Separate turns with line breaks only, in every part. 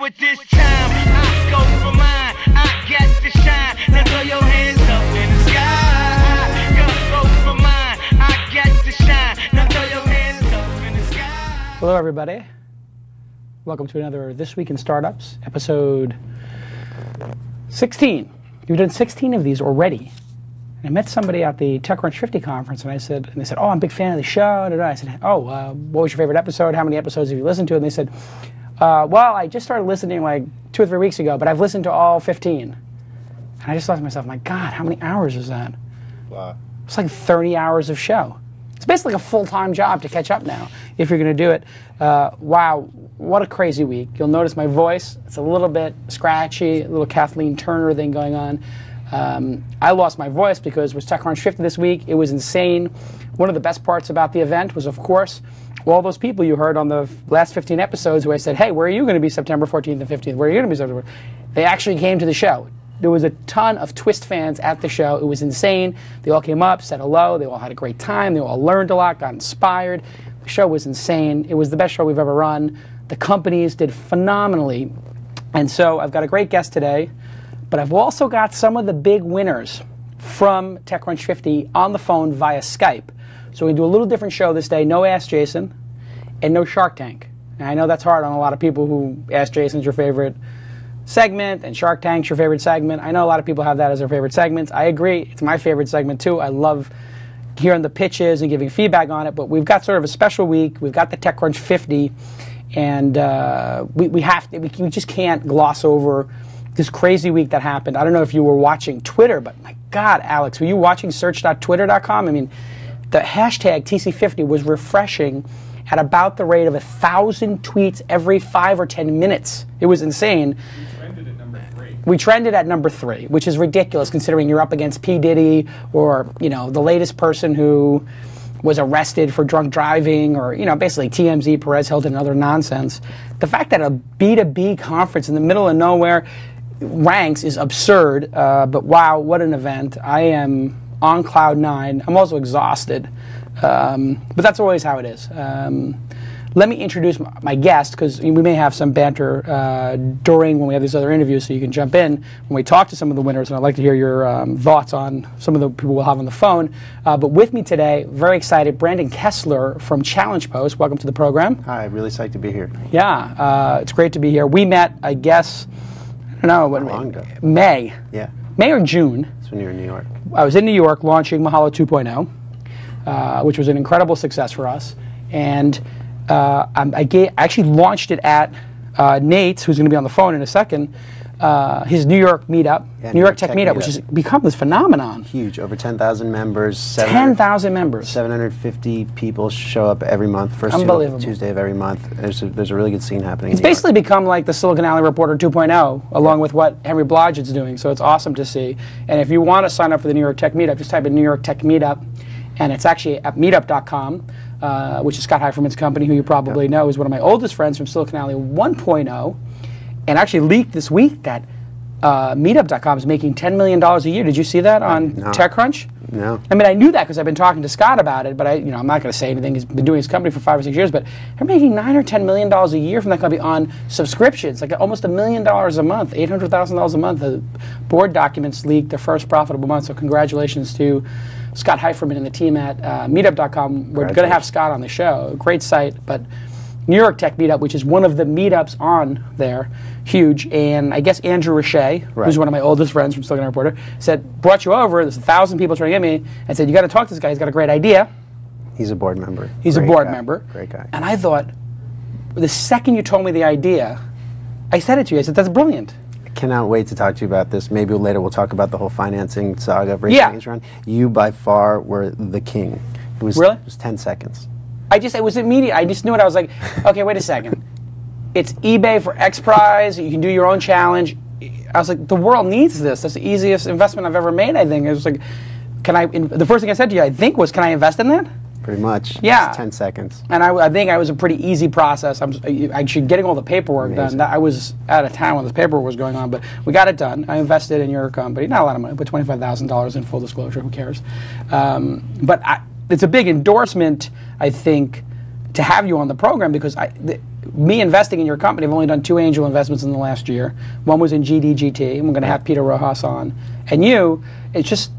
With this time, I go for mine. I get to shine. Now throw your hands up in the sky. I go for mine. I get to shine. Now throw your hands up in the sky.
Hello, everybody. Welcome to another This Week in Startups, episode 16. We've done 16 of these already. I met somebody at the TechCrunch 50 conference, and they said, "Oh, I'm a big fan of the show." And I said, "Oh, what was your favorite episode? How many episodes have you listened to?" And they said, well, I just started listening like 2 or 3 weeks ago, but I've listened to all 15. And I just thought to myself, my God, how many hours is that?
Wow.
It's like 30 hours of show. It's basically like a full-time job to catch up now, if you're going to do it. Wow, what a crazy week. You'll notice my voice. It's a little bit scratchy, a little Kathleen Turner thing going on. I lost my voice because it was TechCrunch 50 this week. It was insane. One of the best parts about the event was, of course, all those people you heard on the last 15 episodes who I said, hey, where are you going to be September 14th and 15th? Where are you going to be September 14th? They actually came to the show. There was a ton of TWiST fans at the show. It was insane. They all came up, said hello. They all had a great time. They all learned a lot, got inspired. The show was insane. It was the best show we've ever run. The companies did phenomenally. And so I've got a great guest today, but I've also got some of the big winners from TechCrunch 50 on the phone via Skype. So we do a little different show this day. No Ask Jason and no Shark Tank. And I know that's hard on a lot of people who Ask Jason's your favorite segment and Shark Tank's your favorite segment. I know a lot of people have that as their favorite segments. I agree. It's my favorite segment too. I love hearing the pitches and giving feedback on it. But we've got sort of a special week. We've got the TechCrunch 50. And we just can't gloss over this crazy week that happened. I don't know if you were watching Twitter, but my God, Alex, were you watching search.twitter.com? I mean, the hashtag TC50 was refreshing at about the rate of 1,000 tweets every 5 or 10 minutes. It was insane.
We trended at number 3.
We trended at number 3, which is ridiculous considering you're up against P. Diddy or, you know, the latest person who was arrested for drunk driving or, you know, basically TMZ, Perez Hilton, and other nonsense. The fact that a B2B conference in the middle of nowhere ranks is absurd, but wow, what an event. I am on cloud 9. I'm also exhausted, but that's always how it is. Let me introduce my guest, because we may have some banter during when we have these other interviews, so you can jump in when we talk to some of the winners, and I'd like to hear your thoughts on some of the people we'll have on the phone. But with me today, very excited, Brandon Kessler from ChallengePost. Welcome to the program.
Hi, really psyched to be here.
Yeah, it's great to be here. We met, I guess, I don't know,
How long ago?
May.
Yeah.
May or June.
That's when you were in New York.
I was in New York launching Mahalo 2.0, which was an incredible success for us. And I actually launched it at Nate's, who's going to be on the phone in a second, his New York meetup,
Yeah,
New York Tech Meetup, which has become this phenomenon.
Huge. Over 10,000 members.
10,000 members.
750 people show up every month. First Tuesday of every month. There's a really good scene happening
It's
in New
basically become like the Silicon Valley Reporter 2.0, along with what Henry Blodgett's doing, so it's awesome to see. And if you want to sign up for the New York Tech Meetup, just type in New York Tech Meetup, and it's actually at meetup.com, which is Scott Heiferman's company, who you probably know is one of my oldest friends from Silicon Valley 1.0, and actually leaked this week that meetup.com is making $10 million a year. Did you see that on TechCrunch?
No.
I mean, I knew that because I've been talking to Scott about it, but I'm not going to say anything. He's been doing his company for 5 or 6 years, but they're making $9 or $10 million a year from that company on subscriptions, like almost $1 million a month, $800,000 a month. The board documents leaked their first profitable month, so congratulations to Scott Heiferman and the team at meetup.com. We're going to have Scott on the show. Great site, but New York Tech Meetup, which is one of the meetups on there, huge. And I guess Andrew Richey, who's one of my oldest friends from Silicon Valley Reporter, said, brought you over, there's 1,000 people trying to get me, and said, you got to talk to this guy, he's got a great idea.
He's a board member.
He's a board member.
Great guy.
And I thought, the second you told me the idea, I said it to you, I said, that's brilliant.
Cannot wait to talk to you about this. Maybe later we'll talk about the whole financing saga of raising things around. You by far were the king. It was,
really?
It was 10 seconds.
It was immediate. I just knew it. I was like, okay, wait a second. It's eBay for X prize. You can do your own challenge. I was like, the world needs this. That's the easiest investment I've ever made, I think. It was like, the first thing I said to you, I think, was, can I invest in that?
Pretty much.
Yeah.
Just 10 seconds.
And I think I was a pretty easy process. I'm actually getting all the paperwork done. I was out of town when this paperwork was going on, but we got it done. I invested in your company. Not a lot of money, but $25,000 in full disclosure. Who cares? But it's a big endorsement, I think, to have you on the program because me investing in your company, I've only done 2 angel investments in the last year. One was in GDGT, and we're going to have Peter Rojas on. And it's just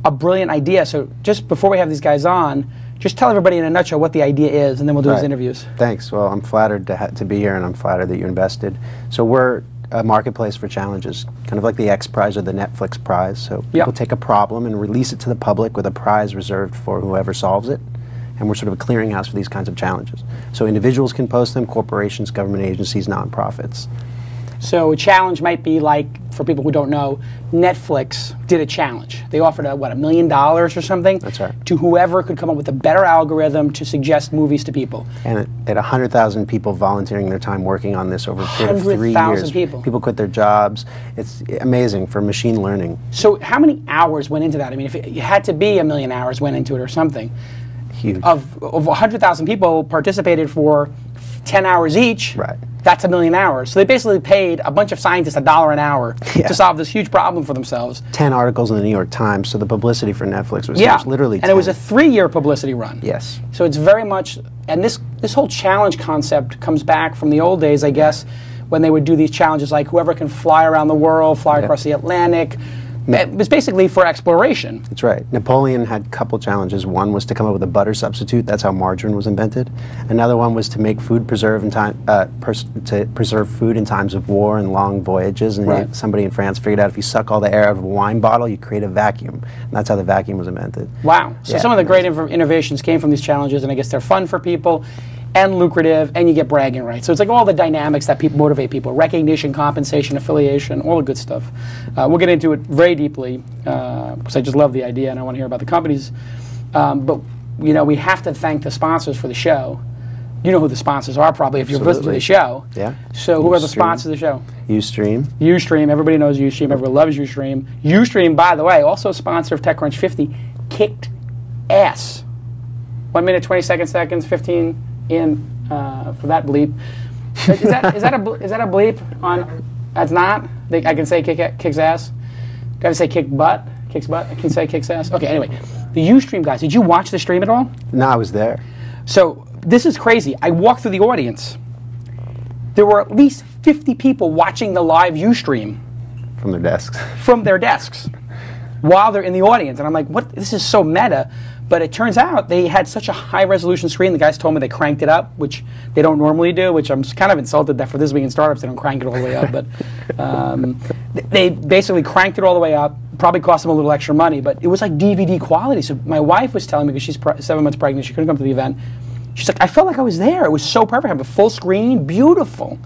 a brilliant idea. So just before we have these guys on, just tell everybody in a nutshell what the idea is, and then we'll do these interviews.
Thanks. Well, I'm flattered to be here, and I'm flattered that you invested. So we're a marketplace for challenges, kind of like the X Prize or the Netflix Prize. So people take a problem and release it to the public with a prize reserved for whoever solves it. And we're sort of a clearinghouse for these kinds of challenges. So individuals can post them, corporations, government agencies, nonprofits.
So a challenge might be like, for people who don't know, Netflix did a challenge. They offered, $1 million or something?
That's right.
To whoever could come up with a better algorithm to suggest movies to people.
And at 100,000 people volunteering their time working on this over a period of 3 years.
100,000 people.
People quit their jobs. It's amazing for machine learning.
So how many hours went into that? I mean, if it had to be 1 million hours went into it or something.
Huge.
Of 100,000 people participated for 10 hours each.
Right.
That's 1 million hours. So they basically paid a bunch of scientists $1 an hour to solve this huge problem for themselves.
10 articles in the New York Times, so the publicity for Netflix was literally 10.
And it was a 3-year publicity run.
Yes.
So it's very much, and this whole challenge concept comes back from the old days, I guess, when they would do these challenges like whoever can fly around the world, fly across the Atlantic. It was basically for exploration.
That's right. Napoleon had a couple challenges. One was to come up with a butter substitute. That's how margarine was invented. Another one was to make food preserve in time, to preserve food in times of war and long voyages. And somebody in France figured out if you suck all the air out of a wine bottle, you create a vacuum. And that's how the vacuum was invented.
Wow. So some of the great innovations came from these challenges, and I guess they're fun for people and lucrative, and you get bragging rights. So it's like all the dynamics that motivate people: recognition, compensation, affiliation, all the good stuff. We'll get into it very deeply because I just love the idea and I want to hear about the companies. But we have to thank the sponsors for the show. You know who the sponsors are probably if you've listened to the show.
Yeah.
So who are the sponsors of the show?
Ustream.
Ustream. Everybody knows Ustream. Everybody loves Ustream. Ustream, by the way, also a sponsor of TechCrunch 50, kicked ass. 1 minute, 20 seconds, 15 in for that bleep. Is that a bleep on? That's not. I can say kicks ass. Got to say kicks butt. I can say kicks ass. Okay. Anyway, the Ustream guys. Did you watch the stream at all?
No, I was there.
So this is crazy. I walked through the audience. There were at least 50 people watching the live Ustream
from their desks.
From their desks, while they're in the audience, and I'm like, "What? This is so meta." But it turns out they had such a high-resolution screen. The guys told me they cranked it up, which they don't normally do, which I'm kind of insulted that for this week in startups they don't crank it all the way up. But they basically cranked it all the way up. Probably cost them a little extra money, but it was like DVD quality. So my wife was telling me, because she's 7 months pregnant, she couldn't come to the event. She's like, I felt like I was there. It was so perfect. I have a full screen, beautiful,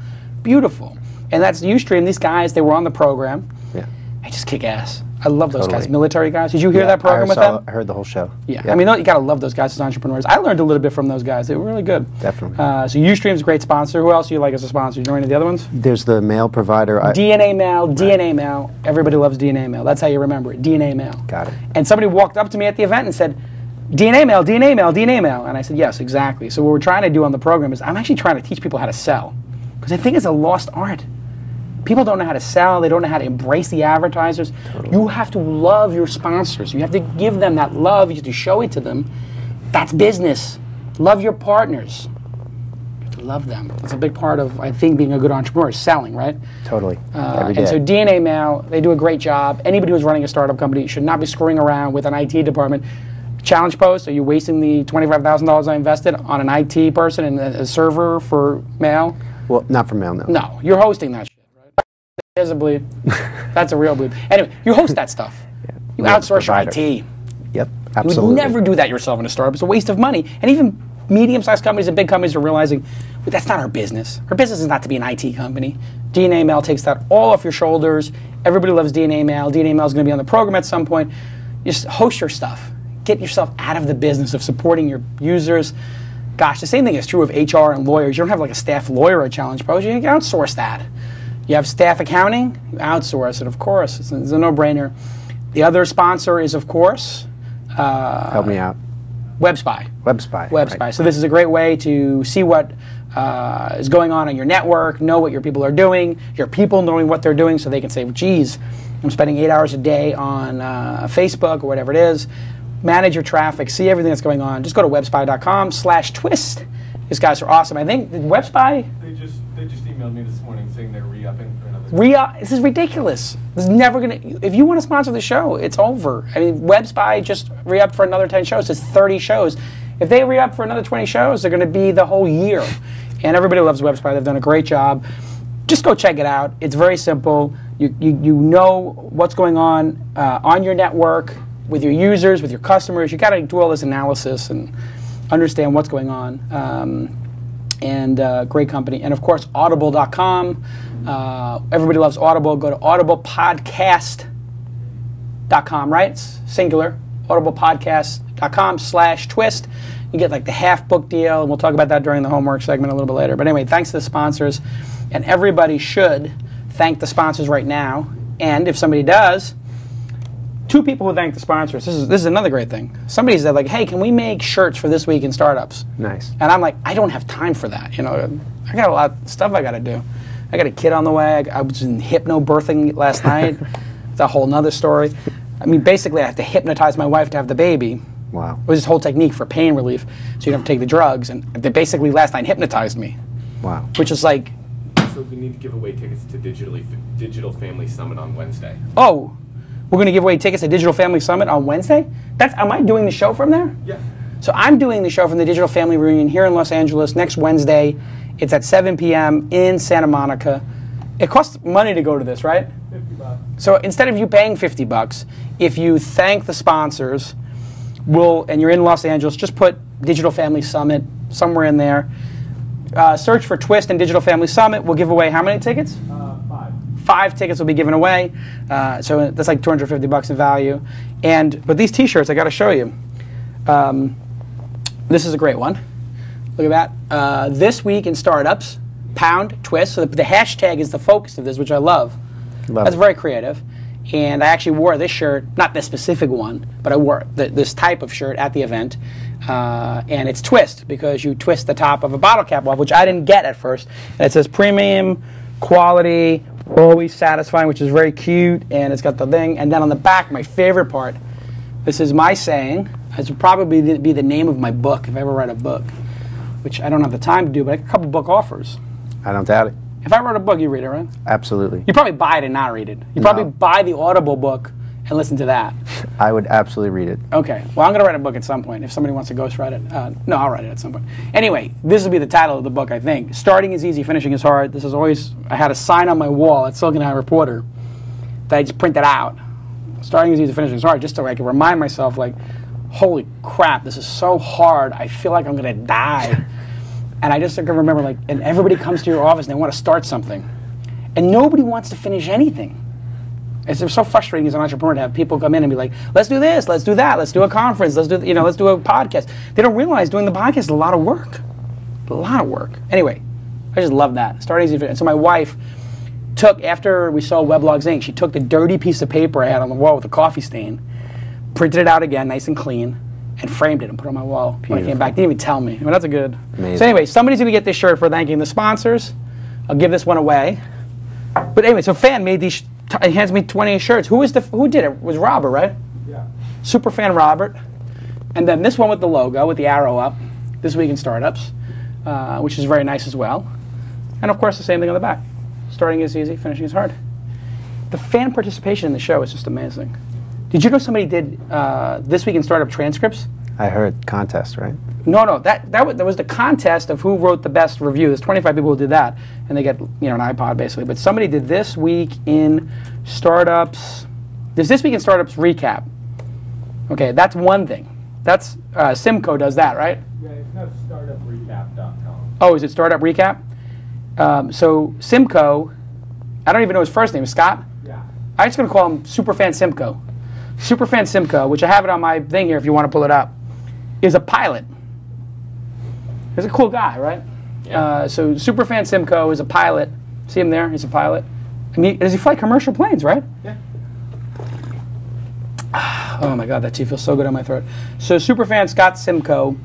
beautiful. And that's Ustream. These guys, they were on the program.
Yeah.
They just kick ass. I love those guys, military guys. Did you hear that program with them?
I heard the whole show.
Yeah. I mean, you got to love those guys as entrepreneurs. I learned a little bit from those guys. They were really good.
Definitely.
So Ustream's a great sponsor. Who else do you like as a sponsor? You know any of the other ones?
There's the mail provider.
DNA Mail, DNA Mail. Everybody loves DNA Mail. That's how you remember it, DNA Mail.
Got it.
And somebody walked up to me at the event and said, DNA Mail, DNA Mail, DNA Mail. And I said, yes, exactly. So what we're trying to do on the program is I'm actually trying to teach people how to sell. Because I think it's a lost art. People don't know how to sell. They don't know how to embrace the advertisers. Totally. You have to love your sponsors. You have to give them that love. You have to show it to them. That's business. Love your partners. You have to love them. That's a big part of, I think, being a good entrepreneur is selling, right?
Totally.
And so DNA Mail, they do a great job. Anybody who's running a startup company should not be screwing around with an IT department. ChallengePost, are you wasting the $25,000 I invested on an IT person and a server for mail?
Well, not for mail, no.
No, you're hosting that shit. There's a bleep. That's a real bleep. Anyway, you host that stuff. Yeah. You outsource your IT.
Yep, absolutely.
You would never do that yourself in a startup. It's a waste of money. And even medium-sized companies and big companies are realizing, well, that's not our business. Our business is not to be an IT company. DNA Mail takes that all off your shoulders. Everybody loves DNA Mail. DNA Mail is going to be on the program at some point. Just host your stuff. Get yourself out of the business of supporting your users. Gosh, the same thing is true of HR and lawyers. You don't have like a staff lawyer at ChallengePost. You can outsource that. You have staff accounting, you outsource it, of course. It's a no-brainer. The other sponsor is, of course...
help me out.
WebSpy.
WebSpy.
Right. So this is a great way to see what is going on in your network, know what your people are doing, your people knowing what they're doing, so they can say, geez, I'm spending 8 hours a day on Facebook or whatever it is. Manage your traffic, see everything that's going on. Just go to webspy.com/twist These guys are awesome. I think, did WebSpy?
They just emailed me this morning saying they're re-upping for another.
This is ridiculous. This is never going to, if you want to sponsor the show, it's over. I mean, WebSpy just re-upped for another 10 shows. It's 30 shows. If they re-up for another 20 shows, they're going to be the whole year. And everybody loves WebSpy. They've done a great job. Just go check it out. It's very simple. You know what's going on your network, with your users, with your customers. You got to do all this analysis and understand what's going on. Great company. And of course, audible.com. Everybody loves Audible. Go to audiblepodcast.com, right? It's singular. audiblepodcast.com/twist. You get like the half book deal, and we'll talk about that during the homework segment a little bit later. But anyway, thanks to the sponsors. And everybody should thank the sponsors right now. And if somebody does, 2 people who thank the sponsors. This is another great thing. Somebody said, like, hey, can we make shirts for This Week in Startups?
Nice.
And I'm like, I don't have time for that. You know, I got a lot of stuff I got to do. I got a kid on the way. I was in hypnobirthing last night. It's a whole nother story. I mean, basically, I have to hypnotize my wife to have the baby.
Wow.
It was this whole technique for pain relief, so you don't have to take the drugs. And they basically last night hypnotized me.
Wow.
Which is like...
So we need to give away tickets to Digital Family Summit on Wednesday.
Oh, we're going to give away tickets to Digital Family Summit on Wednesday? Am I doing the show from there?
Yeah.
So I'm doing the show from the Digital Family Reunion here in Los Angeles next Wednesday. It's at 7 p.m. in Santa Monica. It costs money to go to this, right?
$50.
So instead of you paying $50, if you thank the sponsors, and you're in Los Angeles, just put Digital Family Summit somewhere in there. Search for TWiST and Digital Family Summit. We'll give away how many tickets?
5.
5 tickets will be given away. So that's like $250 in value. But these T-shirts, I got to show you. This is a great one. Look at that. This Week in Startups, #TWiST. So the hashtag is the focus of this, which I love. That's very creative. And I actually wore this shirt, not this specific one, but I wore this type of shirt at the event. And it's TWiST, because you twist the top of a bottle cap off, which I didn't get at first. And it says premium, quality, always satisfying, which is very cute. And it's got the thing. And then on the back, my favorite part, this is my saying. This would probably be the name of my book if I ever write a book, which I don't have the time to do, but I have a couple book offers.
I don't doubt it.
If I wrote a book, you read it, right?
Absolutely.
You probably buy it and not read it. You probably buy the Audible book and listen to that.
I would absolutely read it.
Okay. Well, I'm going to write a book at some point. If somebody wants to ghostwrite it. No, I'll write it at some point. Anyway, this will be the title of the book, I think. Starting is easy, finishing is hard. This is always, I had a sign on my wall at Silicon Valley Reporter that I just printed out. Starting is easy, finishing is hard, just so I can remind myself, like, holy crap, this is so hard. I feel like I'm going to die. And I just can remember, like, and everybody comes to your office and they want to start something. And nobody wants to finish anything. It's so frustrating as an entrepreneur to have people come in and be like, let's do this, let's do that, let's do a conference, let's do a podcast. They don't realize doing the podcast is a lot of work. A lot of work. Anyway, I just love that. Start easy. And so my wife took, after we saw Weblogs Inc., she took the dirty piece of paper I had on the wall with a coffee stain, printed it out again, nice and clean, and framed it and put it on my wall. Beautiful. When I came back, didn't even tell me. I mean, that's a good.
Amazing.
So anyway, somebody's going to get this shirt for thanking the sponsors. I'll give this one away. But anyway, so Fan made these, he hands me 20 shirts. Who did it? It was Robert, right?
Yeah.
Superfan Robert. And then this one with the logo, with the arrow up, This Week in Startups, which is very nice as well. And of course, the same thing on the back. Starting is easy, finishing is hard. The fan participation in the show is just amazing. Did you know somebody did This Week in Startup transcripts?
I heard contest, right?
No, that was the contest of who wrote the best review. There's 25 people who did that, and they get an iPod basically. But somebody did This Week in Startups. There's This Week in Startups recap. Okay, that's one thing. That's Simco does that, right?
Yeah, it's not startuprecap.com.
Oh, is it Startup Recap? So Simco, I don't even know his first name. Scott?
Yeah.
I'm just going to call him Superfan Simco. Superfan Simco, which I have it on my thing here if you want to pull it up, is a pilot. He's a cool guy, right?
Yeah.
So Superfan Simco is a pilot. See him there? He's a pilot. Does he fly commercial planes, right?
Yeah.
Oh my God, that tea feels so good on my throat. So Superfan Scott Simco,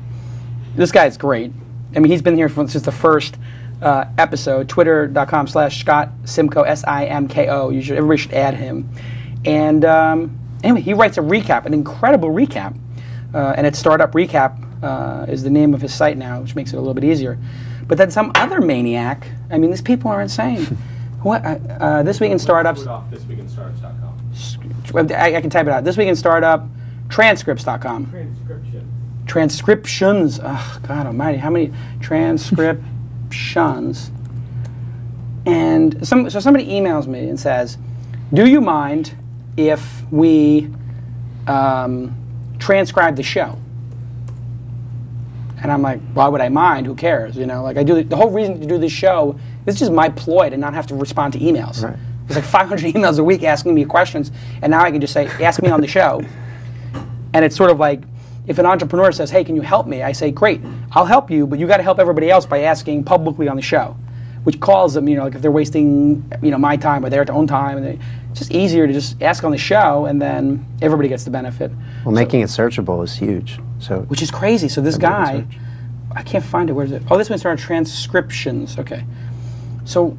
this guy's great. I mean, he's been here since the first episode. Twitter.com/Scott Simco, SIMKO. Everybody should add him. And anyway, he writes a recap, an incredible recap, and it's startuprecap.com. is the name of his site now, which makes it a little bit easier. But then some other maniac, I mean, these people are insane. What? This Week in Startups.
Thisweekinstartups.com.
I can type it out. This Week in Startup, transcripts.com. Transcriptions. Oh, God almighty. How many transcriptions? And so somebody emails me and says, do you mind if we transcribe the show? And I'm like, why would I mind? Who cares? You know, like the whole reason to do this show is just my ploy to not have to respond to emails.
Right.
There's like 500 emails a week asking me questions, and now I can just say, ask me on the show. And it's sort of like, if an entrepreneur says, hey, can you help me? I say, great, I'll help you, but you got to help everybody else by asking publicly on the show, which calls them, you know, like if they're wasting, you know, my time or their own time, and it's just easier to just ask on the show, and then everybody gets the benefit.
Well, making it searchable is huge. So,
which is crazy. So this guy, I can't find it. Where is it? Oh, this one started transcriptions. Okay. So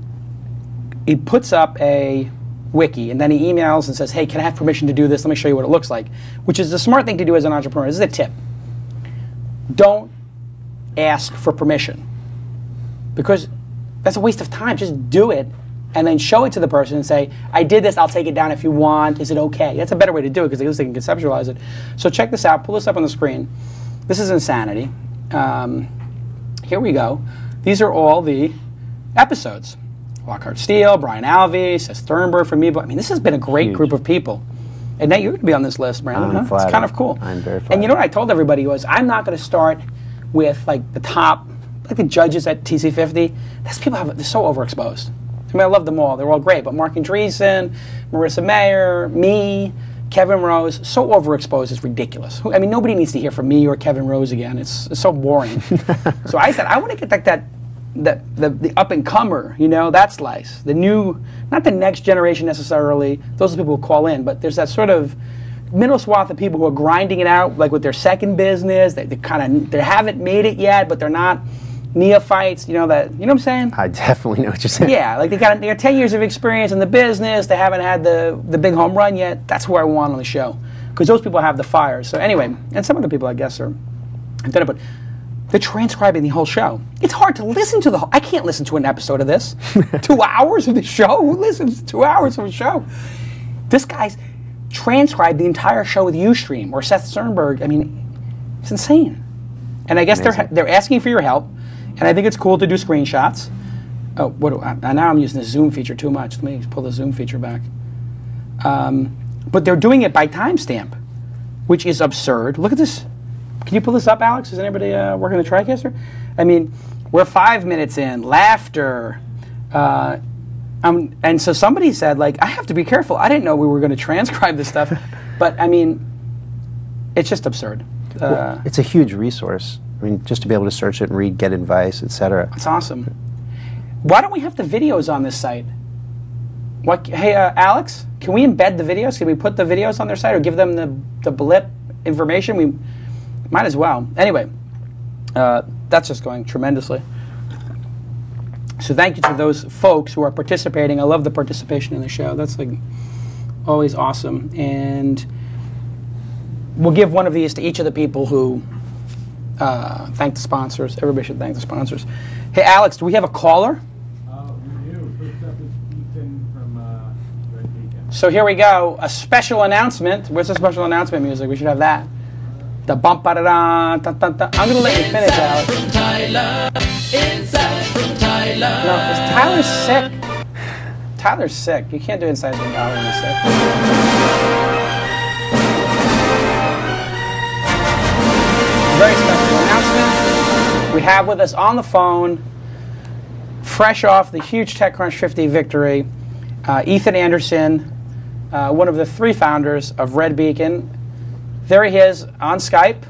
he puts up a wiki, and then he emails and says, hey, can I have permission to do this? Let me show you what it looks like, which is the smart thing to do as an entrepreneur. This is a tip. Don't ask for permission, because that's a waste of time. Just do it, and then show it to the person and say, I did this, I'll take it down if you want. Is it okay? That's a better way to do it, because at least they can conceptualize it. So check this out. Pull this up on the screen. This is insanity. Here we go. These are all the episodes. Lockhart Steele, Brian Alvey, Seth Sternberg from me. I mean, this has been a great group of people. And now you're going to be on this list, Brandon.
I'm flattered.
It's kind of cool.
I'm very flattered.
And you know what I told everybody was, I'm not going to start with like the top, like the judges at TC50. Those people they're so overexposed. I mean, I love them all. They're all great. But Mark Andreessen, Marissa Mayer, me, Kevin Rose, so overexposed, it's ridiculous. I mean, nobody needs to hear from me or Kevin Rose again. It's so boring. So I said, I want to get like the up-and-comer, you know, that slice. The new, not the next generation necessarily. Those are the people who call in. But there's that sort of middle swath of people who are grinding it out, like with their second business. They haven't made it yet, but they're not neophytes, you know what I'm saying?
I definitely know what you're saying.
Yeah, like they got 10 years of experience in the business. They haven't had the big home run yet. That's who I want on the show, because those people have the fire. So anyway, and some other people I guess have done it, but they're transcribing the whole show. It's hard to listen to I can't listen to an episode of this. 2 hours of the show? Who listens to 2 hours of a show? This guy's transcribed the entire show with Ustream or Seth Sternberg. I mean, it's insane. And I guess they're asking for your help. And I think it's cool to do screenshots. Oh, now I'm using the zoom feature too much. Let me pull the zoom feature back. But they're doing it by timestamp, which is absurd. Look at this. Can you pull this up, Alex? Is anybody working the TriCaster? I mean, we're 5 minutes in. Laughter. And so somebody said, like, I have to be careful. I didn't know we were going to transcribe this stuff. But, I mean, it's just absurd.
Well, it's a huge resource. I mean, just to be able to search it and read, get advice, etc.
That's awesome. Why don't we have the videos on this site? Hey, Alex, can we embed the videos? Can we put the videos on their site or give them the blip information? We might as well. Anyway, that's just going tremendously. So thank you to those folks who are participating. I love the participation in the show. That's like always awesome. And we'll give one of these to each of the people who thank the sponsors. Everybody should thank the sponsors. Hey, Alex, do we have a caller?
We do. First up is Ethan from Red Beacon.
So here we go. A special announcement. Where's the special announcement music? We should have that. The bump ba da da da da da. I'm gonna let you finish, Alex.
From Tyler, inside from Tyler.
No, is Tyler sick? Tyler's sick. You can't do inside from Tyler when he's sick. Very special announcement. We have with us on the phone, fresh off the huge TechCrunch 50 victory, Ethan Anderson, one of the 3 founders of Red Beacon. There he is on Skype.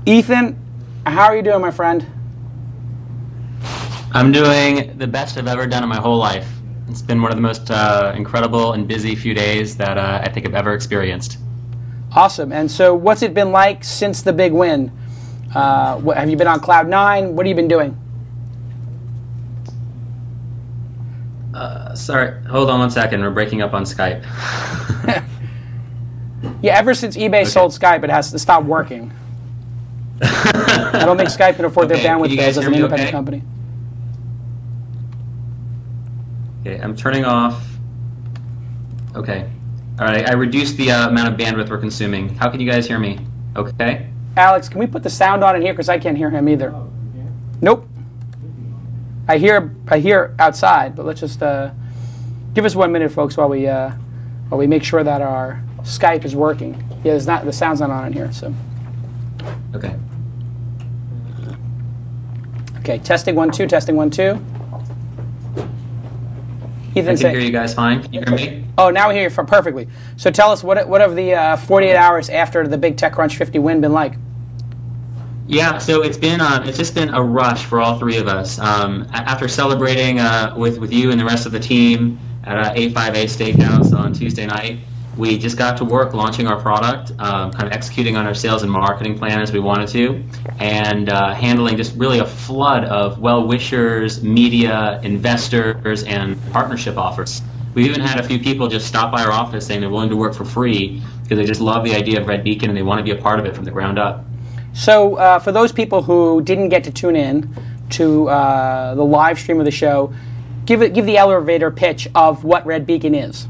Ethan, how are you doing, my friend?
I'm doing the best I've ever done in my whole life. It's been one of the most incredible and busy few days that I think I've ever experienced.
Awesome. And so what's it been like since the big win? Have you been on Cloud 9? What have you been doing?
Sorry, hold on one second. We're breaking up on Skype.
Yeah, ever since eBay sold Skype, it has to stop working. I don't think Skype can afford their bandwidth bills as an independent company.
Okay, I'm turning off. Okay. All right, I reduced the amount of bandwidth we're consuming. How can you guys hear me? Okay.
Alex, can we put the sound on in here because I can't hear him either?
Oh, you can't?
Nope. I hear outside, but let's just give us 1 minute, folks, while we make sure that our Skype is working. Yeah, the sound's not on in here, so.
Okay.
Okay, testing 1 2, testing 1 2. Ethan,
I can hear you guys fine. Can you hear me?
Oh, now we hear you perfectly. So tell us, what have the 48 hours after the big TechCrunch 50 win been like?
Yeah, so it's just been a rush for all three of us. After celebrating with you and the rest of the team at A5A Steakhouse on Tuesday night, we just got to work launching our product, kind of executing on our sales and marketing plan as we wanted to, and handling just really a flood of well-wishers, media, investors, and partnership offers. We even had a few people just stop by our office saying they're willing to work for free because they just love the idea of Red Beacon and they want to be a part of it from the ground up.
So for those people who didn't get to tune in to the live stream of the show, give the elevator pitch of what Red Beacon is.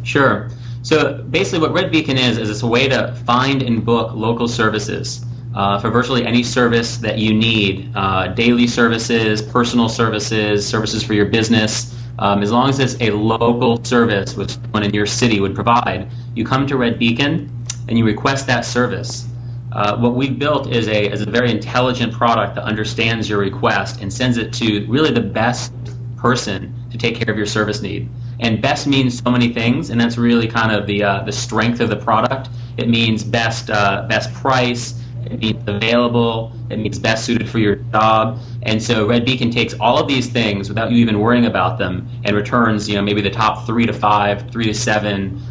Sure. So basically what Red Beacon is it's a way to find and book local services for virtually any service that you need, daily services, personal services, services for your business. As long as it's a local service which someone in your city would provide, you come to Red Beacon and you request that service. What we've built is a very intelligent product that understands your request and sends it to really the best person to take care of your service need. And best means so many things, and that's really kind of the strength of the product. It means best price, it means available, it means best suited for your job. And so Red Beacon takes all of these things without you even worrying about them and returns, maybe the top 3 to 5, 3 to 7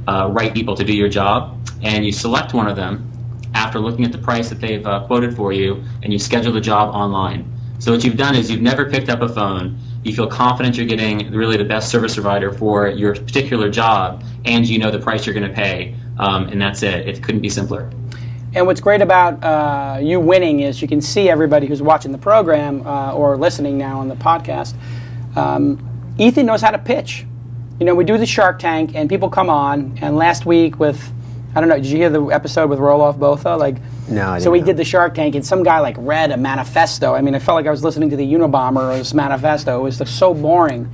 right people to do your job. And you select one of them after looking at the price that they've quoted for you, and you schedule the job online. So what you've done is you've never picked up a phone. You feel confident you're getting really the best service provider for your particular job, and you know the price you're going to pay, and that's it. It couldn't be simpler.
And what's great about you winning is you can see everybody who's watching the program or listening now on the podcast. Ethan knows how to pitch. We do the Shark Tank, and people come on, and last week with, I don't know, did you hear the episode with Roloff Botha?
No, I didn't.
So we did the Shark Tank, and some guy read a manifesto. I mean, I felt like I was listening to the Unabomber's manifesto. It was just so boring.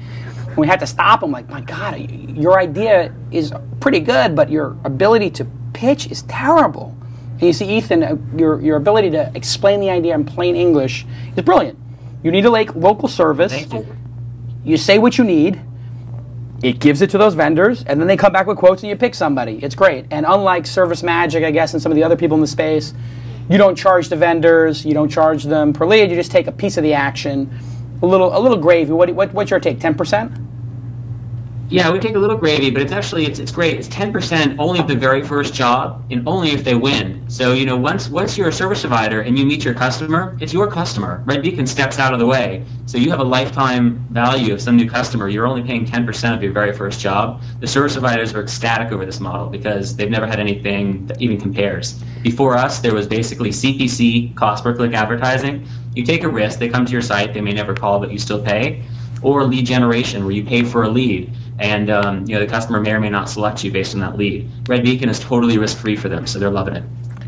And we had to stop him. My God, your idea is pretty good, but your ability to pitch is terrible. And you see, Ethan, your ability to explain the idea in plain English is brilliant. You need a local service.
Thank you.
You say what you need. It gives it to those vendors, and then they come back with quotes and you pick somebody. It's great. And unlike Service Magic, I guess, and some of the other people in the space, you don't charge the vendors, you don't charge them per lead, you just take a piece of the action, a little gravy. What's your take, 10%?
Yeah, we take a little gravy, but it's great. It's 10% only of the very first job, and only if they win. So once you're a service provider and you meet your customer, it's your customer. Red Beacon steps out of the way, so you have a lifetime value of some new customer. You're only paying 10% of your very first job. The service providers are ecstatic over this model because they've never had anything that even compares. Before us, there was basically CPC, cost per click advertising. You take a risk. They come to your site. They may never call, but you still pay. Or lead generation, where you pay for a lead, and the customer may or may not select you based on that lead. Red Beacon is totally risk-free for them, so they're loving it.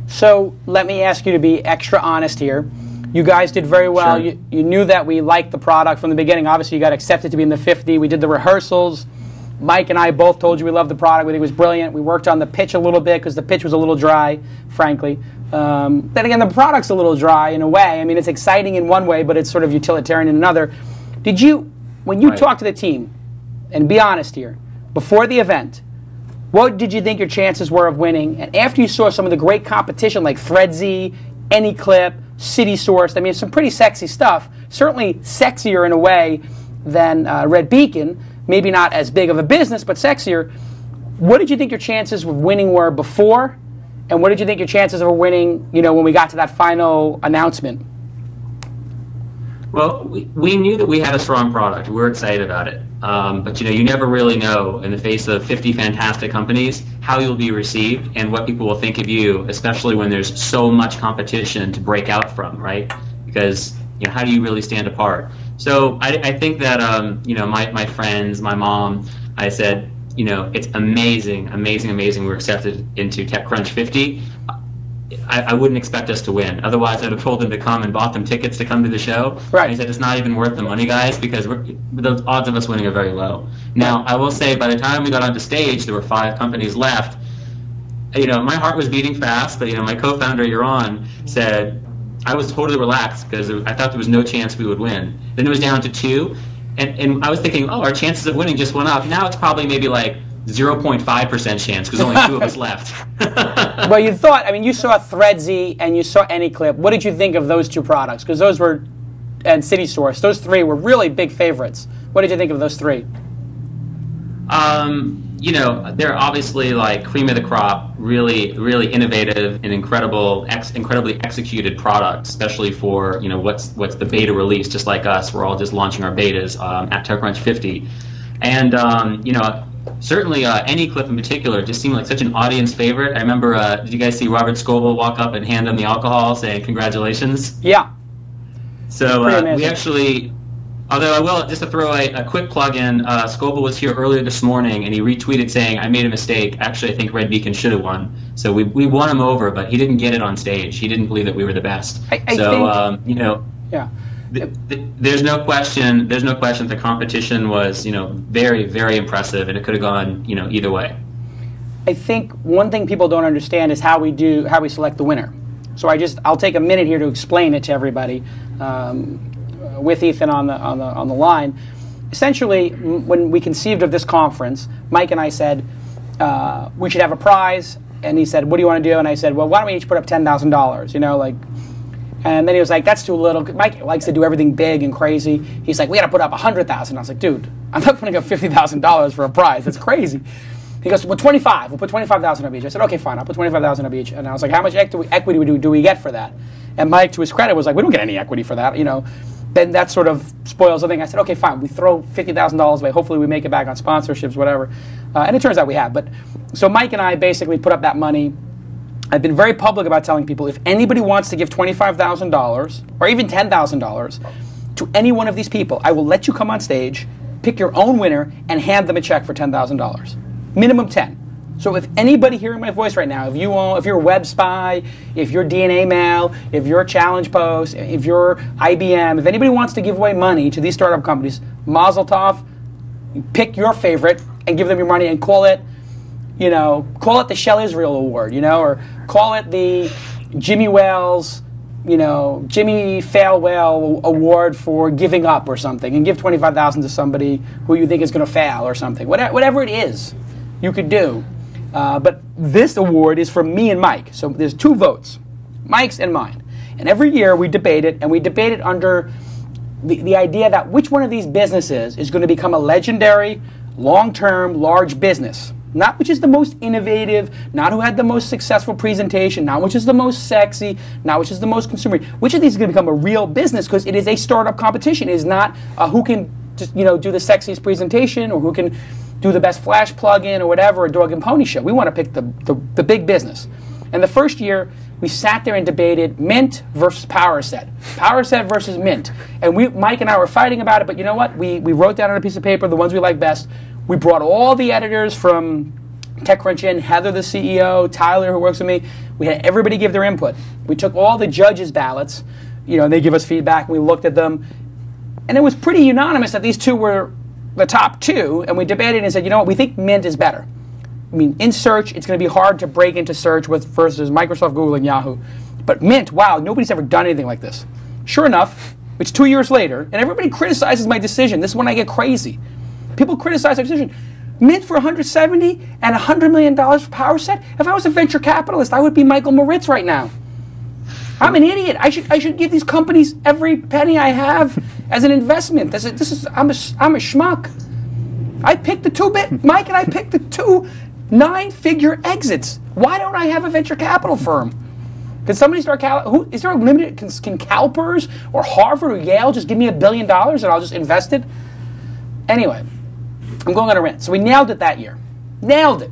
So let me ask you to be extra honest here. You guys did very well.
Sure.
You knew that we liked the product from the beginning. Obviously, you got accepted to be in the 50. We did the rehearsals. Mike and I both told you we loved the product. We think it was brilliant. We worked on the pitch a little bit because the pitch was a little dry, frankly. Then again, the product's a little dry in a way. I mean, it's exciting in one way, but it's sort of utilitarian in another. When you talked to the team, and be honest here, before the event, what did you think your chances were of winning? And after you saw some of the great competition like Threadsy, AnyClip, CitySource, I mean, some pretty sexy stuff, certainly sexier in a way than Red Beacon, maybe not as big of a business, but sexier. What did you think your chances of winning were before? And what did you think your chances of winning, when we got to that final announcement?
Well, we knew that we had a strong product. We were excited about it. But you never really know in the face of 50 fantastic companies how you'll be received and what people will think of you, especially when there's so much competition to break out from, right? Because how do you really stand apart? So I think that my friends, my mom, I said, it's amazing, amazing, amazing. We're accepted into TechCrunch 50. I wouldn't expect us to win. Otherwise, I'd have told them to come and bought them tickets to come to the show.
Right.
And he said it's not even worth the money, guys, because the odds of us winning are very low. Now, I will say, by the time we got onto stage, there were 5 companies left. My heart was beating fast, but my co-founder Yaron said I was totally relaxed because I thought there was no chance we would win. Then it was down to 2, and I was thinking, our chances of winning just went up. Now it's probably maybe like 0.5% chance because only 2 of us left.
Well, you thought, you saw Threadsy and you saw AnyClip. What did you think of those 2 products? Because those were, and City Source, those 3 were really big favorites. What did you think of those 3?
They're obviously like cream of the crop, really, really innovative and incredibly executed products, especially for, what's the beta release, just like us. We're all just launching our betas at TechCrunch 50. And, certainly AnyClip in particular just seemed like such an audience favorite. I remember, did you guys see Robert Scoble walk up and hand them the alcohol saying congratulations?
Yeah.
So we actually, although I will, just to throw a quick plug in, Scoble was here earlier this morning and he retweeted saying, I made a mistake. Actually, I think Red Beacon should have won. So we won him over, but he didn't get it on stage. He didn't believe that we were the best.
I think, yeah.
There's no question. There's no question the competition was, very, very impressive, and it could have gone, either way.
I think one thing people don't understand is how we select the winner. So I'll take a minute here to explain it to everybody, with Ethan on the line. Essentially, when we conceived of this conference, Mike and I said we should have a prize, and he said, "What do you want to do?" And I said, "Well, why don't we each put up $10,000? And then he was like, "That's too little." Mike likes to do everything big and crazy. He's like, "We got to put up $100,000." I was like, "Dude, I'm not putting up $50,000 for a prize. That's crazy." He goes, "Well, 25. We'll put 25,000 up each." I said, "Okay, fine. I'll put 25,000 up each." And I was like, "How much equity do we get for that?" And Mike, to his credit, was like, "We don't get any equity for that." Then that sort of spoils the thing. I said, "Okay, fine. We throw $50,000 away. Hopefully, we make it back on sponsorships, whatever." And it turns out we have. But so Mike and I basically put up that money. I've been very public about telling people if anybody wants to give $25,000 or even $10,000 to any one of these people, I will let you come on stage, pick your own winner, and hand them a check for $10,000. Minimum 10. So if anybody hearing my voice right now, if you're WebSpy, if you're DNA Mail, if you're ChallengePost, if you're IBM, if anybody wants to give away money to these startup companies, Mazel Tov, pick your favorite and give them your money and call it the Shell Israel Award, or call it the Jimmy Wales, Jimmy Fail Whale Award for giving up or something, and give $25,000 to somebody who you think is going to fail or something. Whatever it is, you could do. But this award is from me and Mike. So there's 2 votes, Mike's and mine. And every year we debate it, and we debate it under the idea that which one of these businesses is going to become a legendary, long-term, large business. Not which is the most innovative, not who had the most successful presentation, not which is the most sexy, not which is the most consumer. Which of these is going to become a real business because it is a startup competition. It is not who can just do the sexiest presentation or who can do the best Flash plugin or whatever, a dog and pony show. We want to pick the big business. And the first year, we sat there and debated Mint versus PowerSet versus Mint. And Mike and I were fighting about it, but you know what? We wrote down on a piece of paper the ones we like best. We brought all the editors from TechCrunch in, Heather, the CEO, Tyler, who works with me. We had everybody give their input. We took all the judges' ballots, and they give us feedback, and we looked at them. And it was pretty unanimous that these 2 were the top 2, and we debated and said, you know what, we think Mint is better. In search, it's going to be hard to break into search versus Microsoft, Google, and Yahoo. But Mint, wow, nobody's ever done anything like this. Sure enough, it's 2 years later, and everybody criticizes my decision. This is when I get crazy. People criticize our decision. Mint for $170 and $100 million for PowerSet? If I was a venture capitalist, I would be Michael Moritz right now. I'm an idiot. I should give these companies every penny I have as an investment. I'm a schmuck. I picked the 2 Mike and I picked the 2 9-figure exits. Why don't I have a venture capital firm? Can somebody start is there a limited, can CalPERS or Harvard or Yale just give me $1 billion and I'll just invest it? Anyway, I'm going on a rant. So we nailed it that year. Nailed it.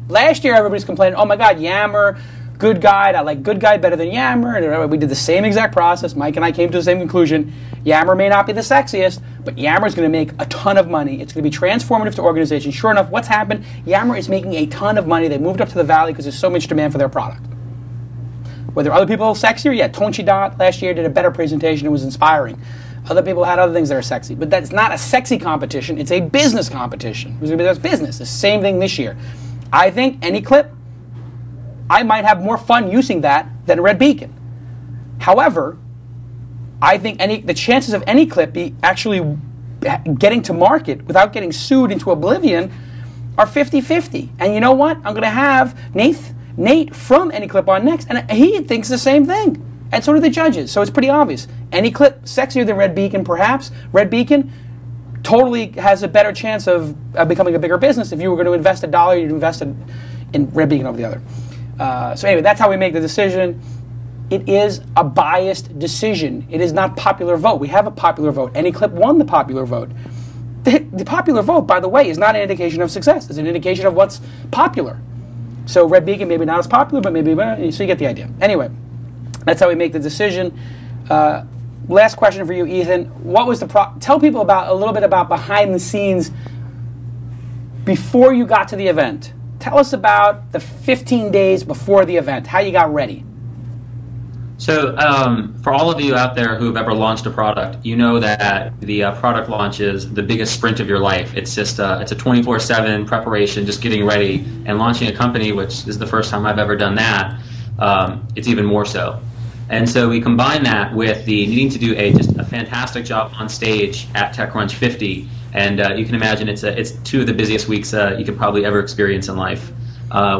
Last year everybody's complaining, oh my God, Yammer, Good Guide, I like Good Guide better than Yammer. And we did the same exact process. Mike and I came to the same conclusion. Yammer may not be the sexiest, but Yammer is going to make a ton of money. It's going to be transformative to organizations. Sure enough, what's happened? Yammer is making a ton of money. They moved up to the Valley because there's so much demand for their product. Were there other people sexier? Yeah, Tonchi Dot last year did a better presentation. It was inspiring. Other people had other things that are sexy. But that's not a sexy competition. It's a business competition. It's business. The same thing this year. I think AnyClip, I might have more fun using that than Red Beacon. However, I think the chances of AnyClip actually getting to market without getting sued into oblivion are 50-50. And you know what? I'm going to have Nate from AnyClip on next, and he thinks the same thing. And so do the judges. So it's pretty obvious. AnyClip, sexier than Red Beacon, perhaps. Red Beacon totally has a better chance of becoming a bigger business. If you were going to invest $1, you'd invest it in Red Beacon over the other. So anyway, that's how we make the decision. It is a biased decision. It is not popular vote. We have a popular vote. AnyClip won the popular vote. The popular vote, by the way, is not an indication of success. It's an indication of what's popular. So Red Beacon maybe not as popular, but maybe, so you get the idea. Anyway, that's how we make the decision. Last question for you, Ethan. What was tell people a little bit about behind the scenes before you got to the event. Tell us about the 15 days before the event, how you got ready.
So for all of you out there who've ever launched a product, you know that the product launch is the biggest sprint of your life. It's just it's a 24/7 preparation, just getting ready, and launching a company, which is the first time I've ever done that. It's even more so. And so we combine that with the needing to do just a fantastic job on stage at TechCrunch 50, and you can imagine it's two of the busiest weeks you could probably ever experience in life.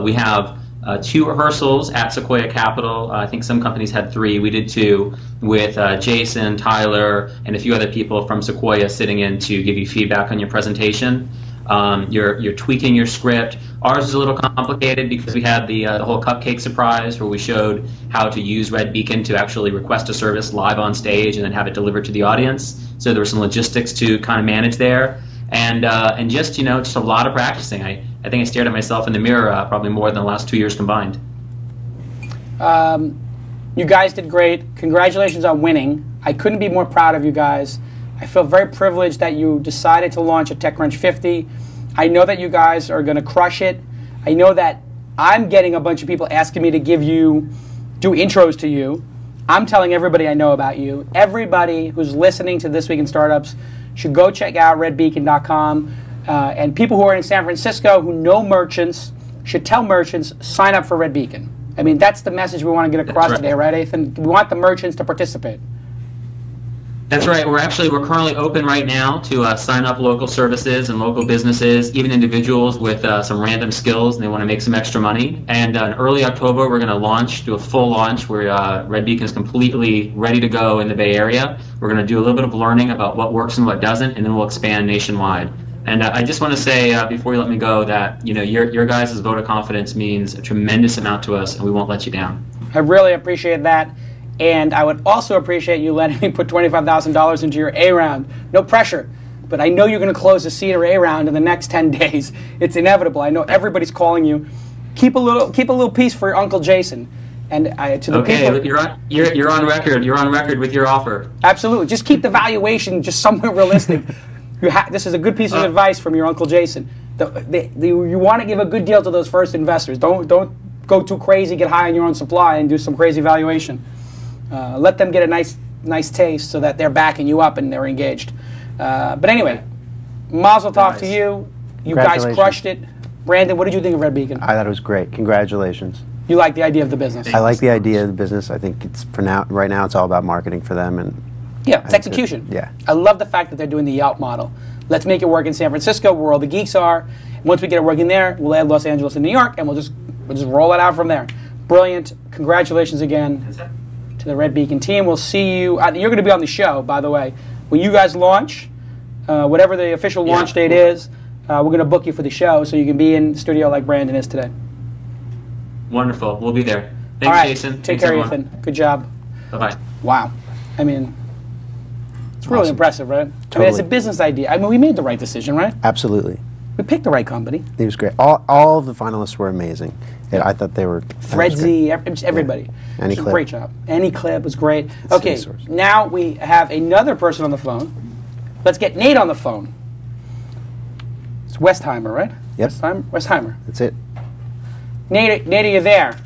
We have 2 rehearsals at Sequoia Capital. I think some companies had 3. We did 2 with Jason, Tyler, and a few other people from Sequoia sitting in to give you feedback on your presentation. You're tweaking your script. Ours is a little complicated because we had the whole cupcake surprise where we showed how to use Red Beacon to actually request a service live on stage and then have it delivered to the audience. So there were some logistics to kind of manage there, and just just a lot of practicing. I think I stared at myself in the mirror probably more than the last 2 years combined.
You guys did great. Congratulations on winning. I couldn't be more proud of you guys. I feel very privileged that you decided to launch at TechCrunch 50. I know that you guys are going to crush it. I know that I'm getting a bunch of people asking me to do intros to you. I'm telling everybody I know about you. Everybody who's listening to This Week in Startups should go check out redbeacon.com. And people who are in San Francisco who know merchants should tell merchants, sign up for Red Beacon. I mean, that's the message we want to get across today, right, Ethan? We want the merchants to participate.
That's right. We're currently open right now to sign up local services and local businesses, even individuals with some random skills and they want to make some extra money. And in early October, we're going to do a full launch where Red Beacon is completely ready to go in the Bay Area. We're going to do a little bit of learning about what works and what doesn't, and then we'll expand nationwide. And I just want to say before you let me go that your guys' vote of confidence means a tremendous amount to us, and we won't let you down.
I really appreciate that. And I would also appreciate you letting me put $25,000 into your A round. No pressure, but I know you're going to close the seed or A round in the next 10 days. It's inevitable. I know everybody's calling you. Keep a little piece for your Uncle Jason. And to the people,
you're on record. You're on record with your offer.
Absolutely. Just keep the valuation just somewhat realistic. This is a good piece of advice from your Uncle Jason. You want to give a good deal to those first investors. Don't go too crazy, get high on your own supply, and do some crazy valuation. Let them get a nice taste so that they're backing you up and they're engaged. But anyway, mazel tov to you. You guys crushed it. Brandon, what did you think of Red Beacon?
I thought it was great. Congratulations.
You like the idea of the business?
I like the idea of the business. I think right now it's all about marketing for them. And
yeah, it's execution.
Yeah.
I love the fact that they're doing the Yelp model. Let's make it work in San Francisco where all the geeks are. Once we get it working there, we'll add Los Angeles and New York, and we'll just roll it out from there. Brilliant. Congratulations again to the Red Beacon team. We'll see you. You're going to be on the show, by the way. When you guys launch, whatever the official launch date is, we're going to book you for the show so you can be in the studio like Brandon is today.
Wonderful. We'll be there. Thanks,
All right.
Jason.
Take
Thanks,
care,
everyone.
Ethan. Good job.
Bye-bye.
Wow. I mean, it's really
Awesome.
impressive, right? I mean,
Totally.
it's a business idea. I mean, we made the right decision, right?
Absolutely.
We picked the right company.
It was great. All of the finalists were amazing. Yeah, I thought they were.
Threadsy, everybody.
Yeah. Any
It was a
clip.
great job. Any clip was great. Okay,
source.
now we have another person on the phone. Let's get Nate on the phone. It's Westheimer, right?
Yep.
Westheimer.
That's it.
Nate, are you there?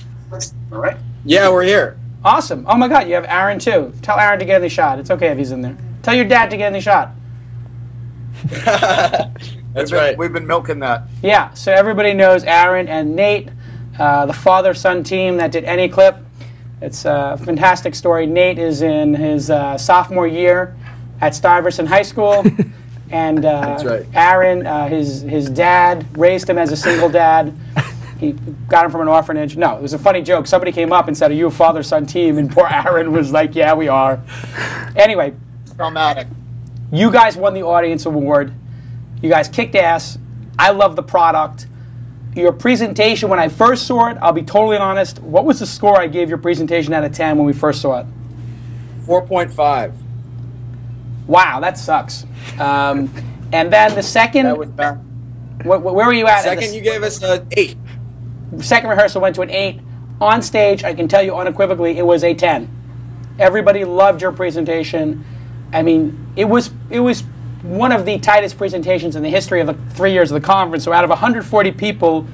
All right. Yeah, we're here.
Awesome. Oh my God, you have Aaron too. Tell Aaron to get in the shot. It's okay if he's in there. Tell your dad to get in the shot.
That's right. We've been milking that.
Yeah, so everybody knows Aaron and Nate, the father-son team that did Any Clip. It's a fantastic story. Nate is in his sophomore year at Stuyvesant High School. And
That's right.
Aaron, his dad raised him as a single dad. He got him from an orphanage. No, it was a funny joke. Somebody came up and said, "Are you a father-son team?" And poor Aaron was like, "Yeah, we are." Anyway,
Traumatic.
you guys won the audience award. You guys kicked ass. I love the product. Your presentation, when I first saw it, I'll be totally honest, what was the score I gave your presentation out of 10 when we first saw it?
4.5.
Wow, that sucks. And then the second,
That was bad.
where were you at?
Second, you gave us an 8.
Second rehearsal went to an 8. On stage, I can tell you unequivocally, it was a 10. Everybody loved your presentation. I mean, it was one of the tightest presentations in the history of the 3 years of the conference. So out of 140 people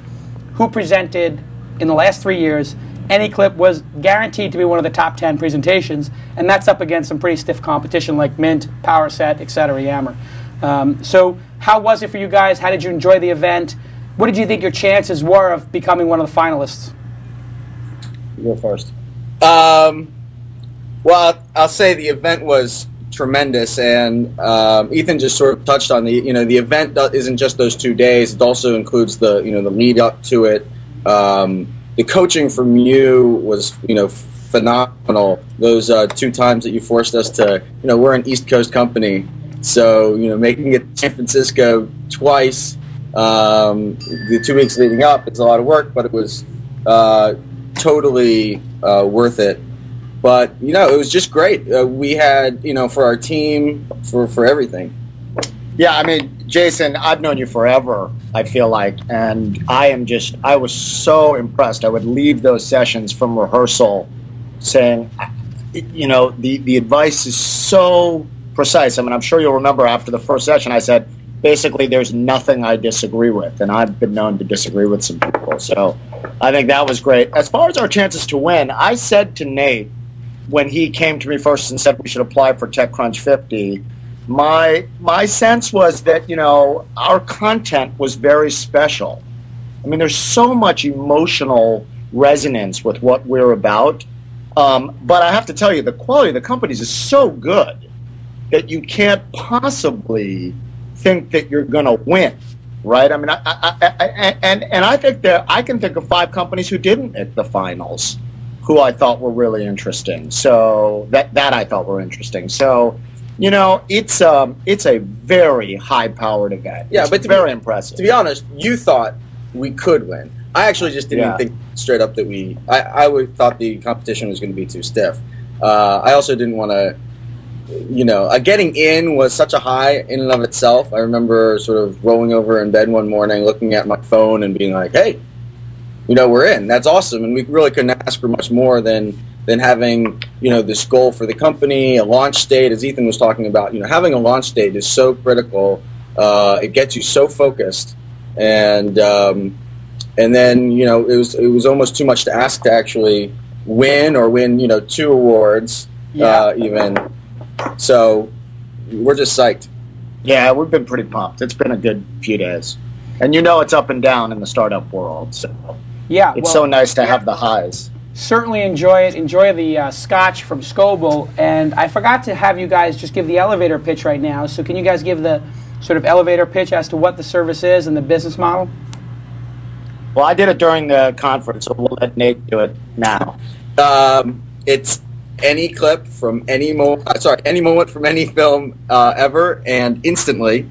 who presented in the last 3 years, Any Clip was guaranteed to be one of the top 10 presentations, and that's up against some pretty stiff competition like Mint, PowerSet, etc., Yammer. So how was it for you guys? How did you enjoy the event? What did you think your chances were of becoming one of the finalists?
You go first. Well, I'll say the event was tremendous, and Ethan just sort of touched on the event isn't just those 2 days. It also includes the the lead up to it. The coaching from you was phenomenal. Those 2 times that you forced us to we're an East Coast company, so making it to San Francisco twice. The 2 weeks leading up, it's a lot of work, but it was totally worth it. But it was just great. We had for our team, for everything.
Yeah, I mean, Jason, I've known you forever, I feel like, and I was so impressed. I would leave those sessions from rehearsal saying, the advice is so precise. I mean, I'm sure you'll remember after the first session I said, basically, there's nothing I disagree with, and I've been known to disagree with some people. So I think that was great. As far as our chances to win, I said to Nate when he came to me first and said we should apply for TechCrunch 50, my sense was that our content was very special. I mean, there's so much emotional resonance with what we're about, but I have to tell you, the quality of the companies is so good that you can't possibly think that you're going to win, right? I mean, I think that I can think of 5 companies who didn't make the finals, who I thought were really interesting. So that I thought were interesting. So it's a very high-powered event.
Yeah,
it's
but
very impressive.
To be honest, you thought we could win. I actually just didn't think straight up that I thought the competition was going to be too stiff. I also didn't want to. Getting in was such a high in and of itself. I remember sort of rolling over in bed one morning, looking at my phone and being like, hey, we're in. That's awesome. And we really couldn't ask for much more than having, this goal for the company, a launch date, as Ethan was talking about. Having a launch date is so critical. It gets you so focused. And then, it was almost too much to ask to actually win 2 awards, even. So we're just psyched.
Yeah, we've been pretty pumped. It's been a good few days. And it's up and down in the startup world. So it's so nice to have the highs.
Certainly enjoy it. Enjoy the scotch from Scoble. And I forgot to have you guys just give the elevator pitch right now. So can you guys give the sort of elevator pitch as to what the service is and the business model?
Well, I did it during the conference, so we'll let Nate do it now.
It's any clip from any moment. Any moment from any film ever, and instantly.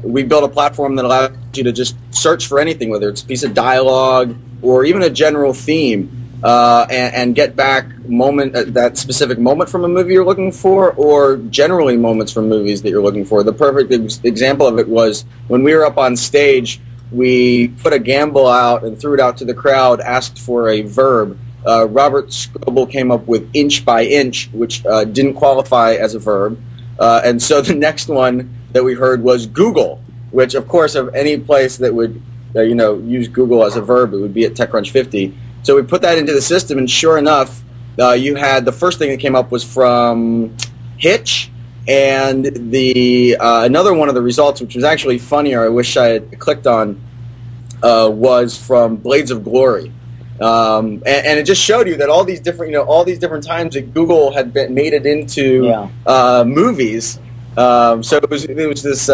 We built a platform that allows you to just search for anything, whether it's a piece of dialogue or even a general theme, and get back that specific moment from a movie you're looking for, or generally moments from movies that you're looking for. The perfect example of it was when we were up on stage, we put a gamble out and threw it out to the crowd, asked for a verb. Robert Scoble came up with inch by inch, which didn't qualify as a verb. And so the next one that we heard was Google, which, of course, of any place that would use Google as a verb, it would be at TechCrunch 50. So we put that into the system, and sure enough, you had the first thing that came up was from Hitch, and the another one of the results, which was actually funnier, I wish I had clicked on, was from Blades of Glory. And it just showed you that all these different times that Google had made it into movies. So it was this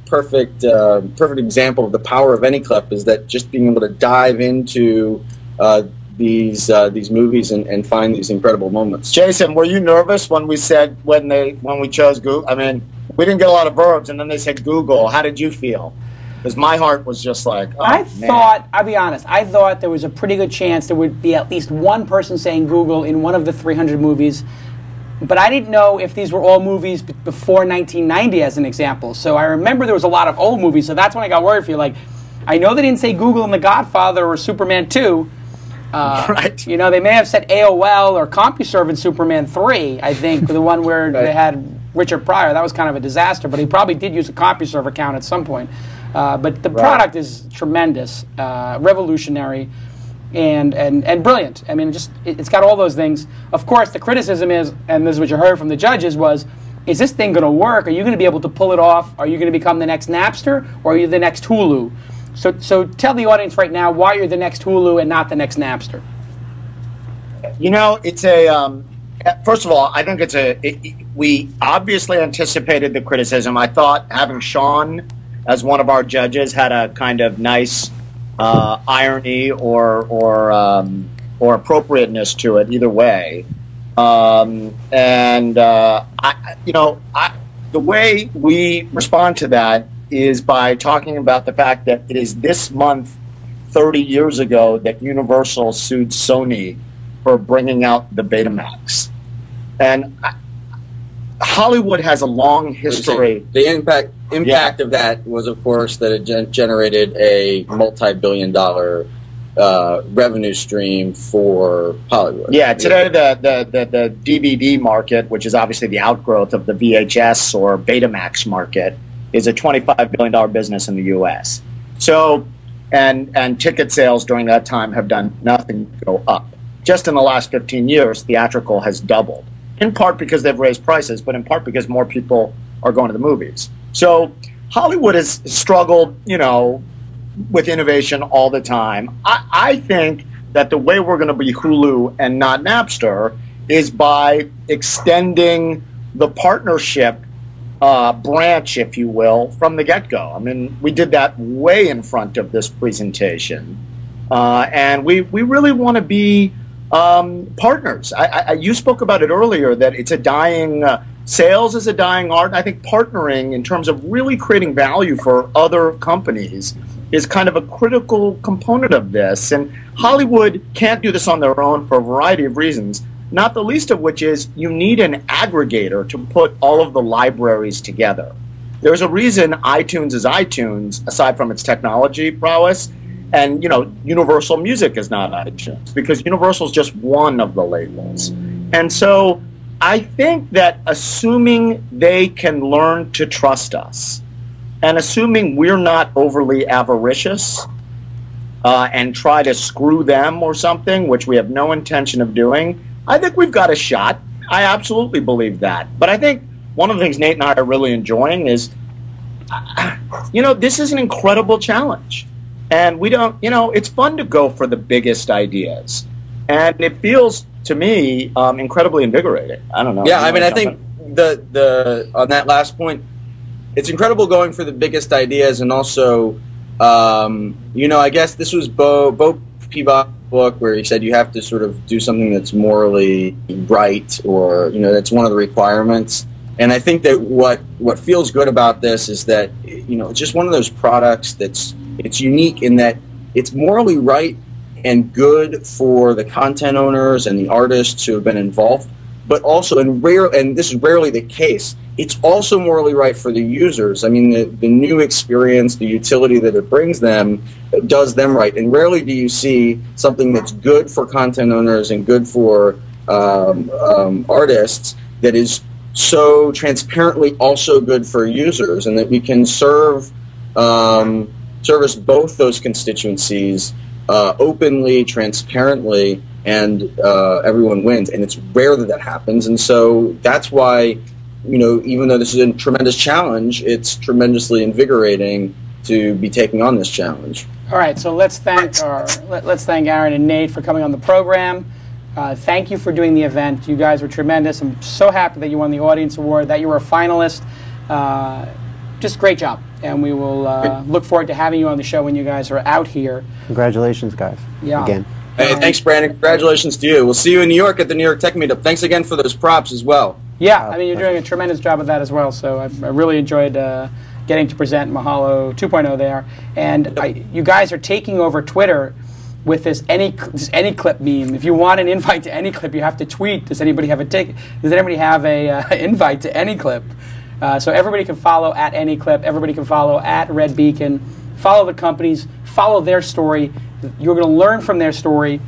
perfect example of the power of any clip, is that just being able to dive into these movies and find these incredible moments.
Jason, were you nervous when we said when we chose Google? I mean, we didn't get a lot of verbs, and then they said Google. How did you feel? Because my heart was just like, oh,
I'll be honest, I thought there was a pretty good chance there would be at least one person saying Google in one of the 300 movies, but I didn't know if these were all movies before 1990, as an example. So I remember there was a lot of old movies, so that's when I got worried for you. Like, I know they didn't say Google in The Godfather or Superman 2.
Right.
They may have said AOL or CompuServe in Superman 3, I think, the one where they had Richard Pryor. That was kind of a disaster, but he probably did use a CompuServe account at some point. But the product is tremendous, revolutionary, and brilliant. I mean, it's got all those things. Of course, the criticism is, and this is what you heard from the judges, is this thing going to work? Are you going to be able to pull it off? Are you going to become the next Napster, or are you the next Hulu? So tell the audience right now why you're the next Hulu and not the next Napster.
It's first of all, I think we obviously anticipated the criticism. I thought having Sean as one of our judges had a kind of nice irony or appropriateness to it, either way. The way we respond to that is by talking about the fact that it is this month, 30 years ago, that Universal sued Sony for bringing out the Betamax. And Hollywood has a long history.
The impact of that was, of course, that it generated a multi-billion-dollar revenue stream for Hollywood.
Yeah, today the DVD market, which is obviously the outgrowth of the VHS or Betamax market, is a $25 billion business in the U.S. So, and ticket sales during that time have done nothing to go up. Just in the last 15 years, theatrical has doubled. In part because they've raised prices, but in part because more people are going to the movies. So Hollywood has struggled, with innovation all the time. I think that the way we're going to be Hulu and not Napster is by extending the partnership branch, if you will, from the get-go. I mean, we did that way in front of this presentation. And we really want to be partners. You spoke about it earlier, that it's a dying, sales is a dying art. I think partnering in terms of really creating value for other companies is kind of a critical component of this. And Hollywood can't do this on their own for a variety of reasons, not the least of which is you need an aggregator to put all of the libraries together. There's a reason iTunes is iTunes, aside from its technology prowess. And, Universal Music is not iTunes, because Universal is just one of the labels. And so I think that assuming they can learn to trust us, and assuming we're not overly avaricious and try to screw them or something, which we have no intention of doing, I think we've got a shot. I absolutely believe that. But I think one of the things Nate and I are really enjoying is, this is an incredible challenge. And we don't, it's fun to go for the biggest ideas. And it feels, to me, incredibly invigorating. I don't know.
Yeah, I mean, I think the on that last point, it's incredible going for the biggest ideas, and also, I guess this was Bo Peabody's book where he said you have to sort of do something that's morally right, or, that's one of the requirements. And I think that what feels good about this is that, it's just one of those products it's unique in that it's morally right and good for the content owners and the artists who have been involved, but also, and this is rarely the case, it's also morally right for the users. I mean, the new experience, the utility that it brings them, does them right. And rarely do you see something that's good for content owners and good for artists that is so transparently also good for users, and that we can service both those constituencies openly, transparently, and everyone wins. And it's rare that that happens. And so that's why, even though this is a tremendous challenge, it's tremendously invigorating to be taking on this challenge.
All right, so let's thank Aaron and Nate for coming on the program. Thank you for doing the event. You guys were tremendous. I'm so happy that you won the Audience Award, that you were a finalist. Just great job. And we will look forward to having you on the show when you guys are out here.
Congratulations, guys.
Yeah.
Again.
Hey, thanks, Brandon. Congratulations to you. We'll see you in New York at the New York Tech Meetup. Thanks again for those props as well.
Yeah, I mean, you're doing a tremendous job of that as well. So I really enjoyed getting to present Mahalo 2.0 there. And you guys are taking over Twitter with this AnyClip meme. If you want an invite to AnyClip, you have to tweet. Does anybody have a ticket? Does anybody have a invite to AnyClip? So everybody can follow at AnyClip. Everybody can follow at Red Beacon. Follow the companies. Follow their story. You're going to learn from their story.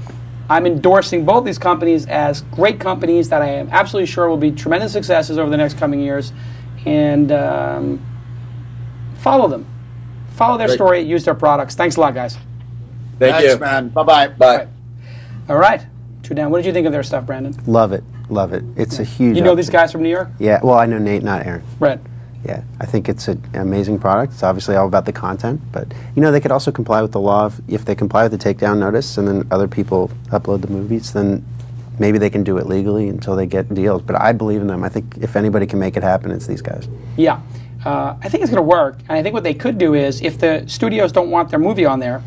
I'm endorsing both these companies as great companies that I am absolutely sure will be tremendous successes over the next coming years. And follow them. Follow their story. Use their products. Thanks a lot, guys.
Thanks, you.
Man. Bye-bye.
Bye.
All right. Two down. What did you think of their stuff, Brandon?
Love it. Love it. It's a huge...
You know these guys from New York?
Yeah. Well, I know Nate, not Aaron.
Right.
Yeah. I think it's an amazing product. It's obviously all about the content, but, they could also comply with the law. If they comply with the takedown notice and then other people upload the movies, then maybe they can do it legally until they get deals. But I believe in them. I think if anybody can make it happen, it's these guys.
Yeah. I think it's going to work. And I think what they could do is, if the studios don't want their movie on there,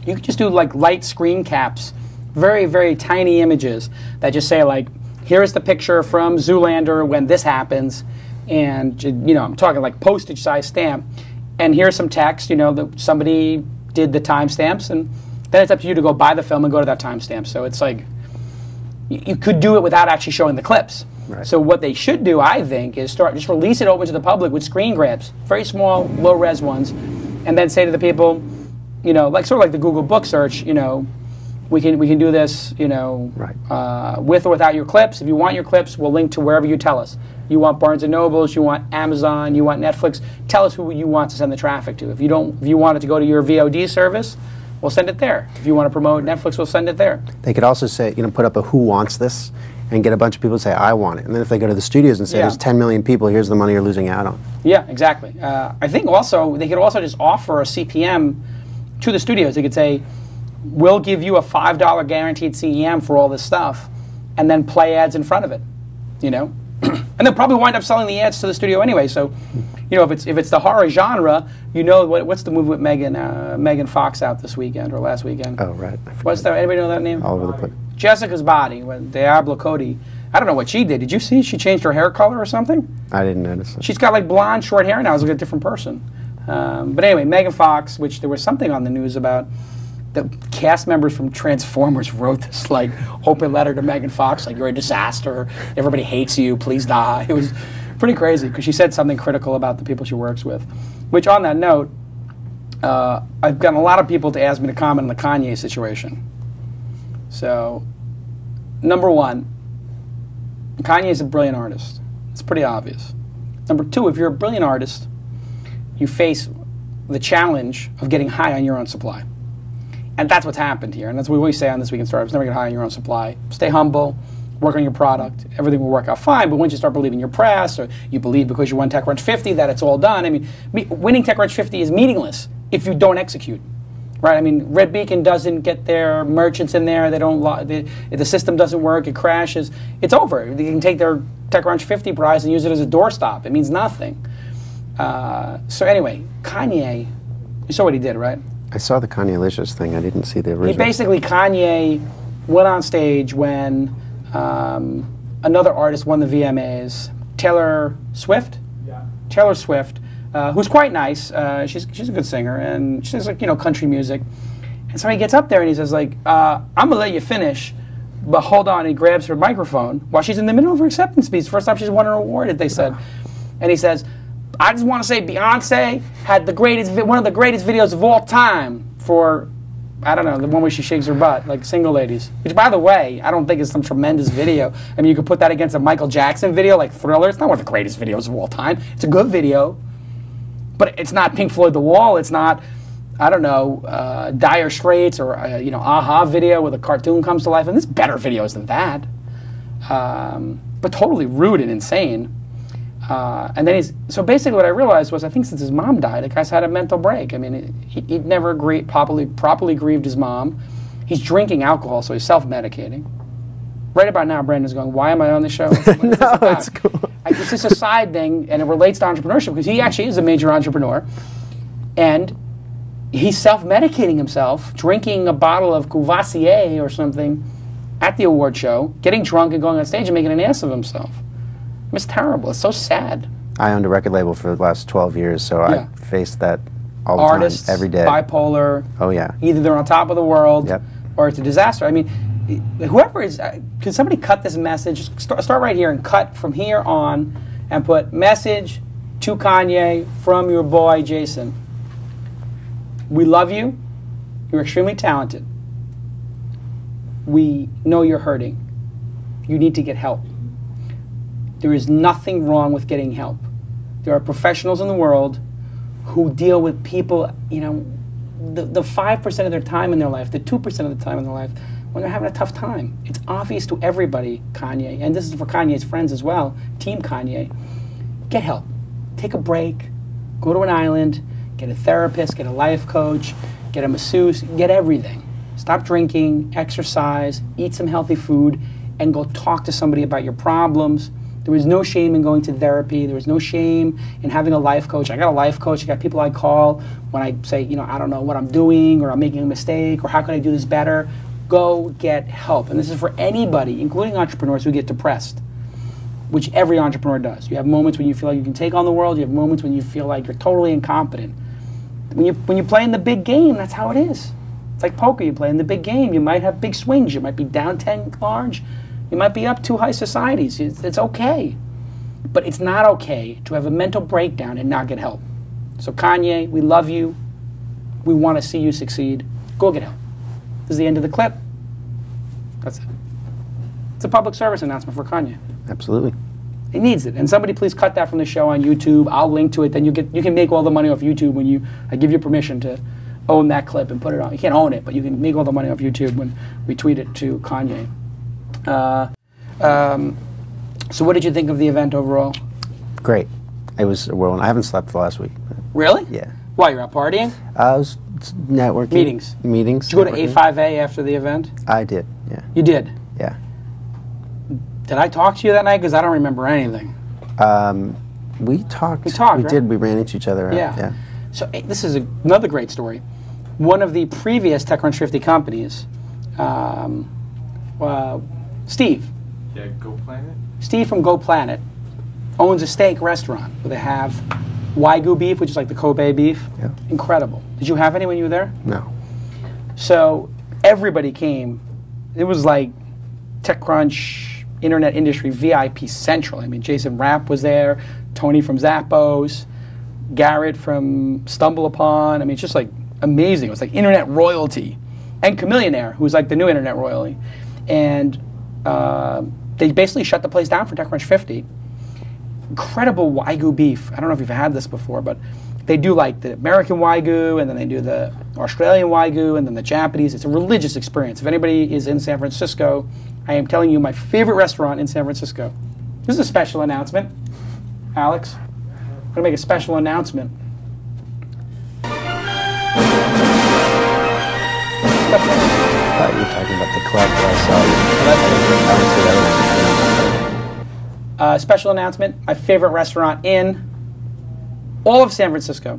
you could just do like light screen caps, very, very tiny images that just say like, here's the picture from Zoolander when this happens, and I'm talking like postage size stamp, and here's some text, that somebody did the timestamps, and then it's up to you to go buy the film and go to that timestamp. So it's like, you could do it without actually showing the clips.
Right.
So what they should do, I think, is just release it open to the public with screen grabs, very small, low res ones, and then say to the people, like sort of like the Google book search, we can do this,
right.
With or without your clips. If you want your clips, we'll link to wherever you tell us. You want Barnes & Nobles, you want Amazon, you want Netflix. Tell us who you want to send the traffic to. If you want it to go to your VOD service, we'll send it there. If you want to promote Netflix, we'll send it there.
They could also say, put up a who wants this and get a bunch of people to say, I want it. And then if they go to the studios and say, there's 10 million people, here's the money you're losing out on.
Yeah, exactly. I think also, they could also just offer a CPM to the studios. They could say, we'll give you a $5 guaranteed CEM for all this stuff, and then play ads in front of it, and they'll probably wind up selling the ads to the studio anyway. So, if it's the horror genre, what's the movie with Megan Fox out this weekend or last weekend?
Oh, right.
What's that? Anybody know that name?
All over the place.
Jessica's Body with Diablo Cody. I don't know what she did. Did you see? She changed her hair color or something?
I didn't notice it.
She's got like blonde, short hair now. It's like a different person. But anyway, Megan Fox, which there was something on the news about. The cast members from Transformers wrote this like open letter to Megan Fox, like, you're a disaster, everybody hates you, please die. It was pretty crazy because she said something critical about the people she works with. Which, on that note, I've gotten a lot of people to ask me to comment on the Kanye situation. So, number one, Kanye is a brilliant artist. It's pretty obvious. Number two, if you're a brilliant artist, you face the challenge of getting high on your own supply. And that's what's happened here. And that's what we always say on This Week in Startups. Never get high on your own supply. Stay humble. Work on your product. Everything will work out fine. But once you start believing your press, or you believe because you won TechCrunch 50 that it's all done. I mean, winning TechCrunch 50 is meaningless if you don't execute. Right? I mean, Red Beacon doesn't get their merchants in there. They don't. If the system doesn't work, it crashes. It's over. They can take their TechCrunch 50 prize and use it as a doorstop. It means nothing. So anyway, Kanye, you saw what he did, right?
I saw the Kanye-licious thing. I didn't see the original.
Kanye went on stage when another artist won the VMAs, Taylor Swift?
Yeah.
Taylor Swift, who's quite nice. She's a good singer, and she sings, like, country music. And so he gets up there and he says, like, I'm going to let you finish, but hold on. And he grabs her microphone while she's in the middle of her acceptance speech. First time she's won an award, they said. And he says, I just want to say Beyonce had one of the greatest videos of all time for, I don't know, the one where she shakes her butt, like Single Ladies. Which, by the way, I don't think is some tremendous video. I mean, you could put that against a Michael Jackson video, like Thriller. It's not one of the greatest videos of all time. It's a good video. But it's not Pink Floyd The Wall. It's not, I don't know, Dire Straits or, Aha video where the cartoon comes to life. And there's better videos than that. But totally rude and insane. And then so basically what I realized was I think since his mom died, the guy's had a mental break. I mean, he'd never properly grieved his mom. He's drinking alcohol, so he's self-medicating. Right about now, Brandon's going, why am I on the show?
No, it's cool.
It's just a side thing, and it relates to entrepreneurship because he actually is a major entrepreneur. And he's self-medicating himself, drinking a bottle of Courvoisier or something at the award show, getting drunk and going on stage and making an ass of himself. It's terrible. It's so sad.
I owned a record label for the last 12 years, so I faced that all the
Artists,
time, every day.
Bipolar.
Oh, yeah.
Either they're on top of the world
Yep.
or it's a disaster. I mean, whoever is, can somebody cut this message? Start right here and cut from here on and put message to Kanye from your boy Jason. We love you. You're extremely talented. We know you're hurting. You need to get help. There is nothing wrong with getting help. There are professionals in the world who deal with people, the 5% of their time in their life, the 2% of the time in their life, when they're having a tough time. It's obvious to everybody, Kanye, and this is for Kanye's friends as well, Team Kanye. Get help. Take a break. Go to an island. Get a therapist. Get a life coach. Get a masseuse. Get everything. Stop drinking. Exercise. Eat some healthy food. And go talk to somebody about your problems. There was no shame in going to therapy. There was no shame in having a life coach. I got a life coach. I got people I call when I say, I don't know what I'm doing or I'm making a mistake or how can I do this better. Go get help. And this is for anybody, including entrepreneurs who get depressed, which every entrepreneur does. You have moments when you feel like you can take on the world. You have moments when you feel like you're totally incompetent. When you play in the big game, that's how it is. It's like poker. You play in the big game. You might have big swings. You might be down 10 large. You might be up 2 high societies. It's okay. But it's not okay to have a mental breakdown and not get help. So Kanye, we love you. We want to see you succeed. Go get help. This is the end of the clip. That's it. It's a public service announcement for Kanye.
Absolutely.
He needs it. And somebody please cut that from the show on YouTube. I'll link to it. Then you can make all the money off YouTube when I give you permission to own that clip and put it on. You can't own it, but you can make all the money off YouTube when we tweet it to Kanye. So what did you think of the event overall?
Great. It was a whirlwind. I haven't slept for the last week.
Really?
Yeah.
Why, you're out partying?
I was networking. Meetings.
Did you go to A5A after the event?
I did, yeah.
You did?
Yeah.
Did I talk to you that night? Because I don't remember anything.
We talked.
We talked, right?
Did. We ran into each other.
Yeah. So this is another great story. One of the previous TechCrunch 50 companies, Steve.
Yeah, Go Planet?
Steve from Go Planet owns a steak restaurant where they have Wagyu beef, which is like the Kobe beef.
Yeah.
Incredible. Did you have any when you were there?
No.
So everybody came. It was like TechCrunch, internet industry VIP central. I mean, Jason Rapp was there, Tony from Zappos, Garrett from StumbleUpon. I mean, it's just like amazing. It was like internet royalty. And Chameleonaire, who was like the new internet royalty. And they basically shut the place down for TechCrunch 50. Incredible Wagyu beef. I don't know if you've had this before, but they do like the American Wagyu, and then they do the Australian Wagyu, and then the Japanese. It's a religious experience. If anybody is in San Francisco, I am telling you my favorite restaurant in San Francisco. This is a special announcement. Alex, I'm going to make a special announcement.
I thought you were talking about the club that I saw.
Special announcement. My favorite restaurant in all of San Francisco.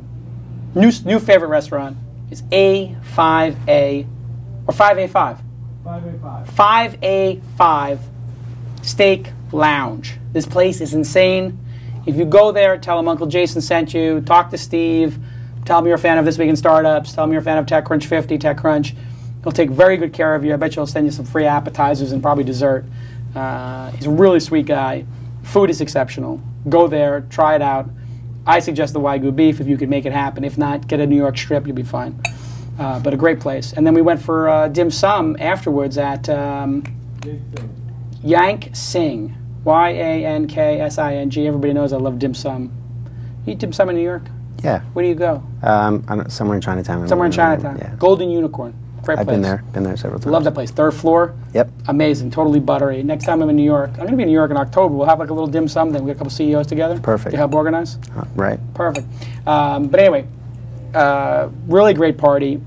New favorite restaurant is A5A or 5A5.
5A5.
5A5 Steak Lounge. This place is insane. If you go there, tell them Uncle Jason sent you. Talk to Steve. Tell them you're a fan of This Week in Startups. Tell them you're a fan of TechCrunch 50, TechCrunch. He'll take very good care of you. I bet you he'll send you some free appetizers and probably dessert. He's a really sweet guy. Food is exceptional. Go there, try it out. I suggest the Wagyu beef if you can make it happen. If not, get a New York strip, you'll be fine. But a great place. And then we went for dim sum afterwards at Yank Sing. Yanksing. Everybody knows I love dim sum. You eat dim sum in New York?
Yeah.
Where do you go?
Somewhere in Chinatown.
Somewhere in Chinatown.
Yeah.
Golden Unicorn. Great place.
I've been there several times.
Love that place. 3rd floor.
Yep.
Amazing. Totally buttery. Next time I'm in New York, I'm going to be in New York in October. We'll have like a little dim sum. Then we get a couple CEOs together.
Perfect.
To help organize.
Right.
Perfect. But anyway, really great party.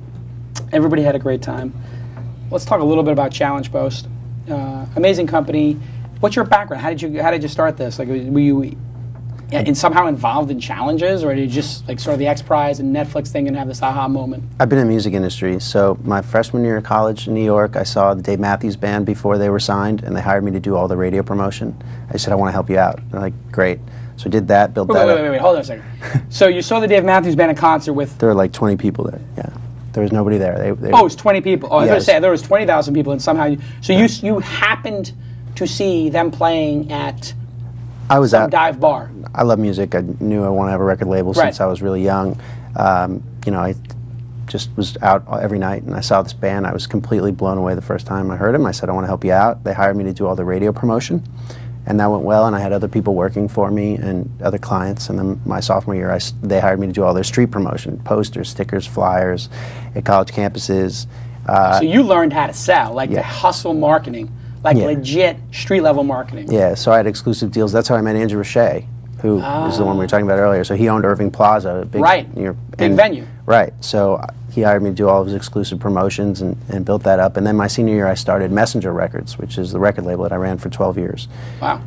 Everybody had a great time. Let's talk a little bit about ChallengePost. Amazing company. What's your background? How did you start this? Like, were you somehow involved in challenges, or did you just like sort of the X Prize and Netflix thing and have this aha moment?
I've been in the music industry. So my freshman year of college in New York, I saw the Dave Matthews Band before they were signed, and they hired me to do all the radio promotion. I said, I want to help you out. They're like, great. So I did that, built that up.
Wait, hold on a second. So you saw the Dave Matthews Band in concert with...
There were like 20 people there, yeah. There was nobody there. It
was 20 people. Oh, I was
yes.
going to say, there was 20,000 people, and somehow... you happened to see them playing at some dive bar.
I love music. I knew I wanted to have a record label since I was really young. I just was out every night, and I saw this band. I was completely blown away the first time I heard them. I said, I want to help you out. They hired me to do all the radio promotion, and that went well, and I had other people working for me and other clients. And then my sophomore year, they hired me to do all their street promotion, posters, stickers, flyers at college campuses.
So you learned how to sell, like the hustle marketing. Like legit street-level marketing.
Yeah, so I had exclusive deals. That's how I met Andrew Roche, who is the one we were talking about earlier. So he owned Irving Plaza, a big,
big venue.
Right, so he hired me to do all of his exclusive promotions and built that up. And then my senior year, I started Messenger Records, which is the record label that I ran for 12 years.
Wow.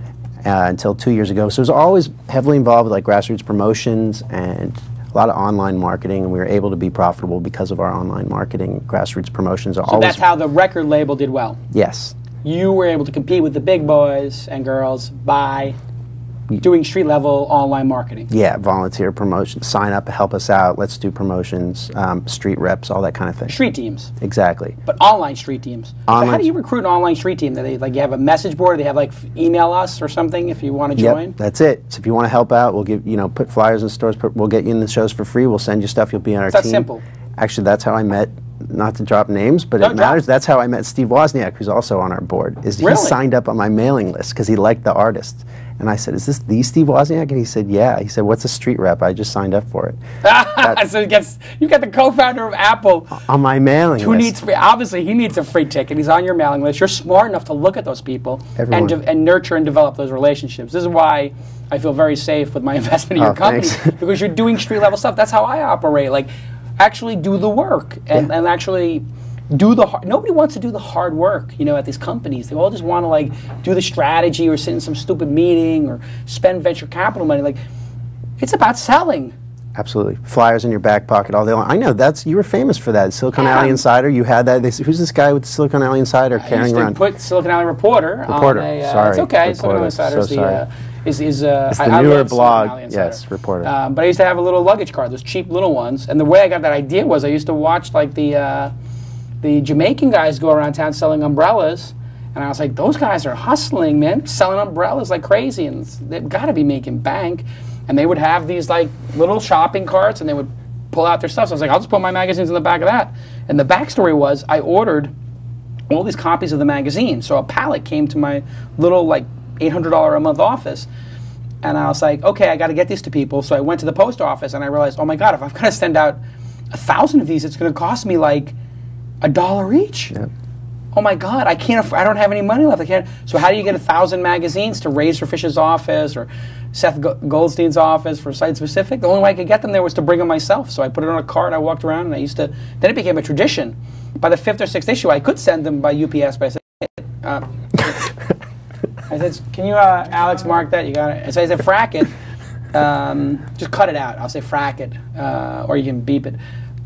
Until 2 years ago. So I was always heavily involved with like grassroots promotions and a lot of online marketing, and we were able to be profitable because of our online marketing, grassroots promotions.
So that's how the record label did well?
Yes.
You were able to compete with the big boys and girls by doing street-level online marketing.
Yeah, volunteer promotions, sign up, help us out, let's do promotions, street reps, all that kind of thing.
Street teams.
Exactly.
But online street teams. So how do you recruit an online street team? Do they, like, you have a message board? Do they have, like, email us or something if you want to join?
Yep, that's it. So if you want to help out, we'll give, put flyers in stores, we'll get you in the shows for free, we'll send you stuff, you'll be on our team.
That's simple.
Actually, that's how I met, not to drop names, but it matters. That's how I met Steve Wozniak, who's also on our board. He signed up on my mailing list because he liked the artist. And I said, is this the Steve Wozniak? And he said, yeah. He said, what's a street rep? I just signed up for it.
So you got the co-founder of Apple
on my mailing list.
Obviously, he needs a free ticket. He's on your mailing list. You're smart enough to look at those people and nurture and develop those relationships. This is why I feel very safe with my investment in your company, because you're doing street-level stuff. That's how I operate. Like, actually do the work and actually do the hard. Nobody wants to do the hard work, at these companies. They all just want to like do the strategy or sit in some stupid meeting or spend venture capital money. Like, it's about selling.
Absolutely. Flyers in your back pocket all day long. I know, you were famous for that. Silicon Alley Insider, you had that. They said, who's this guy with the Silicon Alley Insider carrying around?
Put Silicon Alley Reporter.
Sorry.
It's okay.
Reporter.
Silicon Alley Insider is
it's the newer blog. Yes, Reporter.
But I used to have a little luggage card, those cheap little ones. And the way I got that idea was I used to watch like the Jamaican guys go around town selling umbrellas. And I was like, those guys are hustling, man, selling umbrellas like crazy, and they've got to be making bank. And they would have these like little shopping carts, and they would pull out their stuff. So I was like, I'll just put my magazines in the back of that. And the backstory was I ordered all these copies of the magazine. So a pallet came to my little like $800 a month office. And I was like, okay, I got to get these to people. So I went to the post office, and I realized, oh my God, if I've got to send out 1,000 of these, it's going to cost me like $1 each. Yep. Oh my God, I don't have any money left. I can't. So how do you get 1,000 magazines to Razor Fish's office or Seth Goldstein's office for Site Specific? The only way I could get them there was to bring them myself. So I put it on a cart, I walked around, and then it became a tradition. By the 5th or 6th issue, I could send them by UPS, but I said, can you, Alex, mark that? You got it. So I said, frack it. Just cut it out. I'll say frack it, or you can beep it.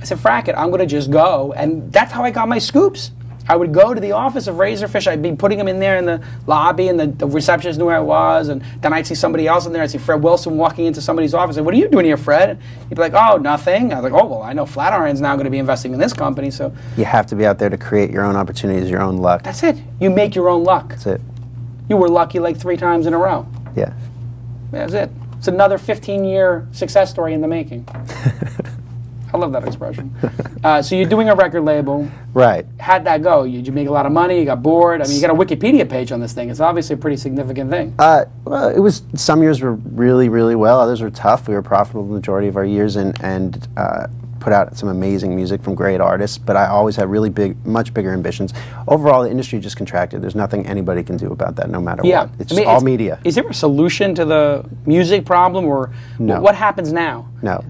I said, frack it. I'm going to just go. And that's how I got my scoops. I would go to the office of Razorfish. I'd be putting them in there in the lobby, and the receptionist knew where I was. And then I'd see somebody else in there. I'd see Fred Wilson walking into somebody's office. What are you doing here, Fred? And he'd be like, oh, nothing. I was like, oh, well, I know Flatiron's now going to be investing in this company. So
you have to be out there to create your own opportunities, your own luck.
that's it. You make your own luck.
That's it.
You were lucky like 3 times in a row.
Yeah.
That's it. It's another 15-year success story in the making. I love that expression. So you're doing a record label.
Right.
How'd that go? Did you make a lot of money? You got bored? I mean, you got a Wikipedia page on this thing. It's obviously a pretty significant thing.
Well, it was, some years were really, really well. Others were tough. We were profitable the majority of our years and put out some amazing music from great artists, but I always had really much bigger ambitions. Overall, the industry just contracted. There's nothing anybody can do about that, no matter what. It's all media.
Is there a solution to the music problem, or
no.
What happens now?
No.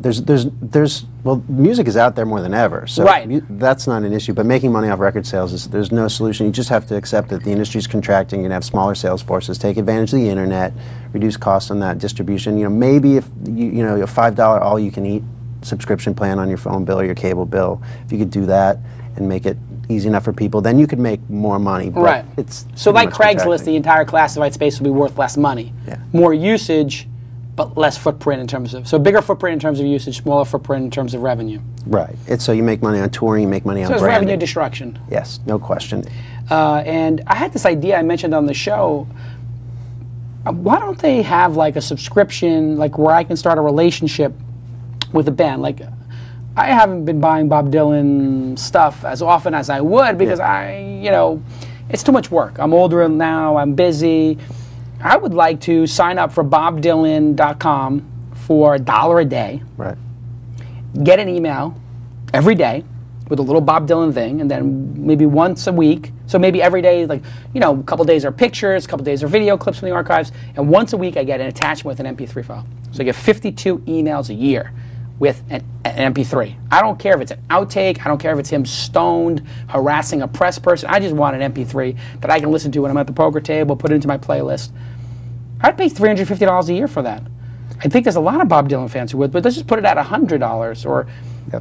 Well, music is out there more than ever, so that's not an issue, but making money off record sales, there's no solution. You just have to accept that the industry's contracting. You're going to have smaller sales forces, take advantage of the internet, reduce costs on that distribution. Maybe if a $5 all-you-can-eat subscription plan on your phone bill or your cable bill, if you could do that and make it easy enough for people, then you could make more money. But it's
so like Craigslist, the entire classified space will be worth less money.
Yeah.
More usage, but less footprint in terms of, so bigger footprint in terms of usage, smaller footprint in terms of revenue.
Right. It's so you make money on touring, you make money on
branding.
So
it's revenue destruction.
Yes, no question.
And I had this idea I mentioned on the show. Why don't they have like a subscription, like where I can start a relationship with a band? Like, I haven't been buying Bob Dylan stuff as often as I would because it's too much work. I'm older now, I'm busy. I would like to sign up for BobDylan.com for $1 a day.
Right.
Get an email every day with a little Bob Dylan thing, and then maybe once a week. So maybe every day, like, a couple days are pictures, a couple days are video clips from the archives, and once a week I get an attachment with an MP3 file. So I get 52 emails a year with an MP3. I don't care if it's an outtake. I don't care if it's him stoned, harassing a press person. I just want an MP3 that I can listen to when I'm at the poker table, put it into my playlist. I'd pay $350 a year for that. I think there's a lot of Bob Dylan fans who would, but let's just put it at $100 or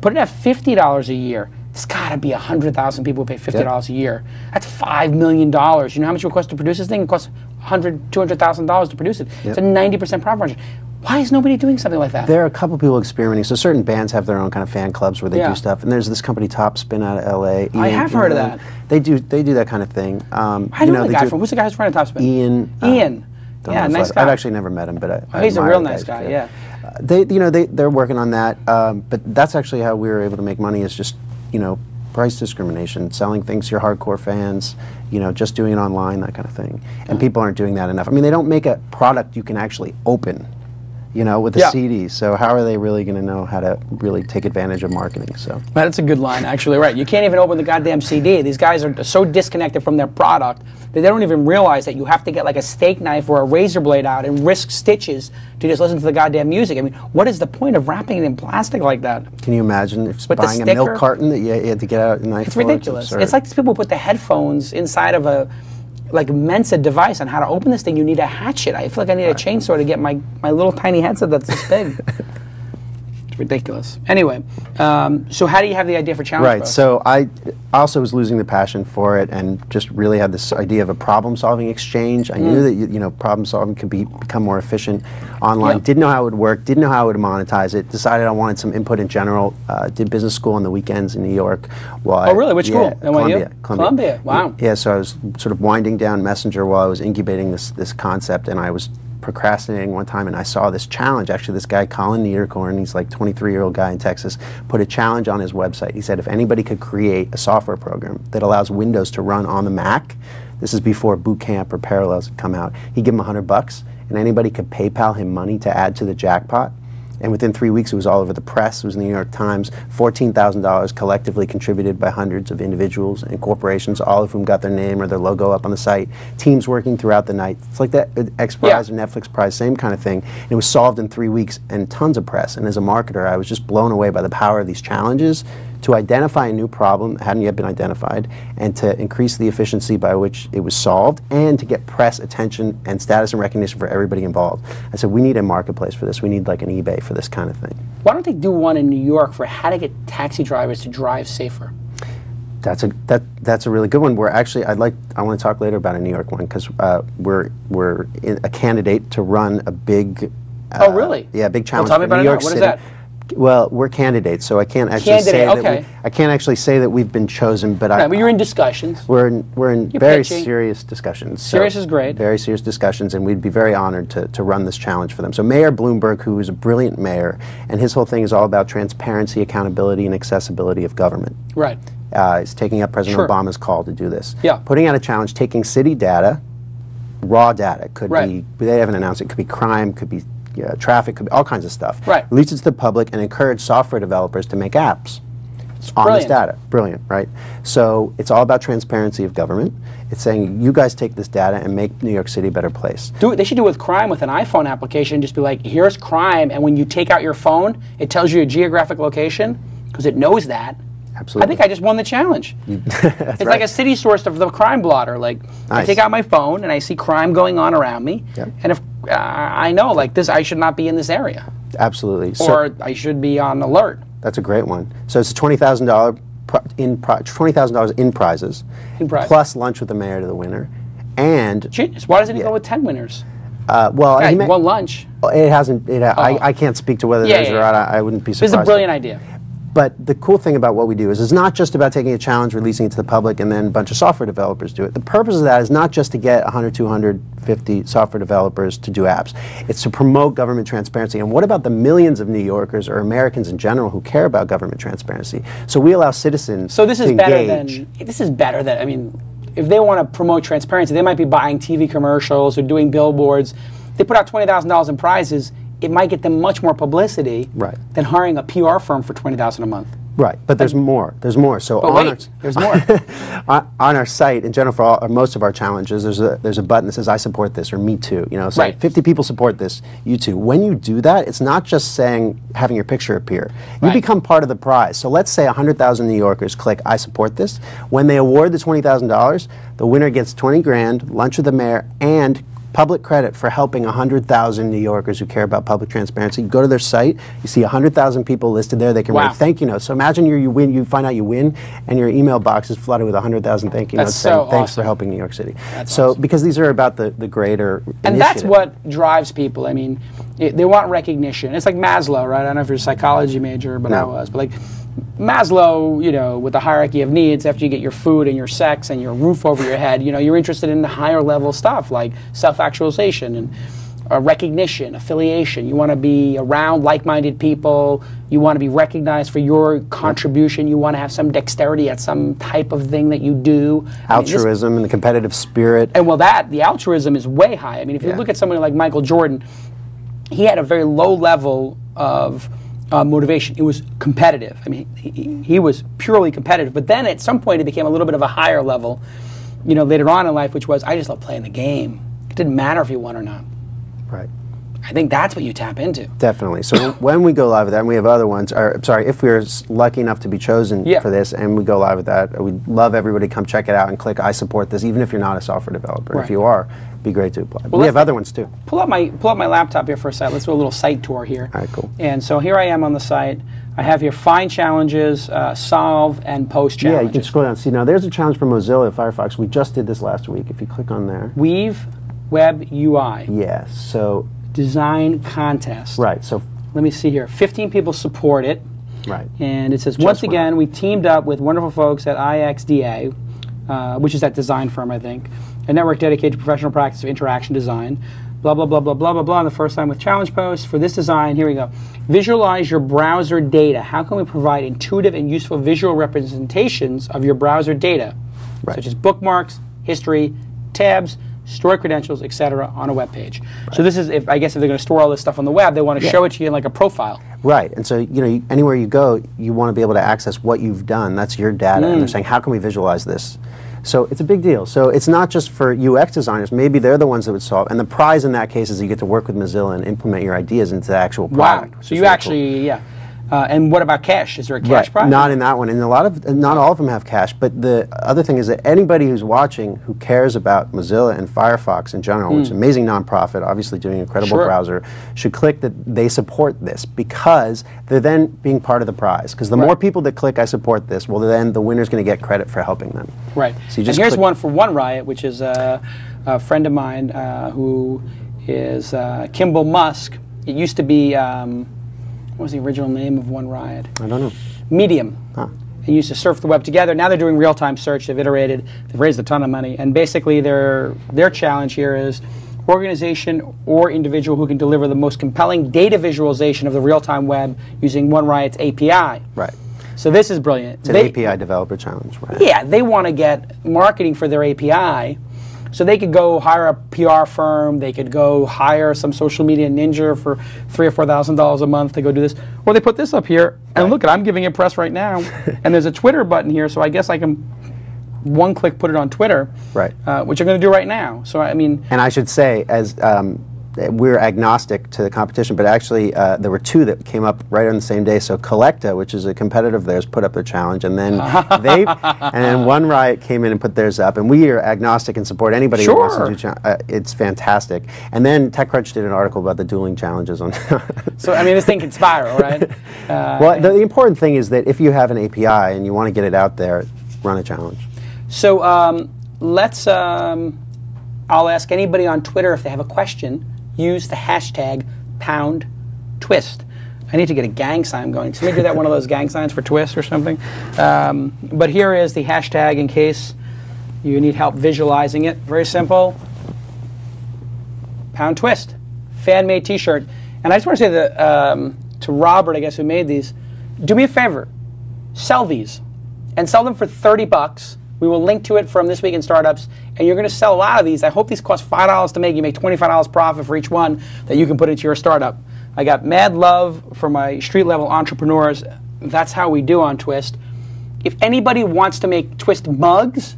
put it at $50 a year. There's got to be 100,000 people who pay $50 a year. That's $5 million. You know how much it would cost to produce this thing? It costs $100,000, $200,000 to produce it. It's a 90% profit margin. Why is nobody doing something like that?
There are a couple people experimenting. So certain bands have their own kind of fan clubs where they do stuff. And there's this company, Topspin, out of L.A.
I have heard of that.
They do that kind of thing.
I know the guy from. Who's the guy who's running Topspin?
Ian.
Yeah, nice guy.
I've actually never met him, but
he's a real nice guy. Yeah.
They're working on that. But that's actually how we were able to make money. Is just price discrimination, selling things to your hardcore fans, just doing it online, that kind of thing. And people aren't doing that enough. I mean, they don't make a product you can actually open. With a CD. So how are they really going to know how to really take advantage of marketing? So
that's a good line, actually. Right. You can't even open the goddamn CD. These guys are so disconnected from their product that they don't even realize that you have to get like a steak knife or a razor blade out and risk stitches to just listen to the goddamn music. I mean, what is the point of wrapping it in plastic like that?
Can you imagine if buying a milk carton that you had to get out a knife?
It's ridiculous. It's like these people who put the headphones inside of a Mensa device on how to open this thing. You need a hatchet. I feel like I need a chainsaw to get my little tiny headset that's this big. It's ridiculous. Anyway, so how do you have the idea for ChallengePost?
Right. So I also was losing the passion for it, and just really had this idea of a problem-solving exchange. I knew that problem-solving could become more efficient online. Didn't know how it would work. Didn't know how I would monetize it. Decided I wanted some input in general. Did business school on the weekends in New York.
Oh, really? Which school? NYU?
Columbia.
Wow.
Yeah. So I was sort of winding down Messenger while I was incubating this concept, and I was procrastinating one time, and I saw this challenge. Actually, this guy, Colin Niederkorn, he's like a 23-year-old guy in Texas, put a challenge on his website. He said if anybody could create a software program that allows Windows to run on the Mac, this is before Boot Camp or Parallels had come out, he'd give him $100, and anybody could PayPal him money to add to the jackpot. And within 3 weeks, it was all over the press. It was in the New York Times. $14,000 collectively contributed by hundreds of individuals and corporations, all of whom got their name or their logo up on the site. Teams working throughout the night. It's like that X Prize or Netflix Prize, same kind of thing. And it was solved in 3 weeks, and tons of press. And as a marketer, I was just blown away by the power of these challenges to identify a new problem that hadn't yet been identified, and to increase the efficiency by which it was solved, and to get press attention and status and recognition for everybody involved. I said, we need a marketplace for this. We need like an eBay for this kind of thing.
Why don't they do one in New York for how to get taxi drivers to drive safer?
That's a really good one. I want to talk later about a New York one because we're a candidate to run a big.
Oh really?
Yeah, big challenge.
Well, tell me about
New York
What
City.
is that?
Well, we're candidates, so I can't actually say that we've been chosen. But
but you're in discussions.
We're in very serious discussions.
Serious is great.
Very serious discussions, and we'd be very honored to run this challenge for them. So Mayor Bloomberg, who is a brilliant mayor, and his whole thing is all about transparency, accountability, and accessibility of government.
Right.
Is taking up President Obama's call to do this.
Yeah.
Putting out a challenge, taking city data, raw data, could be, they haven't announced it, could be crime, could be traffic, could be all kinds of stuff.
Right.
Release it to the public and encourage software developers to make apps on this data. Brilliant, right? So it's all about transparency of government. It's saying, you guys take this data and make New York City a better place.
They should do it with crime with an iPhone application. Just be like, here's crime, and when you take out your phone, it tells you a geographic location, because it knows that.
Absolutely.
I think I just won the challenge. It's like a city source of the crime blotter. Like, I take out my phone and I see crime going on around me, and if I know like this, I should not be in this area.
Absolutely.
Or I should be on alert.
That's a great one. So it's $20,000 in prizes, plus lunch with the mayor to the winner, and
genius. Why doesn't he go with 10 winners?
Well,
he won lunch.
It hasn't. I can't speak to whether there's or not. I wouldn't be surprised.
This is a brilliant idea.
But the cool thing about what we do is it's not just about taking a challenge, releasing it to the public, and then a bunch of software developers do it. The purpose of that is not just to get 100, 250 software developers to do apps. It's to promote government transparency. And what about the millions of New Yorkers or Americans in general who care about government transparency? So we allow citizens to engage.
This is better than, I mean, if they want to promote transparency, they might be buying TV commercials or doing billboards. They put out $20,000 in prizes. It might get them much more publicity than hiring a PR firm for $20,000 a month.
Right, but there's more. There's more. So
there's more.
On our site, in general, for most of our challenges, there's a button that says "I support this" or "Me too." You know, so 50 people support this. You too. When you do that, it's not just saying having your picture appear. You become part of the prize. So let's say 100,000 New Yorkers click "I support this." When they award the $20,000, the winner gets 20 grand, lunch with the mayor, and public credit for helping 100,000 New Yorkers who care about public transparency. You go to their site, you see 100,000 people listed there. They can write thank you notes. So imagine you win, you find out you win, and your email box is flooded with 100,000 thank you notes saying thanks for helping New York City. Because these are about the greater
and that's what drives people. I mean, they want recognition. It's like Maslow, right? I don't know if you're a psychology major, but I was. But like Maslow, you know, with the hierarchy of needs, after you get your food and your sex and your roof over your head, you know, you're interested in the higher level stuff like self-actualization and recognition, affiliation. You want to be around like-minded people. You want to be recognized for your contribution. You want to have some dexterity at some type of thing that you do.
Altruism and the competitive spirit.
And well, the altruism is way high. I mean, if you look at somebody like Michael Jordan, he had a very low level of motivation. It was competitive. I mean, he was purely competitive. But then at some point it became a little bit of a higher level, you know, later on in life, which was, I just love playing the game. It didn't matter if you won or not.
Right.
I think that's what you tap into.
Definitely. So when we go live with that, and we have other ones, if we're lucky enough to be chosen for this and we go live with that, we'd love everybody to come check it out and click I support this, even if you're not a software developer. If you are, it'd be great to apply. Well, we have other ones too. Pull up my laptop here for a sec. Let's do a little site tour here. All right, cool. And so here I am on the site. I have here find challenges, solve, and post challenges. Yeah, you can scroll down. See, now there's a challenge for Mozilla Firefox. We just did this last week. If you click on there. Weave Web UI. Yeah, so design contest. Right. So let me see here. 15 people support it. Right. And it says, once again, we teamed up with wonderful folks at IXDA, which is that design firm, I think, a network dedicated to professional practice of interaction design. Blah, blah, blah, blah, blah, blah, blah. And the first time with ChallengePost. For this design, here we go. Visualize your browser data. How can we provide intuitive and useful visual representations of your browser data, such as bookmarks, history, tabs, store credentials, etc., on a web page. So this is, I guess, if they're going to store all this stuff on the web, they want to show it to you in like a profile. Right, and so anywhere you go, you want to be able to access what you've done. That's your data, and they're saying, how can we visualize this? So it's a big deal. So it's not just for UX designers. Maybe they're the ones that would solve. And the prize in that case is you get to work with Mozilla and implement your ideas into the actual product. Wow. So you actually,
And what about cash? Is there a cash prize?
Not in that one, and not all of them have cash. But the other thing is that anybody who's watching who cares about Mozilla and Firefox in general, which is an amazing nonprofit, obviously doing an incredible browser, should click that they support this, because they're then being part of the prize. Because the more people that click "I support this," well, then the winner's going to get credit for helping them. Right. So you just
and here's one for One Riot, which is a friend of mine who is Kimball Musk. It used to be. What was the original name of One Riot?
I don't know.
Medium. Huh. They used to surf the web together. Now they're doing real-time search. They've iterated. They've raised a ton of money. And basically their challenge here is organization or individual who can deliver the most compelling data visualization of the real-time web using One Riot's API.
Right.
So this is brilliant.
It's an API developer challenge. Right?
Yeah, they want to get marketing for their API. So they could go hire a PR firm, they could go hire some social media ninja for $3,000 or $4,000 a month to go do this. Or they put this up here, and look, I'm giving it press right now. And there's a Twitter button here, so I guess I can one-click put it on Twitter, which I'm going to do right now. So I mean,
and I should say, as we're agnostic to the competition, but actually there were two that came up right on the same day. So Collecta, which is a competitor of theirs, put up their challenge, and then and then One Riot came in and put theirs up. And we are agnostic and support anybody who wants to do challenge. It's fantastic. And then TechCrunch did an article about the dueling challenges on.
So I mean, this thing can spiral, right?
Well, the important thing is that if you have an API and you want to get it out there, run a challenge.
So let's. I'll ask anybody on Twitter if they have a question. Use the hashtag #TWiST. I need to get a gang sign going. Somebody do that, one of those gang signs for TWiST or something. But here is the hashtag in case you need help visualizing it. Very simple. #TWiST. Fan-made T-shirt. And I just want to say that to Robert, I guess, who made these, do me a favor. Sell these. And sell them for $30. We will link to it from This Week in Startups, and you're going to sell a lot of these. I hope these cost $5 to make. You make $25 profit for each one that you can put into your startup. I got mad love for my street-level entrepreneurs. That's how we do on TWiST. If anybody wants to make TWiST mugs,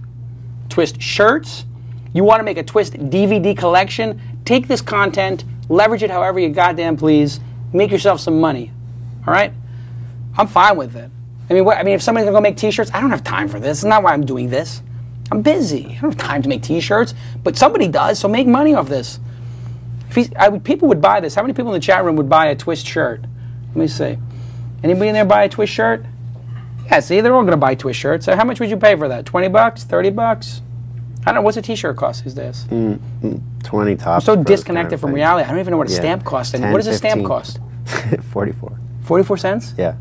TWiST shirts, you want to make a TWiST DVD collection, take this content, leverage it however you goddamn please, make yourself some money. All right? I'm fine with it. I mean, if somebody's going to go make T-shirts, I don't have time for this. It's not why I'm doing this. I'm busy. I don't have time to make T-shirts, but somebody does, so make money off this. People would buy this. How many people in the chat room would buy a TWiST shirt? Let me see. Anybody in there buy a TWiST shirt? Yeah, see, they're all going to buy TWiST shirts. So how much would you pay for that? $20? $30? I don't know. What's a T-shirt cost these days?
20 tops.
I'm so disconnected from reality. I don't even know what a stamp costs. And what does a stamp cost?
44.
44 cents?
Yeah.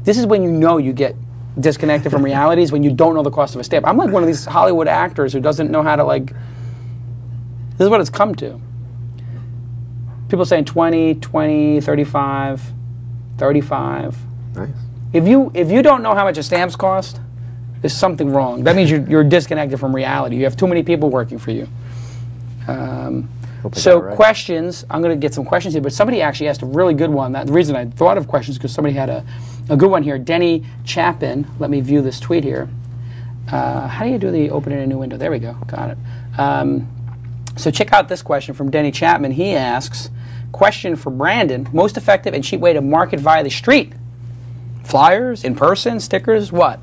This is when you know you get disconnected from reality, is when you don't know the cost of a stamp. I'm like one of these Hollywood actors who doesn't know how to, like, this is what it's come to. People saying 20, 20, 35, 35.
Nice.
If you don't know how much a stamps cost, there's something wrong. That means you're disconnected from reality. You have too many people working for you. So questions, I'm going to get some questions here, but somebody actually asked a really good one. The reason I thought of questions is because somebody had a good one here. Denny Chapin, let me view this tweet here. How do you do the open in a new window? There we go, got it. So check out this question from Denny Chapman. He asks, question for Brandon, most effective and cheap way to market via the street? Flyers, in person, stickers, what?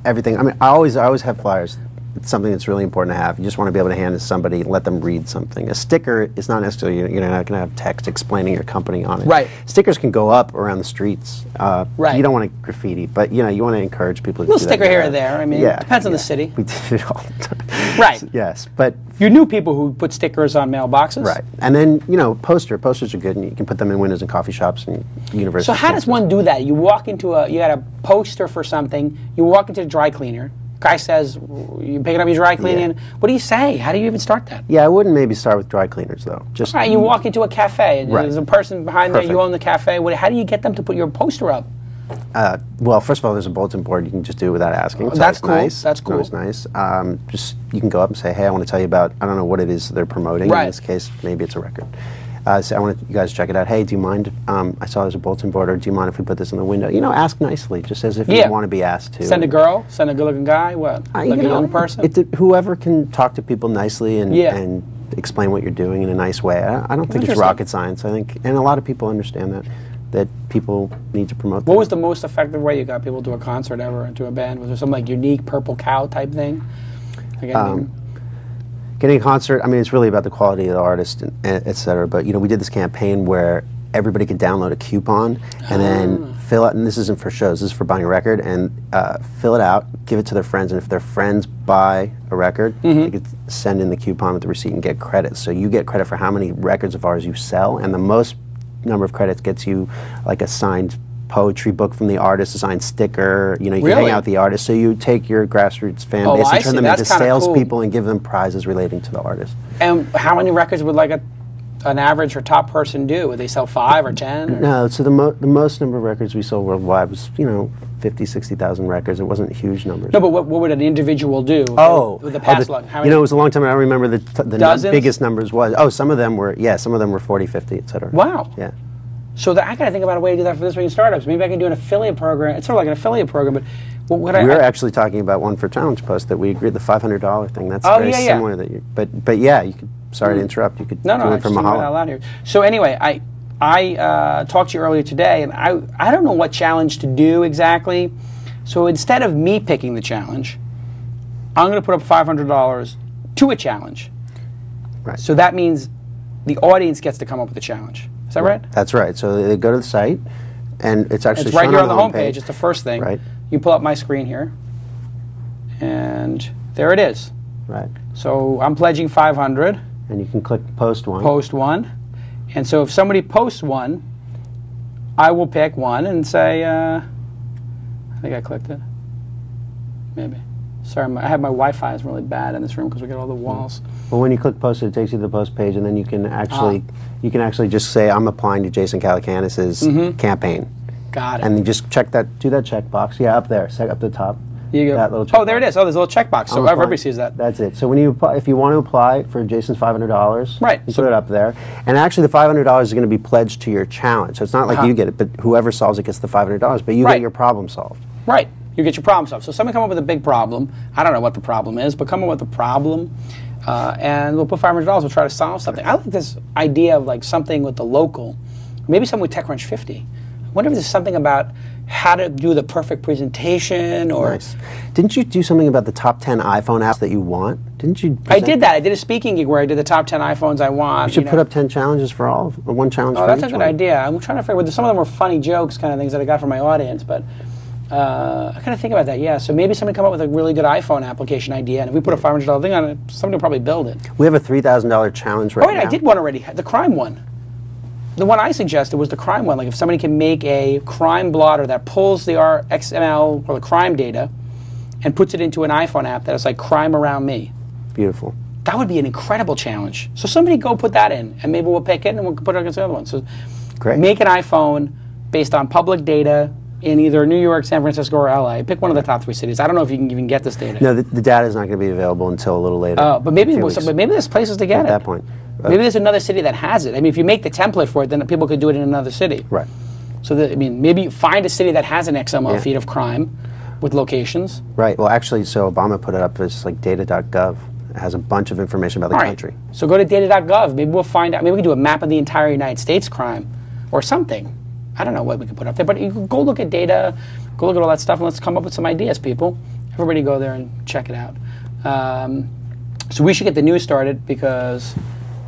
Everything. I mean, I always have flyers. It's something that's really important to have. You just want to be able to hand it to somebody and let them read something. A sticker is not necessarily, you're not going to have text explaining your company on it.
Right.
Stickers can go up around the streets.
Right.
You don't want to graffiti, but you want to encourage people to
do that.
A
little sticker here or there. I mean, it depends on the city.
We did it all the time.
Right.
Yes, but
you knew people who put stickers on mailboxes.
Right. And then, posters are good, and you can put them in windows and coffee shops and universities.
So how does one do that? You walk into you got a poster for something, you walk into the dry cleaner, guy says, you picking up your dry cleaning, what do you say? How do you even start that?
Yeah, I wouldn't maybe start with dry cleaners, though. Just
you walk into a cafe,
right.
There's a person behind there, you own the cafe, how do you get them to put your poster up?
Well, first of all, there's a bulletin board. You can just do it without asking. So
that's cool.
Nice.
That's cool.
It's nice. Just you can go up and say, hey, I want to tell you about, I don't know what it is they're promoting.
Right.
In this case, maybe it's a record. So I want you guys to check it out. Hey, do you mind? I saw there's a bulletin board, or do you mind if we put this in the window? Ask nicely, just as if you want to be asked to.
Send a girl, send a good-looking guy, what? Like a young person?
Whoever can talk to people nicely and explain what you're doing in a nice way. I don't think it's rocket science. I think, and a lot of people understand that. that people need to promote.
What was the most effective way you got people to a concert ever, to a band? Was there some like unique Purple Cow type thing?
Getting a concert, I mean, it's really about the quality of the artist, and et cetera. But, we did this campaign where everybody could download a coupon and then fill out, and this isn't for shows, this is for buying a record, and fill it out, give it to their friends, and if their friends buy a record, they could send in the coupon with the receipt and get credit. So you get credit for how many records of ours you sell, and the most number of credits gets you like a signed poetry book from the artist, a signed sticker, you can hang out with the artist. So you take your grassroots fan base and turn them into salespeople and give them prizes relating to the artist. And
how many records would like an average or top person do? Would they sell 5 or 10? Or?
No, so the most number of records we sold worldwide was 50, 60,000 records. It wasn't huge numbers.
No, but what would an individual do? With the past log?
It was a long time. I don't remember the biggest numbers was. Oh, some of them were 40, 50, et cetera.
Wow.
Yeah.
So I got to think about a way to do that for this week in startups. Maybe I can do an affiliate program. It's sort of like an affiliate program, but
we're actually talking about one for ChallengePost that we agreed, the $500 thing. That's very similar. But yeah, you could. Sorry to interrupt. You could do it from Mahalo.
Here. So anyway, I talked to you earlier today, and I don't know what challenge to do exactly. So instead of me picking the challenge, I'm going to put up $500 to a challenge.
Right.
So that means the audience gets to come up with the challenge. Is that right?
That's right. So they go to the site, and it's actually
right
shown
here on the homepage. It's the first thing.
Right.
You pull up my screen here, and there it is.
Right.
So I'm pledging 500.
And you can click post one.
Post one. And so if somebody posts one, I will pick one and say, I think I clicked it. Maybe. Sorry, I have my Wi-Fi is really bad in this room because we got all the walls.
Well, when you click post, it takes you to the post page, and then you can actually just say, I'm applying to Jason Calacanis's campaign.
Got it.
And you just do that checkbox. Yeah, up there, up the top.
You go.
That little
there it is. Oh, there's a little checkbox, so everybody sees that.
That's it. So when if you want to apply for Jason's $500,
right,
you put it up there. And actually, the $500 is going to be pledged to your challenge. So it's not like you get it, but whoever solves it gets the $500. But you get your problem solved.
Right. You get your problem solved. So somebody come up with a big problem. I don't know what the problem is, but come up with a problem, and we'll put $500. We'll try to solve something. I like this idea of like something with the local, maybe something with TechCrunch 50. I wonder if there's something about how to do the perfect presentation, or
nice. Didn't you do something about the top 10 iPhone apps that you want? Didn't you?
I did that. I did a speaking gig where I did the top 10 iPhones I want.
You should put up 10 challenges for all, or one challenge for each one.
That's a good idea. I'm trying to figure out, some of them were funny jokes kind of things that I got from my audience, but I kind of think about that, yeah. So maybe somebody come up with a really good iPhone application idea, and if we put a $500 thing on it, somebody will probably build it.
We have a $3,000 challenge right now.
Oh, wait, I did one already, the crime one. The one I suggested was the crime one. Like if somebody can make a crime blotter that pulls the XML or the crime data and puts it into an iPhone app that is like crime around me.
Beautiful.
That would be an incredible challenge. So somebody go put that in, and maybe we'll pick it and we'll put it against the other one. So
great.
Make an iPhone based on public data in either New York, San Francisco, or LA. Pick one of the top 3 cities. I don't know if you can even get this data.
No, the data is not going to be available until a little later.
But maybe there's places to get it.
At that point.
Maybe there's another city that has it. I mean, if you make the template for it, then people could do it in another city.
Right.
So, maybe find a city that has an XML feed of crime with locations.
Right. Well, actually, so Obama put it up as like data.gov. It has a bunch of information about the country.
So go to data.gov. Maybe we'll find out. Maybe we can do a map of the entire United States crime or something. I don't know what we can put up there, but you can go look at data, go look at all that stuff, and let's come up with some ideas, people. Everybody go there and check it out. So we should get the news started because,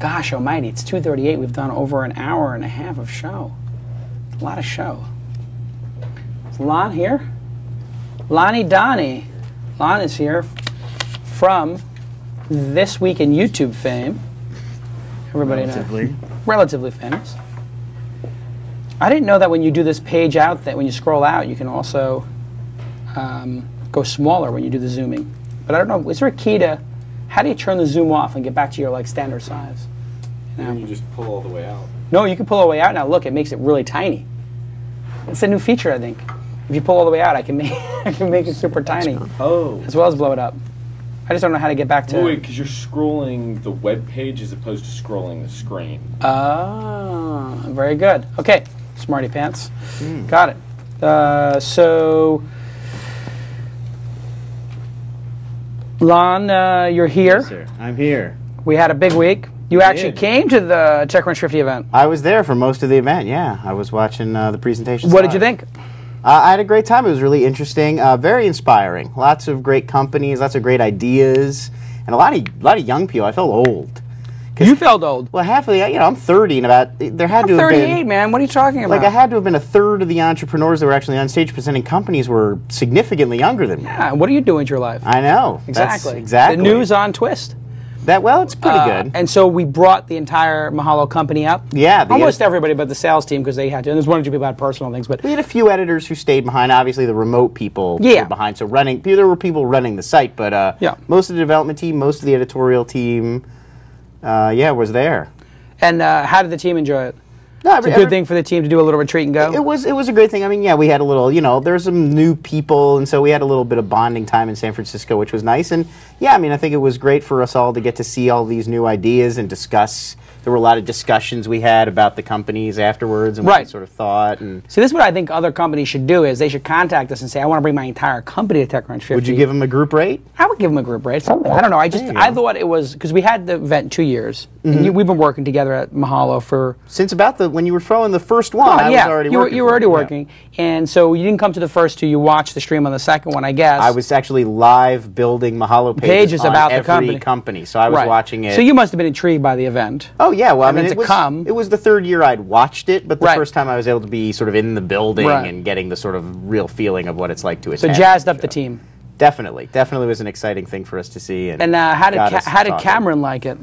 gosh almighty, it's 2:38. We've done over an hour and a half of show. A lot of show. Is Lon here? Lonnie Donnie. Lon is here from This Week in YouTube fame. Everybody knows. Relatively famous. I didn't know that when you do this page out, that when you scroll out, you can also go smaller when you do the zooming. But I don't know, is there a key to, how do you turn the zoom off and get back to your like standard size?
You just pull all the way out.
No, you can pull all the way out now. Look, it makes it really tiny. It's a new feature, I think. If you pull all the way out, I can make it super tiny.
Oh.
As well as blow it up. I just don't know how to get back to...
Wait, because you're scrolling the web page as opposed to scrolling the screen.
Ah, very good. Okay, smarty pants. Got it. So, Lon, you're here.
Yes, sir. I'm here.
We had a big week. You actually came to the TechCrunch 50 event.
I was there for most of the event, yeah. I was watching the presentations.
What did you think?
I had a great time. It was really interesting, very inspiring. Lots of great companies, lots of great ideas, and a lot of young people. I felt old.
You felt old.
Well, half of the, I'm 30, and there had to have been...
38, man. What are you talking about?
Like, I had to have been a third of the entrepreneurs that were actually on stage presenting companies were significantly younger than me.
Yeah, what are you doing with your life?
I know.
Exactly.
Exactly.
The news on TWiST.
Well, it's pretty good.
And so we brought the entire Mahalo company up.
Yeah.
Almost everybody but the sales team, because they had to. And there's one or two people who had personal things. But
we had a few editors who stayed behind. Obviously, the remote people were behind. So there were people running the site. But most of the development team, most of the editorial team, was there. And
how did the team enjoy it?
No,
it's a good thing for the team to do a little retreat and go?
It was a great thing. I mean, we had a little, there's some new people, and so we had a little bit of bonding time in San Francisco, which was nice. And, I think it was great for us all to get to see all these new ideas and discuss. There were a lot of discussions we had about the companies afterwards and what we sort of thought. And
see, this is what I think other companies should do is they should contact us and say, I want to bring my entire company to TechCrunch 50.
Would you give them a group rate?
I would give them a group rate. Something. I don't know. I thought it was, because we had the event 2 years.
Mm-hmm.
And we've been working together at Mahalo for...
Since about when you were throwing the first one, I was already working.
You were already working. And so you didn't come to the first two. You watched the stream on the second one, I guess.
I was actually live building Mahalo pages on
about
every company. So I was watching it.
So you must have been intrigued by the event.
Oh, yeah. Well, it was the third year I'd watched it, but the first time I was able to be sort of in the building and getting the sort of real feeling of what it's like to attend.
So jazzed up the team.
Definitely was an exciting thing for us to see.
And how did Cameron like it?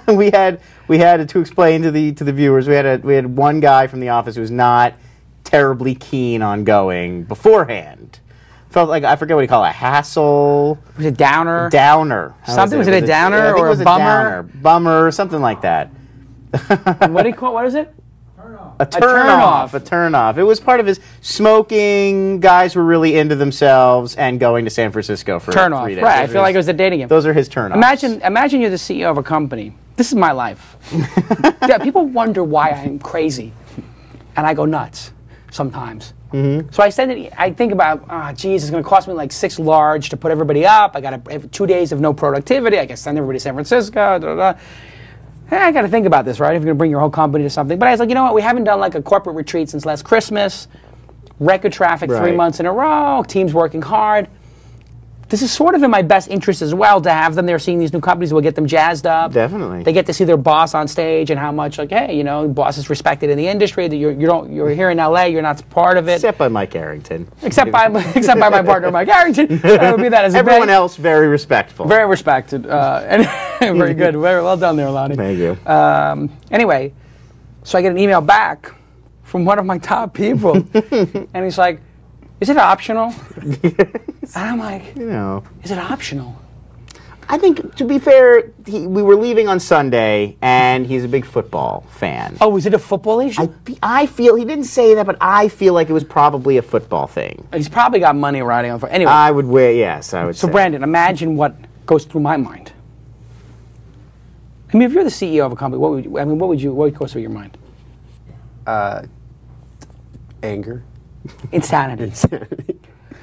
we had to explain to the viewers. We had one guy from the office who was not terribly keen on going beforehand. Felt like, I forget what you call it, a hassle.
Was it downer?
Downer.
Something, was it a downer or a bummer?
Bummer, something like that.
What do you call? What is it?
A turn off. It was part of his smoking. Guys were really into themselves and going to San Francisco for 3 days.
Right. I feel like it was a dating game.
Those are his turn offs.
Imagine you're the CEO of a company. This is my life. People wonder why I'm crazy, and I go nuts sometimes.
Mm-hmm.
So I think about, geez, it's going to cost me like 6 large to put everybody up. I got to have 2 days of no productivity. I got to send everybody to San Francisco. Hey, I got to think about this, right? If you're going to bring your whole company to something. But I was like, you know what? We haven't done like a corporate retreat since last Christmas. Record traffic 3 months in a row. Teams working hard. This is sort of in my best interest as well to have them there seeing these new companies. We'll get them jazzed up.
Definitely.
They get to see their boss on stage and how much, like, hey, boss is respected in the industry. That you're here in LA. You're not part of it.
Except by Mike Arrington.
Except by my partner Mike Arrington. I would be that as
everyone else very respectful.
Very respected and very good. Very well done there, Lonnie.
Thank you.
Anyway, so I get an email back from one of my top people, and he's like, "Is it optional?" And I'm like, is it optional?
I think, to be fair, we were leaving on Sunday, and he's a big football fan.
Oh, is it a football issue?
I feel, he didn't say that, but I feel like it was probably a football thing.
He's probably got money riding on. Anyway,
I would say.
So, Brandon, imagine what goes through my mind. I mean, if you're the CEO of a company, what would go through your mind?
Anger.
Insanity.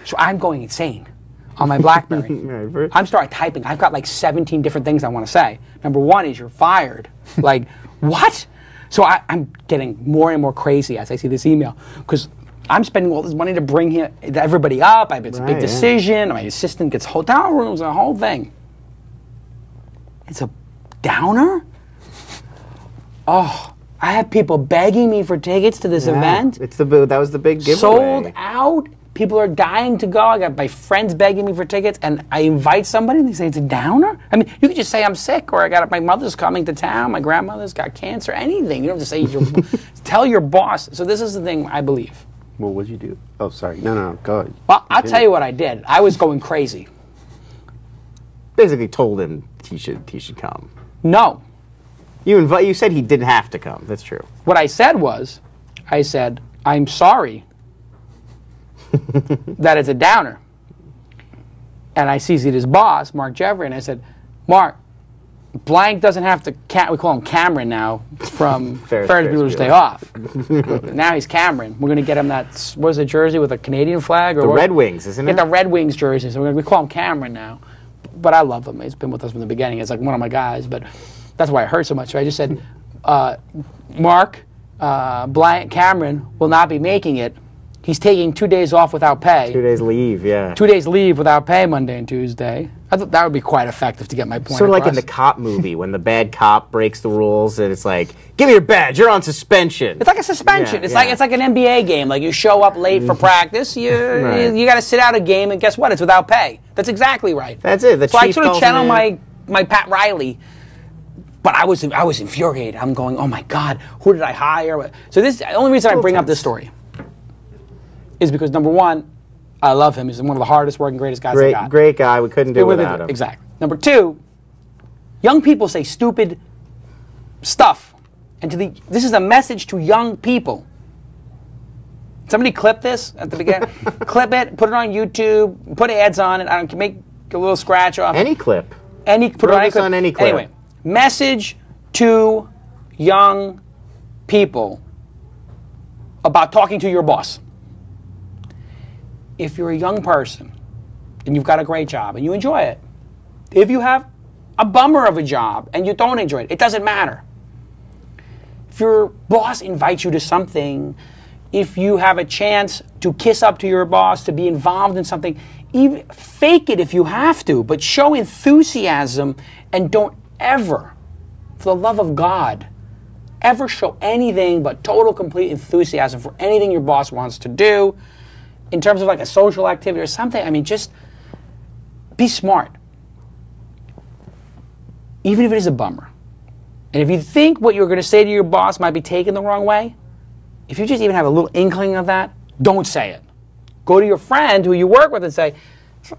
So I'm going insane on my BlackBerry. I'm starting typing. I've got like 17 different things I want to say. Number one is you're fired. Like, what? So I'm getting more and more crazy as I see this email because I'm spending all this money to bring everybody up. It's a big decision. My assistant gets hotel rooms, a whole thing. It's a downer? Oh, I have people begging me for tickets to this event.
That was the big giveaway.
Sold out. People are dying to go. I got my friends begging me for tickets, and I invite somebody, and they say it's a downer? I mean, you could just say I'm sick, or my mother's coming to town, my grandmother's got cancer, anything. You don't have to say, tell your boss. So this is the thing I believe.
Well, what'd you do? Oh, sorry. No, go ahead.
Well, I'll tell you what I did. I was going crazy.
Basically told him he should come.
No.
You said he didn't have to come. That's true.
What I said was, I'm sorry that it's a downer. And I CC'd his boss, Mark Jeffrey, and I said, Mark, blank doesn't have to, we call him Cameron now, from Ferris Bueller's Day Off. Now he's Cameron. We're going to get him that, what is it, jersey with a Canadian flag? Or
the Red Wings, isn't it?
Get the Red Wings jersey. So we call him Cameron now. But I love him. He's been with us from the beginning. He's like one of my guys. But That's why I hurt so much. So I just said, Mark Cameron will not be making it. He's taking 2 days off without pay.
2 days leave, yeah.
2 days leave without pay Monday and Tuesday. I thought that would be quite effective to get my point
Sort of
across.
like in the cop movie when the bad cop breaks the rules and it's like, give me your badge, you're on suspension.
It's like a suspension.
Yeah,
it's like an NBA game. Like you show up late for practice, you got to sit out a game, and guess what? It's without pay. That's exactly right.
That's it.
So I sort of channel my Pat Riley. But I was infuriated. I'm going, oh my God, who did I hire? So the only reason I bring up this story is because, number one, I love him. He's one of the hardest working, greatest guys I got.
Great guy. We couldn't do it without him.
Exactly. Number two, young people say stupid stuff. And this is a message to young people. Somebody clip this at the beginning. Clip it, put it on YouTube, put ads on it. I don't make a little scratch off.
Any clip.
Put it
on any clip.
Anyway, message to young people about talking to your boss. If you're a young person and you've got a great job and you enjoy it, if you have a bummer of a job and you don't enjoy it, it doesn't matter. If your boss invites you to something, if you have a chance to kiss up to your boss, to be involved in something, even fake it if you have to, but show enthusiasm and don't ever, for the love of God, ever show anything but total, complete enthusiasm for anything your boss wants to do in terms of like a social activity or something. I mean, just be smart. Even if it is a bummer. And if you think what you're going to say to your boss might be taken the wrong way, if you just even have a little inkling of that, don't say it. Go to your friend who you work with and say,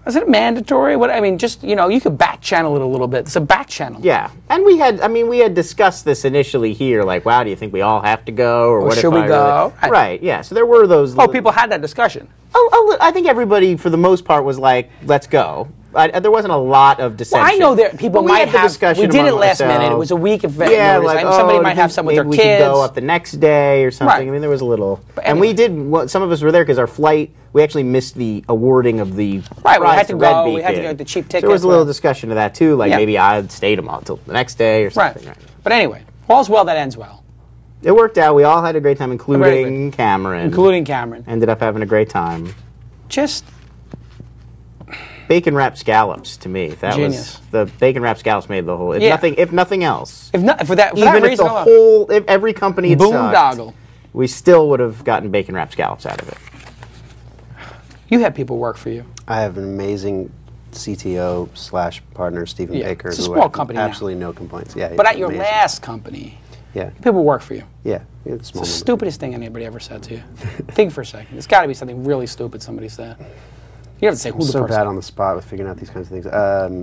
is it mandatory? What I mean, just, you could back channel it a little bit. It's a back channel.
Yeah. And we had discussed this initially here, like, wow, do you think we all have to go? Or what
should we go?
Really... Right, yeah. So there were those...
people had that discussion.
I think everybody, for the most part, was like, let's go. There wasn't a lot of dissension.
Well, I know that people might have. We did it last minute. It was a week of notice.
Like,
somebody might have some with their kids.
Maybe we could go up the next day or something. Right. I mean, there was a little. And we did. Some of us were there because our flight. We actually missed the awarding of the prize.
We had to go. We had to get the cheap tickets.
So there was a little discussion of that too. Like maybe I'd stayed until the next day or something.
Right. But anyway, all's well that ends well.
It worked out. We all had a great time, including Cameron. Ended up having a great time.
Just.
Bacon wrapped scallops to me. That
Genius.
Was the bacon wrapped scallops made the whole. If nothing else.
For that reason,
if every company had
boondoggle,
we still would have gotten bacon wrapped scallops out of it.
You have people work for you.
I have an amazing CTO / partner, Stephen Baker.
It's a small company
absolutely no complaints. Yeah,
but at your last company, people work for you.
Yeah, it's
the stupidest thing anybody ever said to you. Think for a second. It's got to be something really stupid somebody said. You have to say who the person.
So bad on the spot with figuring out these kinds of things.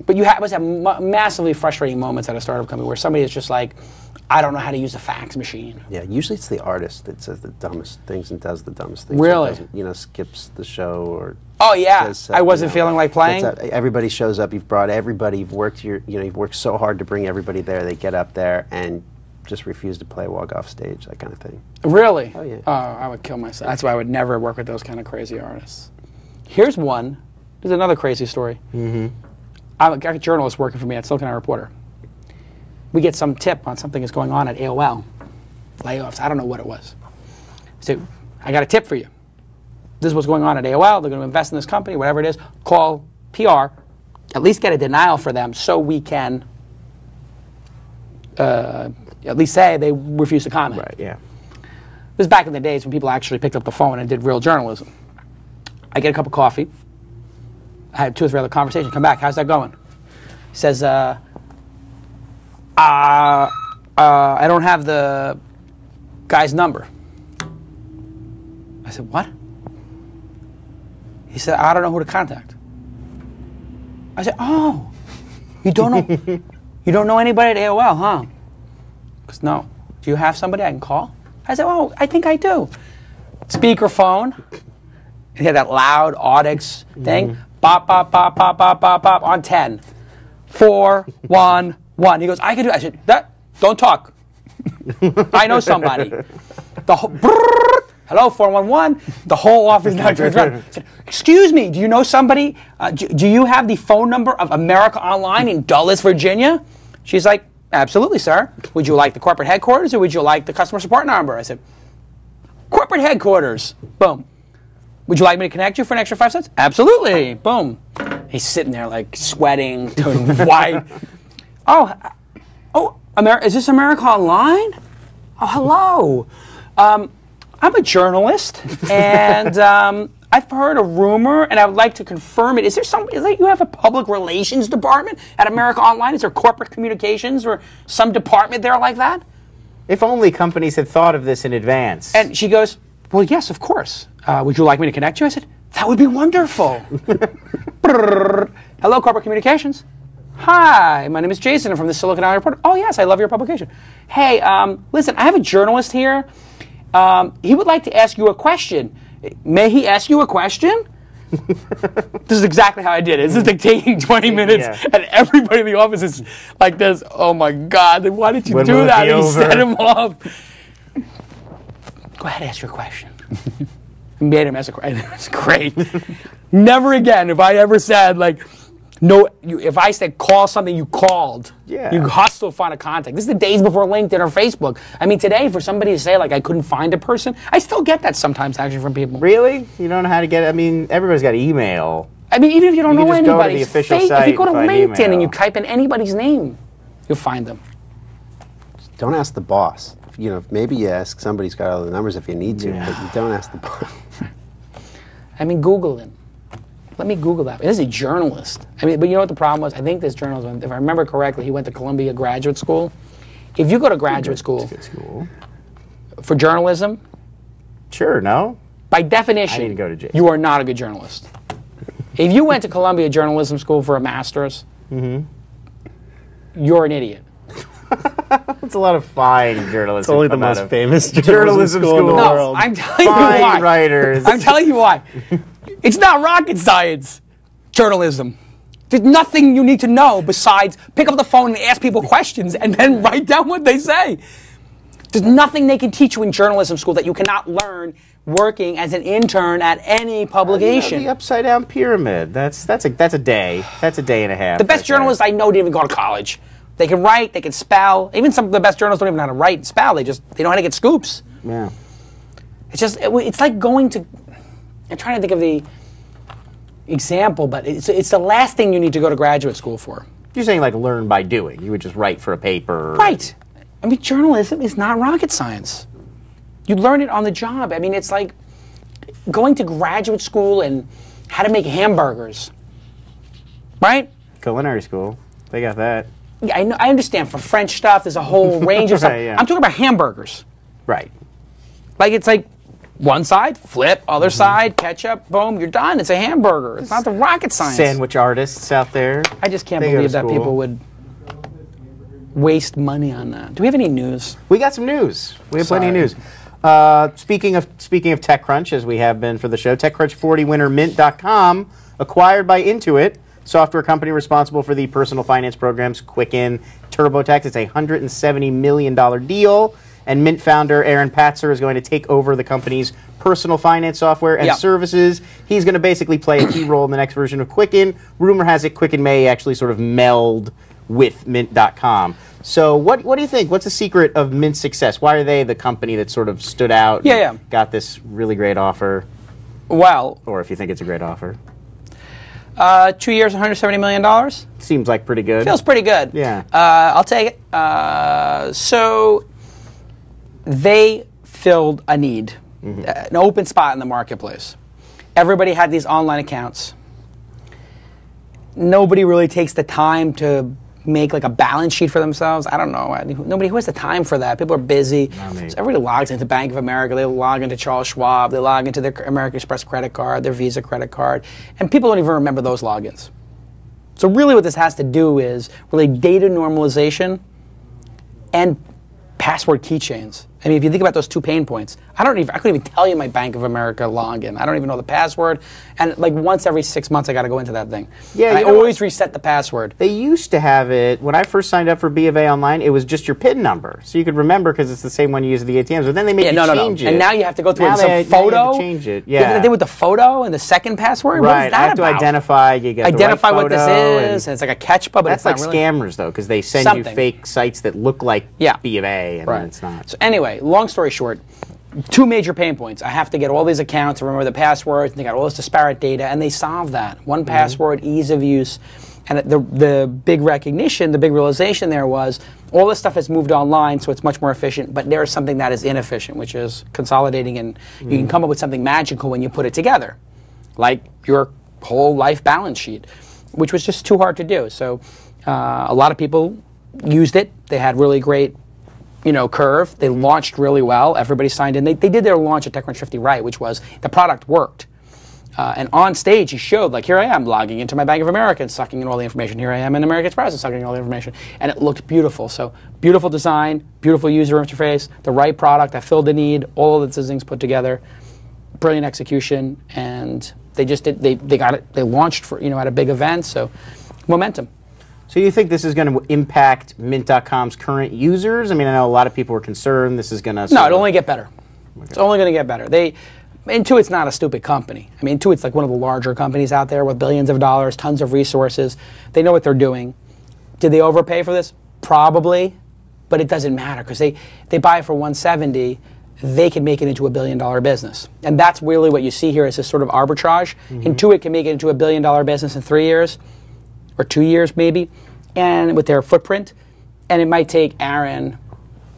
But you must have massively frustrating moments at a startup company where somebody is just like, I don't know how to use the fax machine.
Yeah, usually it's the artist that says the dumbest things and does the dumbest things.
Really?
Skips the show or.
Oh yeah, says, I wasn't feeling like playing.
Everybody shows up. You've brought everybody. You've worked you've worked so hard to bring everybody there. They get up there and just refuse to play, walk off stage, that kind of thing.
Really?
Oh yeah.
I would kill myself. That's why I would never work with those kind of crazy artists. Here's one. There's another crazy story.
Mm-hmm.
I've got a journalist working for me at Silicon Valley Reporter. We get some tip on something that's going on at AOL. Layoffs. I don't know what it was. So I got a tip for you. This is what's going on at AOL. They're going to invest in this company, whatever it is. Call PR. At least get a denial for them so we can at least say they refuse to comment.
Right, yeah.
This was back in the days when people actually picked up the phone and did real journalism. I get a cup of coffee. I had 2 or 3 other conversations. Come back. How's that going? He says, I don't have the guy's number. I said, what? He said, I don't know who to contact. I said, oh, you don't know you don't know anybody at AOL, huh? He goes, no. Do you have somebody I can call? I said, oh, I think I do. Speakerphone. He had that loud Audix thing. Bop, bop, bop, bop, bop, bop, bop, on 10. 4, 1, 1. He goes, I can do it. I said, don't talk. I know somebody. The whole, hello, 411. The whole office now turns around. I said, excuse me, do you know somebody? Do you have the phone number of America Online in Dulles, Virginia? She's like, absolutely, sir. Would you like the corporate headquarters or would you like the customer support number? I said, corporate headquarters. Boom. Would you like me to connect you for an extra 5 cents? Absolutely. Boom. He's sitting there like sweating, turning white. Is this America Online? Oh, hello. I'm a journalist, and I've heard a rumor, and I would like to confirm it. Is that you have a public relations department at America Online? Is there corporate communications or some department there like that?
If only companies had thought of this in advance.
And she goes, well, yes, of course. Would you like me to connect you? I said, that would be wonderful. Hello, corporate communications. Hi, my name is Jason. I'm from the Silicon Valley Reporter. Oh, yes, I love your publication. Hey, listen, I have a journalist here. He would like to ask you a question. May he ask you a question? This is exactly how I did it. This is like taking 20 minutes, and everybody in the office is like this. Oh, my God, why did you do that? And he set him off. Go ahead, ask your question. Made him ask a question. It was great. Never again have I ever said, like, no, if I said call something, you called.
Yeah.
You hostile find a contact. This is the days before LinkedIn or Facebook. I mean, today, for somebody to say, like, I couldn't find a person, I still get that sometimes, actually, from people.
Really? You don't know how to get it? I mean, everybody's got email.
I mean, even if you don't know anybody,
go to the official site
if you go to LinkedIn
email.
and you type in anybody's name, you'll find them.
Don't ask the boss. You know, maybe you ask somebody who's got all the numbers if you need to, but you don't ask the boss.
I mean, Google it. Let me Google that. This is a journalist. I mean, but you know what the problem was? I think this journalist, if I remember correctly, he went to Columbia graduate school. If you go to graduate school for journalism,
sure, no.
By definition,
I need to go to jail.
You are not a good journalist. If you went to Columbia Journalism School for a master's, you're an idiot.
It's a lot of fine journalism.
It's only the most famous journalism school in the world.
I'm telling you why.
Fine writers.
I'm telling you why. It's not rocket science, journalism. There's nothing you need to know besides pick up the phone and ask people questions and then write down what they say. There's nothing they can teach you in journalism school that you cannot learn working as an intern at any publication.
The upside down pyramid. That's a day. That's a day and a half.
The best journalists I know didn't even go to college. They can write, they can spell. Even some of the best journalists don't even know how to write and spell. They know how to get scoops.
Yeah.
It's like going to, I'm trying to think of the example, but it's the last thing you need to go to graduate school for.
You're saying like learn by doing. You would just write for a paper.
Right. I mean, journalism is not rocket science. You learn it on the job. I mean, it's like going to graduate school and how to make hamburgers. Right?
Culinary school. They got that.
Yeah, I know. I understand. For French stuff, there's a whole range of stuff.
Yeah.
I'm talking about hamburgers.
Right.
Like it's like one side, flip, other side, ketchup, boom, you're done. It's a hamburger. It's not the rocket science.
Sandwich artists out there.
I just can't believe that people would waste money on that. Do we have any news?
We got some news. We have plenty of news. Speaking of TechCrunch, as we have been for the show, TechCrunch 40 winner Mint.com acquired by Intuit, software company responsible for the personal finance programs Quicken, TurboTax. It's a $170 million deal, and Mint founder Aaron Patzer is going to take over the company's personal finance software and services. He's going to basically play a key role in the next version of Quicken. Rumor has it Quicken may actually sort of meld with Mint.com. So what do you think? What's the secret of Mint's success? Why are they the company that sort of stood out and got this really great offer?
Well,
or if you think it's a great offer.
2 years, $170 million?
Seems like pretty good.
Feels pretty good.
Yeah.
I'll take it. So they filled a need, an open spot in the marketplace. Everybody had these online accounts. Nobody really takes the time to make like a balance sheet for themselves. I don't know. Nobody who has the time for that. People are busy. So everybody logs into Bank of America. They log into Charles Schwab. They log into their American Express credit card, their Visa credit card. And people don't even remember those logins. So really what this has to do is really data normalization and password keychains. I mean, if you think about those 2 pain points, I couldn't even tell you my Bank of America login. I don't even know the password. And like once every 6 months, I got to go into that thing. Yeah, and I always reset the password.
They used to have it, when I first signed up for B of A Online, it was just your PIN number. So you could remember because it's the same one you use at the ATMs. But then they made you change it.
And now you have to go through some photo.
Now you have to change it. Yeah.
They did with the photo and the second password?
Right.
What is that
I have to identify. You get
identify
the right
what this is. And it's like a catch, but
that's
it's not
like
really
scammers, though, because they send you fake sites that look like B of A, and then it's not.
So anyway, long story short, 2 major pain points. I have to get all these accounts, remember the passwords, and they got all this disparate data, and they solved that. One password, ease of use, and the big recognition, the big realization there was all this stuff has moved online, so it's much more efficient, but there is something that is inefficient, which is consolidating, and you can come up with something magical when you put it together, like your whole life balance sheet, which was just too hard to do. So a lot of people used it. They had really great curve. They launched really well. Everybody signed in. They did their launch at TechCrunch 50 right, which was the product worked. And on stage, he showed, like, here I am logging into my Bank of America and sucking in all the information. Here I am in American Express and sucking in all the information. And it looked beautiful. So beautiful design, beautiful user interface, the right product that filled the need, all of the things put together, brilliant execution, and they just did. They got it. They launched for at a big event. So momentum.
So you think this is going to impact Mint.com's current users? I mean, I know a lot of people are concerned this is going to...
No, it'll only get better. Okay. It's only going to get better. Intuit's not a stupid company. I mean, Intuit's like one of the larger companies out there with billions of dollars, tons of resources. They know what they're doing. Did they overpay for this? Probably, but it doesn't matter because they buy it for $170. They can make it into $1 billion business. And that's really what you see here is this sort of arbitrage. Intuit can make it into $1 billion business in 3 years. Or 2 years maybe, and with their footprint, and it might take Aaron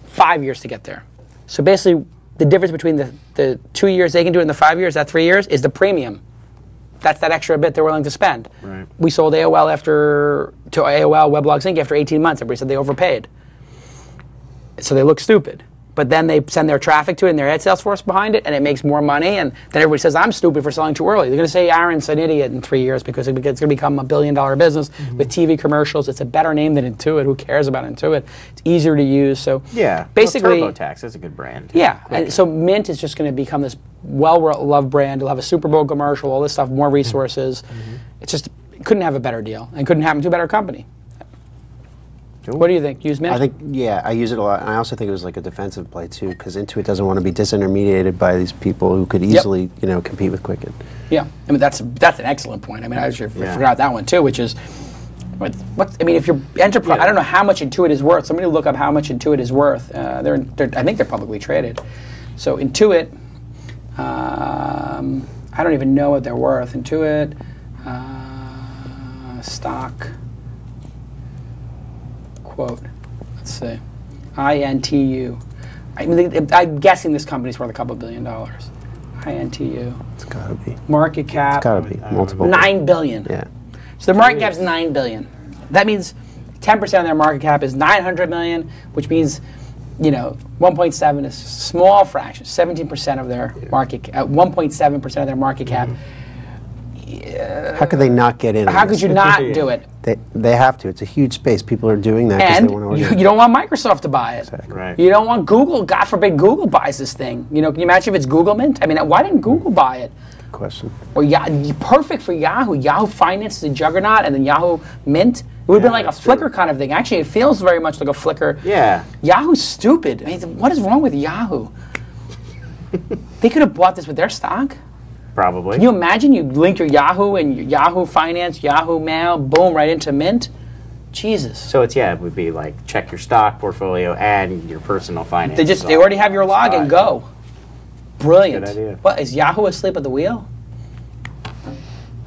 5 years to get there. So basically, the difference between the 2 years they can do it in the 5 years, that 3 years, is the premium. That's that extra bit they're willing to spend.
Right.
We sold AOL to AOL Weblogs Inc. after 18 months. Everybody said they overpaid. So they look stupid. But then they send their traffic to it and their ad sales force behind it, and it makes more money, and then everybody says, I'm stupid for selling too early. They're going to say Aaron's an idiot in 3 years because it's going to become $1 billion business with TV commercials. It's a better name than Intuit. Who cares about Intuit? It's easier to use. So basically,
TurboTax, that's a good brand.
Yeah, and so Mint is just going to become this well-loved brand. It'll have a Super Bowl commercial, all this stuff, more resources. It's just, it couldn't have a better deal, and couldn't happen to a better company. What do you think? Use Mint?
I think, I use it a lot. And I also think it was like a defensive play, too, because Intuit doesn't want to be disintermediated by these people who could easily, compete with Quicken.
Yeah, I mean, that's an excellent point. I mean, I forgot that one, too, which is, if you're enterprise, I don't know how much Intuit is worth. Somebody look up how much Intuit is worth. I think they're publicly traded. So Intuit, I don't even know what they're worth. Intuit, stock... quote. Let's see. INTU. I'm guessing this company's worth a couple $1 billion. INTU.
It's got to be.
Market cap.
It's got to be. Multiple.
$9 billion.
Yeah.
So the market cap is $9 billion. That means 10% of their market cap is $900 million, which means 1.7 is a small fraction. 17% of their market cap. 1.7% of their market cap.
How could they not get in?
How could you not do it?
They have to. It's a huge space. People are doing that because
and
they want to.
You don't want Microsoft to buy it.
Exactly.
Right.
You don't want Google. God forbid Google buys this thing. Can you imagine if it's Google Mint? I mean, why didn't Google buy it?
Good question.
Or perfect for Yahoo. Yahoo Finance is a juggernaut, and then Yahoo Mint. It would have been like a Flickr kind of thing. Actually, it feels very much like a Flickr.
Yeah.
Yahoo's stupid. I mean, what is wrong with Yahoo? They could have bought this with their stock.
Probably.
Can you imagine you link your Yahoo and your Yahoo Finance, Yahoo Mail, boom, right into Mint? Jesus.
So it would be like check your stock portfolio and your personal finance.
They already have your login. Go. Brilliant.
Good idea.
What, is Yahoo asleep at the wheel?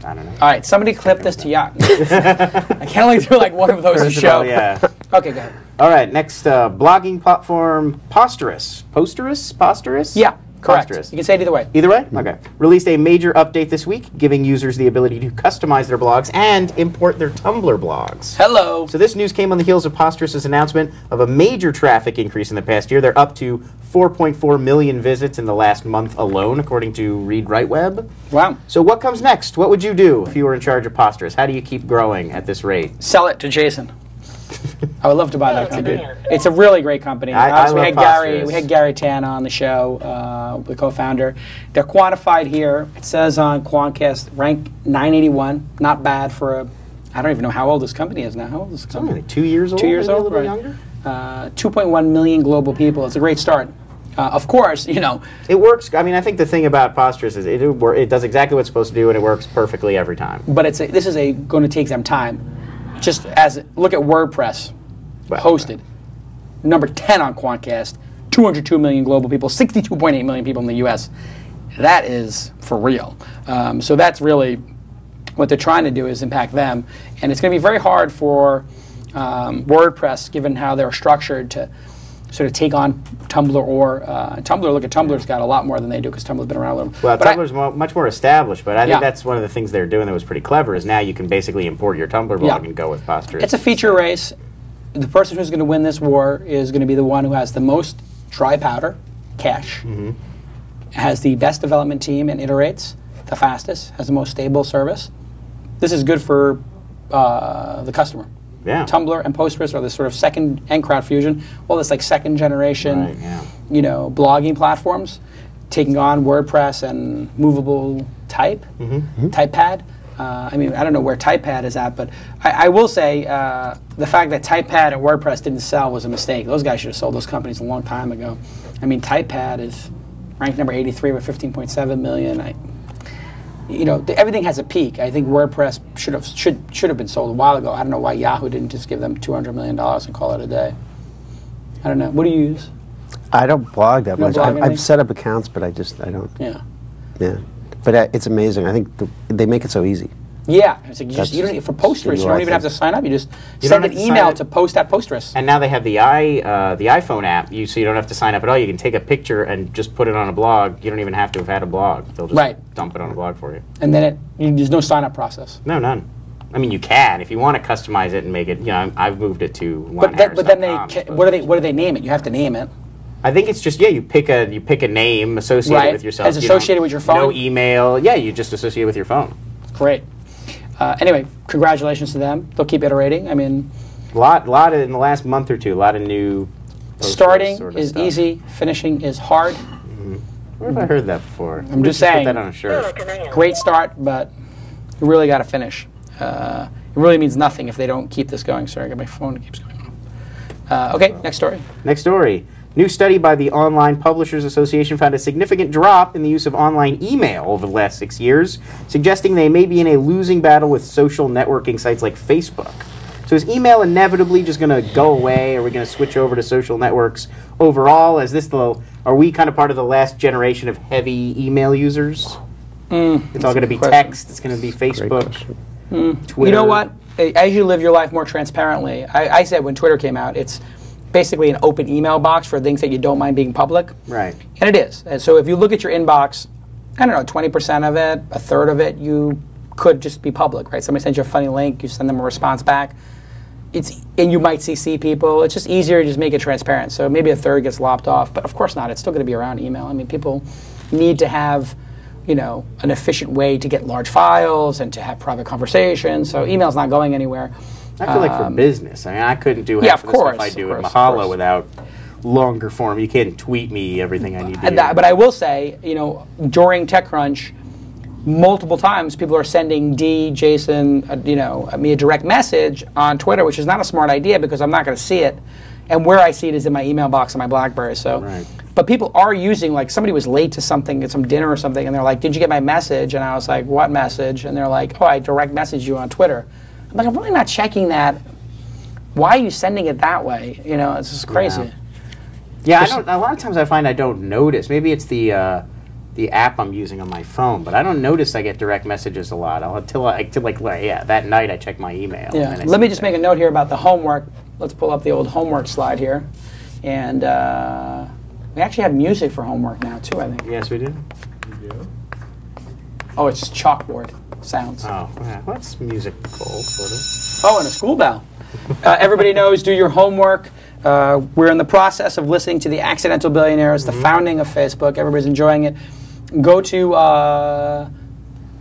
I don't know.
All right, somebody clip this to Yahoo. I can only do like one of those a show.
Yeah.
Okay, go ahead.
All right, next blogging platform Posterous. Posterous?
Yeah. Correct.
Posterous.
You can say it either way.
Either way? Okay. Released a major update this week, giving users the ability to customize their blogs and import their Tumblr blogs.
Hello.
So this news came on the heels of Posterous's announcement of a major traffic increase in the past year. They're up to 4.4 million visits in the last month alone, according to ReadWriteWeb.
Wow.
So what comes next? What would you do if you were in charge of Posterous? How do you keep growing at this rate?
Sell it to Jason. I would love to buy that company. It's a really great company.
I
we
love
had
Postgres.
We had Gary Tan on the show, the co-founder. They're quantified here. It says on Quantcast, rank 981. Not bad for a. I don't even know how old this company is now. How old is this company?
Only 2 years old.
2 years
maybe
old,
a little
right.
younger.
2.1 million global people. It's a great start. Of course, you know.
It works. I mean, I think the thing about Postgres is it does exactly what it's supposed to do, and it works perfectly every time.
But this is going to take some time. Just look at WordPress, hosted, number 10 on Quantcast, 202 million global people, 62.8 million people in the U.S. That is for real. So that's really what they're trying to do is impact them, and it's going to be very hard for WordPress, given how they're structured, to sort of take on Tumblr or Tumblr. Look at Tumblr's got a lot more than they do because Tumblr's been around a little.
Well, Tumblr's much more established, but I think that's one of the things they're doing that was pretty clever. Is now you can basically import your Tumblr blog and go with Postgres.
It's a feature race. The person who's going to win this war is going to be the one who has the most dry powder, cash, has the best development team and iterates the fastest, has the most stable service. This is good for the customer.
Yeah.
Tumblr and Postgres are the sort of second, and CrowdFusion, all this like second generation, you know, blogging platforms, taking on WordPress and movable type, TypePad. I mean, I don't know where TypePad is at, but I will say the fact that TypePad and WordPress didn't sell was a mistake. Those guys should have sold those companies a long time ago. I mean, TypePad is ranked number 83 with 15.7 million. You know, everything has a peak. I think WordPress should have been sold a while ago. I don't know why Yahoo didn't just give them $200 million and call it a day. I don't know. What do you use?
I don't blog that much.
blog anything?
I've set up accounts, but I don't.
Yeah.
Yeah. But it's amazing. I think they make it so easy.
Yeah, it's like you don't for Postgres. You don't even have to sign up. You just send an email to post@Postgres.
And now they have the iPhone app, so you don't have to sign up at all. You can take a picture and just put it on a blog. You don't even have to have had a blog. They'll just dump it on a blog for you.
And then there's no sign-up process.
No, none. I mean, you can if you want to customize it and make it. You know, I've moved it to.
But then what do they name it? You have to name it.
I think it's just you pick a name associated with yourself.
As associated with your phone.
No email. Yeah, you just associate with your phone.
Great. Anyway, congratulations to them. They'll keep iterating. I mean,
lot in the last month or two. A lot of new.
Starting is easy. Finishing is hard.
Where have I heard that before?
I'm just saying.
Put that on a shirt.
Great start, but you really got to finish. It really means nothing if they don't keep this going. Sorry, I got my phone. It keeps going off. Okay, next story.
Next story. New study by the Online Publishers Association found a significant drop in the use of online email over the last 6 years, suggesting they may be in a losing battle with social networking sites like Facebook. So is email inevitably just going to go away? Are we going to switch over to social networks overall? Are we kind of part of the last generation of heavy email users? It's all going to be text. It's going to be Facebook, Twitter.
You know what? As you live your life more transparently, I said when Twitter came out, it's basically an open email box for things that you don't mind being public.
Right.
And it is. And so if you look at your inbox, I don't know, 20% of it, a third of it, you could just be public, right? Somebody sends you a funny link, you send them a response back. And you might CC people. It's just easier to just make it transparent. So maybe a third gets lopped off, but of course not. It's still going to be around email. I mean, people need to have, you know, an efficient way to get large files and to have private conversations. So email's not going anywhere.
I feel like for business, I mean, I couldn't do half of the stuff I do with Mahalo without longer form. You can't tweet me everything I need to do.
But I will say, you know, during TechCrunch, multiple times people are sending Jason, me a direct message on Twitter, which is not a smart idea because I'm not going to see it. And where I see it is in my email box on my BlackBerry. So, but people are using, like, somebody was late to something, at some dinner or something, and they're like, "Did you get my message?" And I was like, "What message?" And they're like, "Oh, I direct messaged you on Twitter." I'm like, I'm really not checking that. Why are you sending it that way? You know, it's just crazy.
Yeah, a lot of times I find I don't notice. Maybe it's the app I'm using on my phone, but I don't notice I get direct messages a lot until that night I check my email.
Yeah. Let me just make a note here about the homework. Let's pull up the old homework slide here, and we actually have music for homework now too. I think.
Yes, we do.
We do.
Oh, it's chalkboard sounds.
Oh, yeah. Well, that's musical, sort of.
Oh, and a school bell. Everybody knows, do your homework. We're in the process of listening to The Accidental Billionaires, the founding of Facebook. Everybody's enjoying it. Go to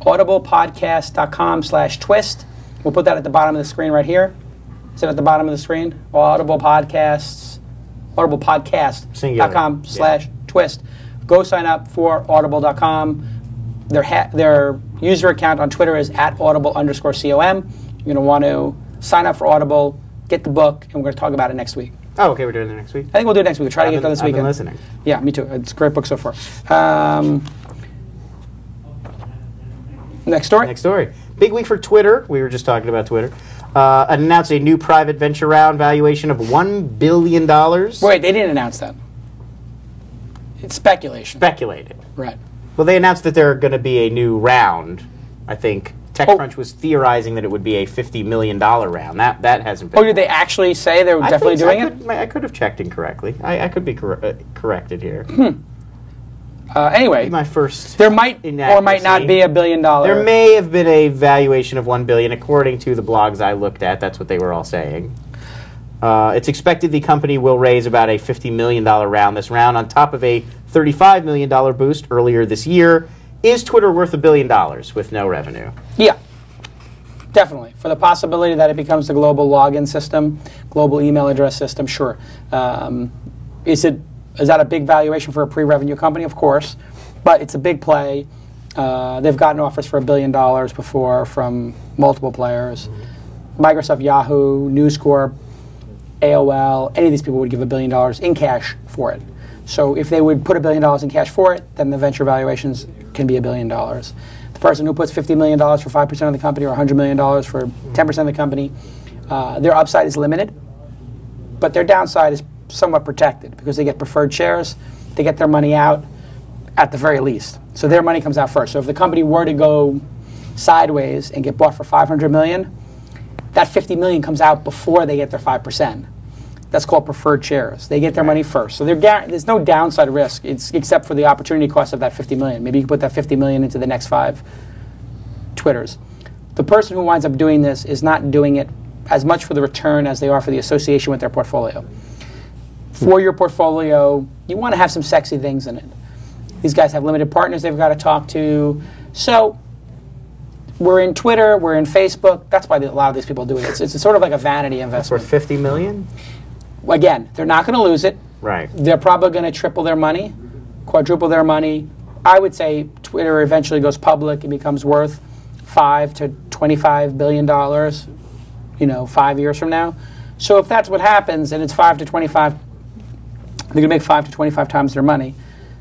audiblepodcast.com/twist. We'll put that at the bottom of the screen right here. Is it at the bottom of the screen? Audible Podcasts, audiblepodcast.com/twist. Go sign up for audible.com. Their user account on Twitter is @audible_com. You're going to want to sign up for Audible, get the book, and we're going to talk about it next week.
Oh, okay, we're doing it next week?
I think we'll do it next week. We'll try to get done this weekend.
I've been listening.
Yeah, me too. It's a great book so far. Next story?
Next story. Big week for Twitter. We were just talking about Twitter. Announced a new private venture round valuation of $1 billion.
Wait, they didn't announce that. It's speculation.
Speculated.
Right.
Well, they announced that there are going to be a new round. I think TechCrunch was theorizing that it would be a $50 million round. That hasn't been.
Oh, did they actually say they were definitely doing it?
I could have checked incorrectly. I could be corrected here.
Anyway,
my first.
There might or might not be $1 billion.
There may have been a valuation of $1 billion, according to the blogs I looked at. That's what they were all saying. It's expected the company will raise about a $50 million round. This round, on top of a $35 million boost earlier this year. Is Twitter worth $1 billion with no revenue?
Yeah, definitely. For the possibility that it becomes the global login system, global email address system, sure. Is that a big valuation for a pre-revenue company? Of course, but it's a big play. They've gotten offers for $1 billion before from multiple players. Microsoft, Yahoo, News Corp, AOL, any of these people would give $1 billion in cash for it. So if they would put $1 billion in cash for it, then the venture valuations can be $1 billion. The person who puts $50 million for 5% of the company or $100 million for 10% of the company, their upside is limited, but their downside is somewhat protected because they get preferred shares, they get their money out at the very least. So their money comes out first. So if the company were to go sideways and get bought for $500 million, that $50 million comes out before they get their 5%. That's called preferred shares. They get their money first. So there's no downside risk except for the opportunity cost of that $50 million. Maybe you can put that $50 million into the next 5 Twitters. The person who winds up doing this is not doing it as much for the return as they are for the association with their portfolio. For your portfolio, you want to have some sexy things in it. These guys have limited partners they've got to talk to. So we're in Twitter, we're in Facebook. That's why a lot of these people do it. It's sort of like a vanity investment.
For $50 million?
Again, they're not going to lose it.
Right.
They're probably going to triple their money, quadruple their money. I would say Twitter eventually goes public and becomes worth $5 to $25 billion, 5 years from now. So if that's what happens, and it's 5 to 25, they're going to make 5 to 25 times their money,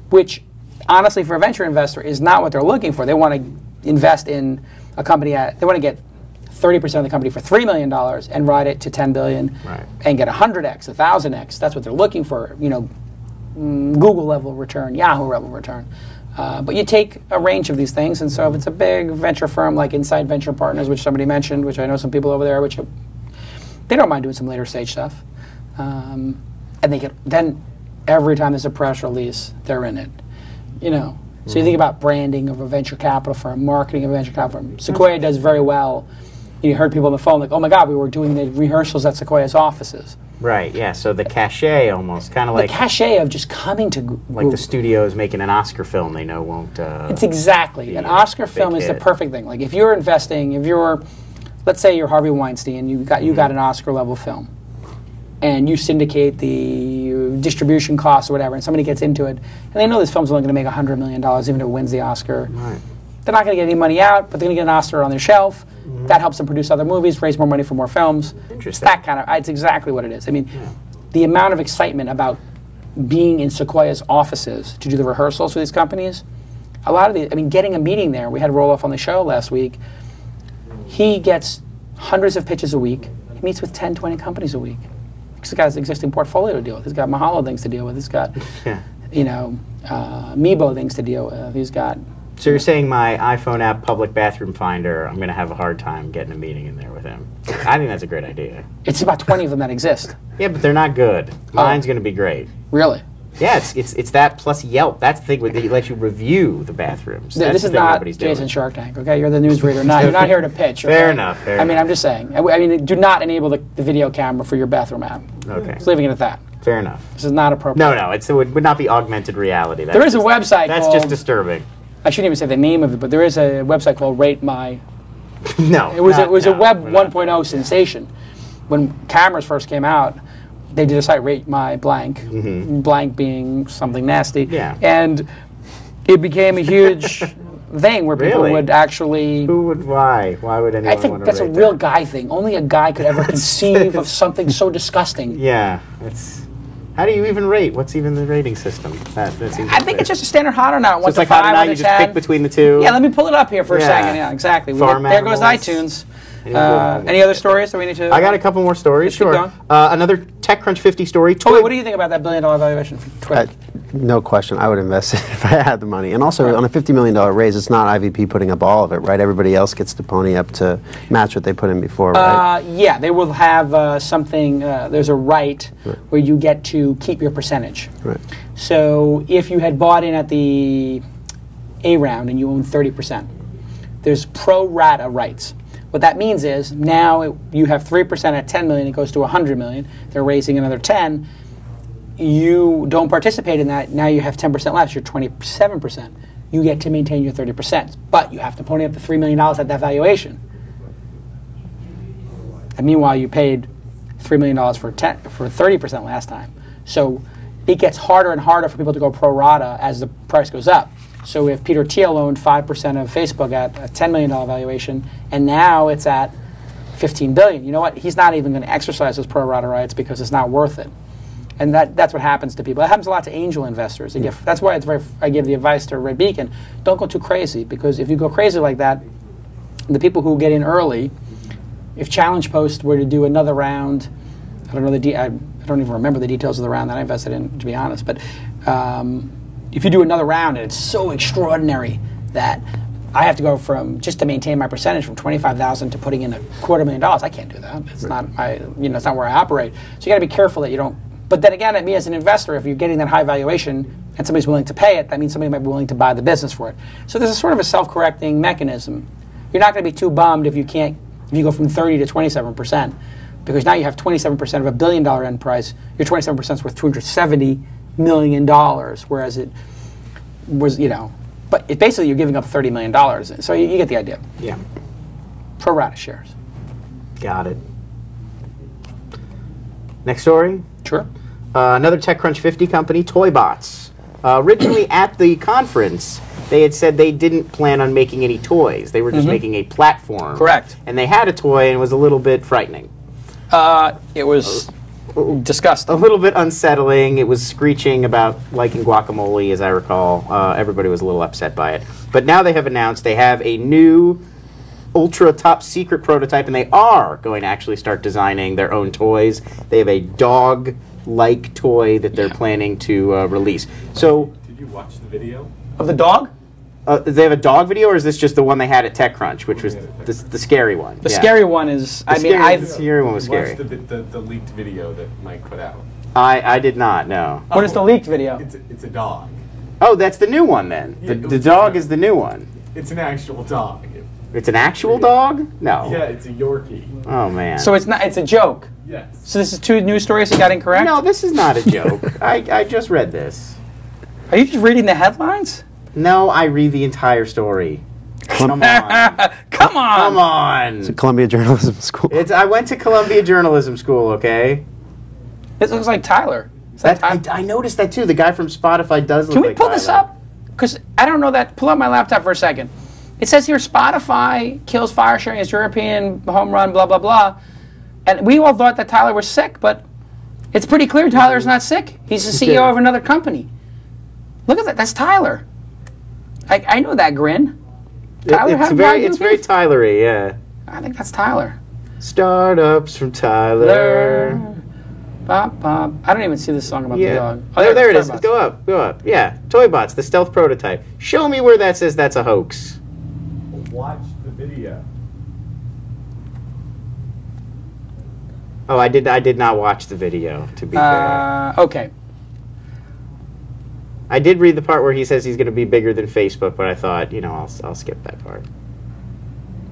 which honestly for a venture investor is not what they're looking for. They want to invest in a company they want to get 30% of the company for $3 million and ride it to $10 billion and get 100x, 1,000x. That's what they're looking for, Google level return, Yahoo level return. But you take a range of these things, and so if it's a big venture firm like Inside Venture Partners, which somebody mentioned, which I know some people over there, which they don't mind doing some later stage stuff. And then every time there's a press release, they're in it, So you think about branding of a venture capital firm, marketing of a venture capital firm. Sequoia does very well. You heard people on the phone like, oh my God, we were doing the rehearsals at Sequoia's offices.
Right, yeah, so the cachet almost, kind of like...
The cachet of just coming to Google.
Like the studios making an Oscar film they know won't...
it's exactly. An Oscar film is the perfect thing. Like if you're investing, let's say you're Harvey Weinstein, you got an Oscar level film, and you syndicate the distribution costs or whatever, and somebody gets into it, and they know this film's only going to make $100 million even if it wins the Oscar.
Right.
They're not going to get any money out, but they're going to get an Oscar on their shelf. That helps them produce other movies, raise more money for more films.
Interesting.
It's exactly what it is. I mean, the amount of excitement about being in Sequoia's offices to do the rehearsals for these companies, getting a meeting there. We had Roloff on the show last week. He gets hundreds of pitches a week. He meets with 10, 20 companies a week. He's got his existing portfolio to deal with. He's got Mahalo things to deal with. He's got, Meebo things to deal with. He's got...
So you're saying my iPhone app public bathroom finder, I'm going to have a hard time getting a meeting in there with him. I think that's a great idea.
It's about 20 of them that exist.
Yeah, but they're not good. Mine's going to be great.
Really?
Yeah, it's that plus Yelp. That's the thing where they let you review the bathrooms.
This is not Jason Shark Tank, okay? You're the newsreader. You're not here to pitch. Okay?
Fair enough.
I'm just saying. Do not enable the video camera for your bathroom app.
Okay.
Just leaving it at that.
Fair enough.
This is not appropriate.
No, it would not be augmented reality.
There is a website
That's just disturbing.
I shouldn't even say the name of it, but there is a website called Rate My...
No.
It was a Web 1.0 sensation. when cameras first came out, they did a site, Rate My Blank, blank being something nasty, and it became a huge thing where people would actually...
Why would anyone?
I think that's a real guy thing. Only a guy could ever conceive of something so disgusting.
Yeah, how do you even rate? What's even the rating system?
I think it's just a standard hot or not.
So it's like hot or not, you just pick between the two?
Yeah, let me pull it up here for a second. Yeah, exactly. There goes iTunes. Any other stories that we need to...
I got a couple more stories, sure. Another TechCrunch 50 story.
Wait, what do you think about that $1 billion valuation for Twitter?
No question. I would invest it if I had the money. And also, on a $50 million raise, it's not IVP putting up all of it, right? Everybody else gets to pony up to match what they put in before, right?
Yeah, they will have something, there's a right where you get to keep your percentage.
Right.
So if you had bought in at the A round and you own 30%, there's pro rata rights. What that means is now you have 3% at 10 million, it goes to 100 million. They're raising another 10. You don't participate in that. Now you have 10% less. You're 27%. You get to maintain your 30%, but you have to pony up the $3 million at that valuation. And meanwhile, you paid $3 million for 30% last time. So it gets harder and harder for people to go pro rata as the price goes up. So if Peter Thiel owned 5% of Facebook at a $10 million valuation, and now it's at $15 billion, you know what? He's not even going to exercise those pro rata rights because it's not worth it. And that's what happens to people. That happens a lot to angel investors. That's why I give the advice to Red Beacon, don't go too crazy, because if you go crazy like that, the people who get in early, if ChallengePost were to do another round, I don't even remember the details of the round that I invested in, to be honest, but if you do another round and it's so extraordinary that I have to go from, just to maintain my percentage, from $25,000 to putting in $250,000, I can't do that. It's not it's not where I operate. So you got to be careful that you don't. But then again, me as an investor, if you're getting that high valuation and somebody's willing to pay it, that means somebody might be willing to buy the business for it. So there's a sort of a self-correcting mechanism. You're not going to be too bummed if you go from 30 to 27%, because now you have 27% of $1 billion enterprise. Your 27% is worth $270 million, whereas it was, but basically you're giving up $30 million. So you get the idea.
Yeah.
Pro rata shares.
Got it. Next story.
Sure.
Another TechCrunch 50 company, ToyBots. Originally at the conference, they had said they didn't plan on making any toys. They were just making a platform.
Correct.
And they had a toy, and it was a little bit frightening.
It was disgusting.
A little bit unsettling. It was screeching about liking guacamole, as I recall. Everybody was a little upset by it. But now they have announced they have a new ultra top secret prototype, and they are going to actually start designing their own toys. They have a dog-like toy that they're planning to release. So,
did you watch the video
of the dog?
They have a dog video, or is this just the one they had at TechCrunch, which was the scary one?
The scary one is.
The scary one was scary.
Watched the leaked video that Mike put out.
I did not. No.
What is the leaked video?
It's a dog.
Oh, that's the new one then. The dog is the new one.
It's an actual dog.
It's an actual dog? No.
Yeah, it's a Yorkie.
Oh man.
So it's not. It's a joke.
Yes.
So this is two news stories that got incorrect?
No, this is not a joke. I just read this.
Are you just reading the headlines?
No, I read the entire story. Come on.
Come on.
Come on.
It's a Columbia Journalism School.
I went to Columbia Journalism School, okay?
This looks like Tyler.
I noticed that too. The guy from Spotify does look like Tyler.
Can we pull this up? Because I don't know that. Pull up my laptop for a second. It says here, Spotify kills fire sharing as European home run, blah, blah, blah. And we all thought that Tyler was sick, but it's pretty clear Tyler's not sick. He's the CEO of another company. Look at that. That's Tyler. I know that grin. Tyler
it's very Tyler-y, yeah.
I think that's Tyler.
Startups from Tyler.
Bop, bop. I don't even see this song about the dog.
Oh, there it is. Go up. Yeah, ToyBots, the stealth prototype. Show me where that says that's a hoax.
Watch the video.
Oh, I did not watch the video, to be fair.
Okay.
I did read the part where he says he's going to be bigger than Facebook, but I thought, I'll skip that part.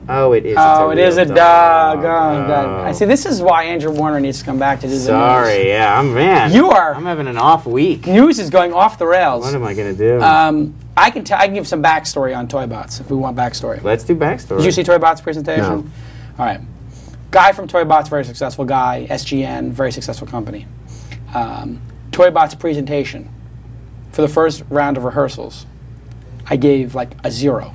Oh, it is.
It is a dog. Oh, God. I see. This is why Andrew Warner needs to come back to do the news.
Sorry, yeah, I'm having an off week.
News is going off the rails.
What am I going to do?
I can give some backstory on ToyBots if we want backstory.
Let's do backstory.
Did you see ToyBots' presentation?
No.
All right. Guy from ToyBot's very successful guy. SGN, very successful company. ToyBot's presentation for the first round of rehearsals, I gave like a 0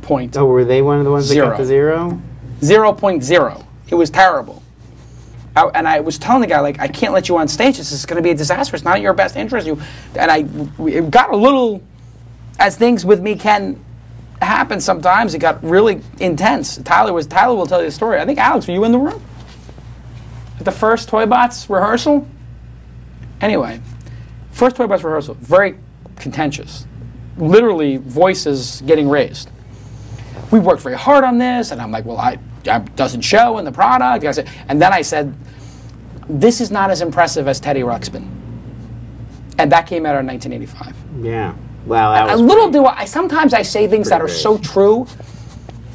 point.
Oh, were they one of the ones that got the 0?
0.0. It was terrible. And I was telling the guy, like, I can't let you on stage. This is going to be a disaster. It's not in your best interest. It got a little, as things with me can happen sometimes, it got really intense. Tyler will tell you the story. I think, Alex, were you in the room at the first ToyBots rehearsal? Anyway, first ToyBots rehearsal, very contentious. Literally, voices getting raised. We worked very hard on this, and I'm like, well, it doesn't show in the product. And then I said, this is not as impressive as Teddy Ruxpin. And that came out in 1985.
Yeah. Wow.
Sometimes I say things that are so true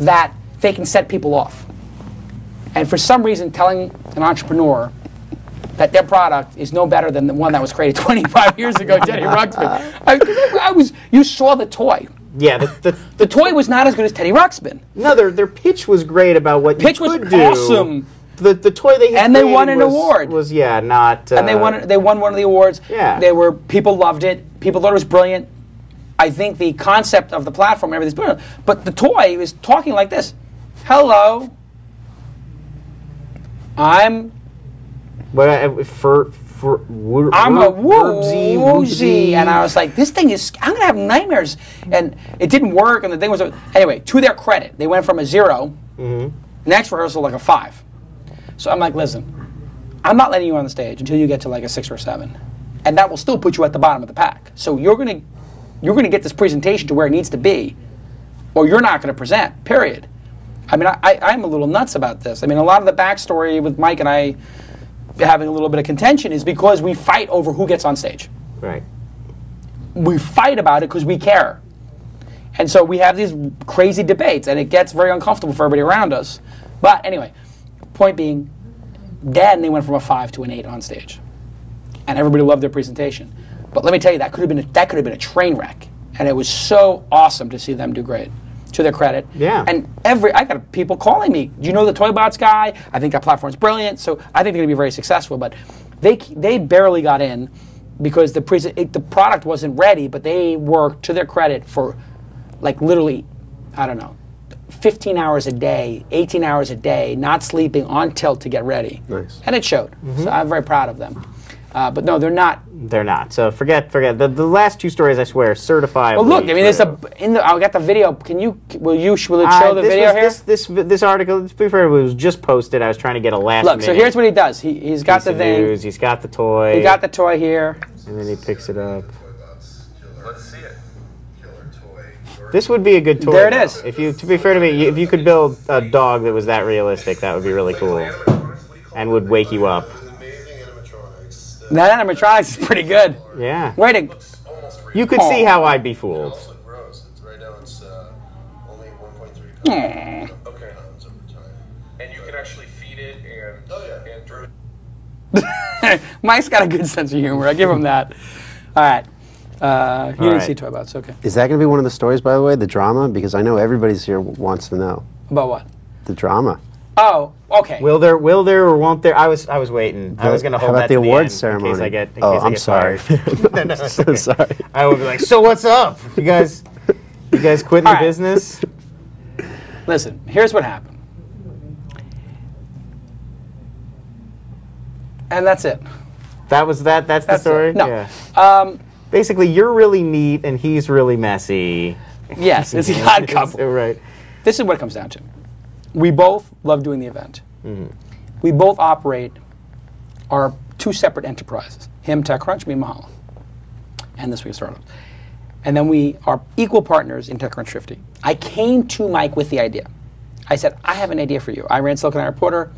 that they can set people off. And for some reason, telling an entrepreneur that their product is no better than the one that was created 25 years ago, Teddy Ruxpin. You saw the toy.
Yeah,
the toy was not as good as Teddy Ruxpin.
No, their pitch was great about what you could do.
Awesome.
The toy they had
and they won an award.
And
they won one of the awards.
Yeah.
People loved it. People thought it was brilliant. I think the concept of the platform and everything's brilliant. But the toy was talking like this. Hello. I'm a woozy, and I was like, this thing is, I'm gonna have nightmares, and it didn't work, and the thing was, anyway, to their credit, they went from a 0, next rehearsal like a 5. So I'm like, listen, I'm not letting you on the stage until you get to like a 6 or 7, and that will still put you at the bottom of the pack. So you're gonna get this presentation to where it needs to be, or you're not gonna present, period. I mean, I'm a little nuts about this. I mean, a lot of the backstory with Mike and I having a little bit of contention is because we fight over who gets on stage.
Right.
We fight about it because we care. And so we have these crazy debates, and it gets very uncomfortable for everybody around us. But anyway, point being, then they went from a 5 to an 8 on stage. And everybody loved their presentation. But let me tell you, that could have been a train wreck. And it was so awesome to see them do great. To their credit.
Yeah.
And I got people calling me, do you know the ToyBots guy? I think that platform's brilliant. So I think they're going to be very successful. But they barely got in because the product wasn't ready, but they worked, to their credit, for like literally, I don't know, 15 hours a day, 18 hours a day, not sleeping, on tilt to get ready.
Nice.
And it showed. So I'm very proud of them. But no, they're not.
They're not. So forget. The last 2 stories, I swear, certifiably.
Well, look. I mean, I got the video. Will it show the video here?
This article, to be fair, it was just posted. I was trying to get a last.
Look. So here's what he does. He's got the thing.
News. He's got the toy.
He got the toy here.
And then he picks it up.
Let's see it.
This would be a good toy.
There it is.
To be fair to me, if you could build a dog that was that realistic, that would be really cool, and would wake you up.
That animatronics is pretty good.
Yeah.
Way to.
You could see how I'd be fooled.
Right now it's only 1.3
pounds.
Okay. And you can actually feed it and drone.
Mike's got a good sense of humor. I give him that. All right. You didn't see ToyBots, okay.
Is that going to be one of the stories, by the way, the drama? Because I know everybody's here wants to know.
About what?
The drama.
Oh, okay.
Will there or won't there? I was waiting. I was going to hold that to the
awards
end
ceremony?
in case I get.
I'm sorry.
No,
so sorry.
I will be like, so what's up? You guys quitting the business?
Listen, here's what happened. And that's it.
That's the story?
No.
Yeah. Basically, you're really neat and he's really messy.
Yes, it's an odd couple.
Right.
This is what it comes down to. We both love doing the event. We both operate our 2 separate enterprises. Him, TechCrunch, me, Mahalo. And This Week of Startups. And then we are equal partners in TechCrunch 50. I came to Mike with the idea. I said, I have an idea for you. I ran Silicon Valley Reporter.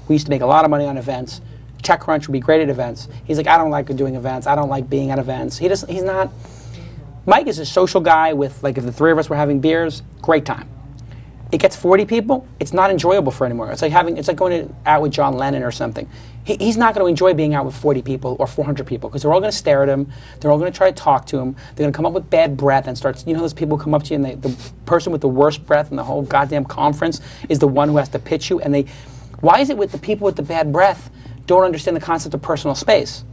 We used to make a lot of money on events. TechCrunch would be great at events. He's like, I don't like doing events. I don't like being at events. He's not. Mike is a social guy with, like, if the 3 of us were having beers, great time. It gets 40 people, it's not enjoyable for anymore. It's like going out with John Lennon or something. He's not going to enjoy being out with 40 people or 400 people because they're all going to stare at him. They're all going to try to talk to him. They're going to come up with bad breath and start. You know, those people come up to you and the person with the worst breath in the whole goddamn conference is the one who has to pitch you. And Why is it with the people with the bad breath don't understand the concept of personal space?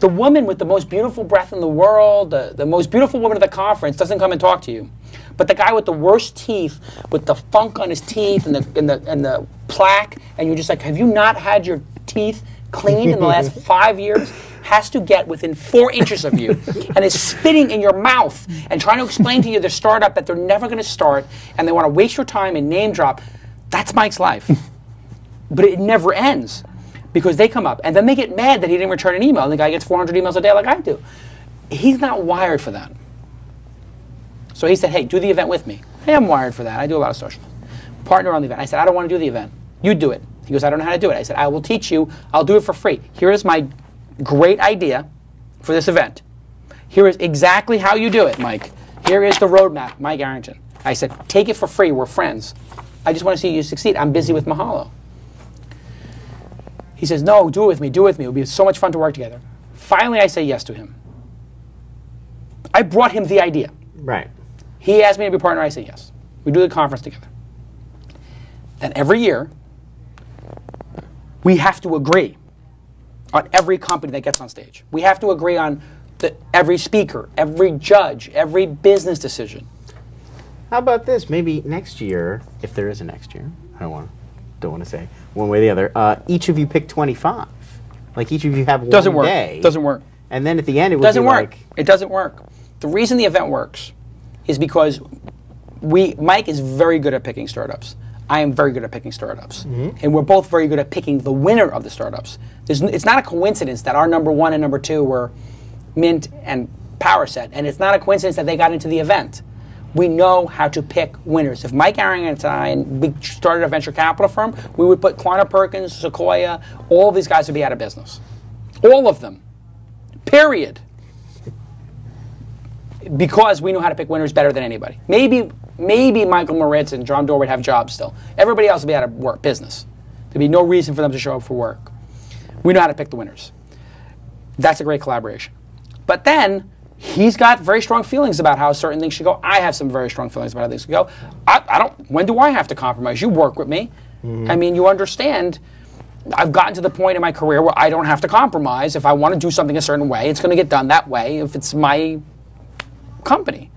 The woman with the most beautiful breath in the world, the most beautiful woman at the conference, doesn't come and talk to you. But the guy with the worst teeth, with the funk on his teeth and the plaque, and you're just like, have you not had your teeth cleaned in the last 5 years? Has to get within 4 inches of you and is spitting in your mouth and trying to explain to you their startup that they're never going to start and they want to waste your time and name drop. That's Mike's life. But it never ends. Because they come up, and then they get mad that he didn't return an email, and the guy gets 400 emails a day like I do. He's not wired for that. So he said, hey, do the event with me. Hey, I'm wired for that. I do a lot of social. Partner on the event. I said, I don't want to do the event. You do it. He goes, I don't know how to do it. I said, I will teach you. I'll do it for free. Here is my great idea for this event. Here is exactly how you do it, Mike. Here is the roadmap, Mike Arrington. I said, take it for free. We're friends. I just want to see you succeed. I'm busy with Mahalo. He says, no, do it with me, do it with me. It would be so much fun to work together. Finally, I say yes to him. I brought him the idea.
Right.
He asked me to be a partner, I say yes. We do the conference together. Then every year, we have to agree on every company that gets on stage. We have to agree on every speaker, every judge, every business decision.
How about this? Maybe next year, if there is a next year, I don't want to say one way or the other. Each of you pick 25. Like each of you have one day.
Doesn't work.
And then at the end it would
doesn't
be
work.
like...
It doesn't work. The reason the event works is because Mike is very good at picking startups. I am very good at picking startups. Mm-hmm. And we're both very good at picking the winner of the startups. It's not a coincidence that our number 1 and number 2 were Mint and PowerSet. And it's not a coincidence that they got into the event. We know how to pick winners. If Mike Arrington and I started a venture capital firm, we would put Kleiner Perkins, Sequoia, all these guys would be out of business. All of them. Period. Because we know how to pick winners better than anybody. Maybe Michael Moritz and John Doerr would have jobs still. Everybody else would be out of work, business. There'd be no reason for them to show up for work. We know how to pick the winners. That's a great collaboration. But then, he's got very strong feelings about how certain things should go. I have some very strong feelings about how things should go. I don't. When do I have to compromise? You work with me. Mm-hmm. I mean, you understand. I've gotten to the point in my career where I don't have to compromise. If I want to do something a certain way, it's going to get done that way if it's my company.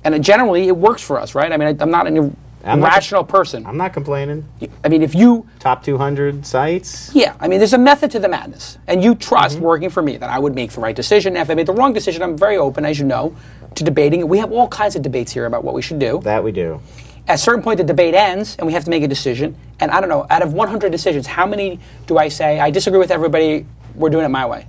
And generally, it works for us, right? I mean, I'm not an irrational person.
I'm not complaining.
I mean, if you...
Top 200 sites?
Yeah. I mean, there's a method to the madness. And you trust working for me that I would make the right decision. If I made the wrong decision, I'm very open, as you know, to debating. We have all kinds of debates here about what we should do.
That we do.
At a certain point, the debate ends, and we have to make a decision. And I don't know, out of 100 decisions, how many do I say, I disagree with everybody, we're doing it my way?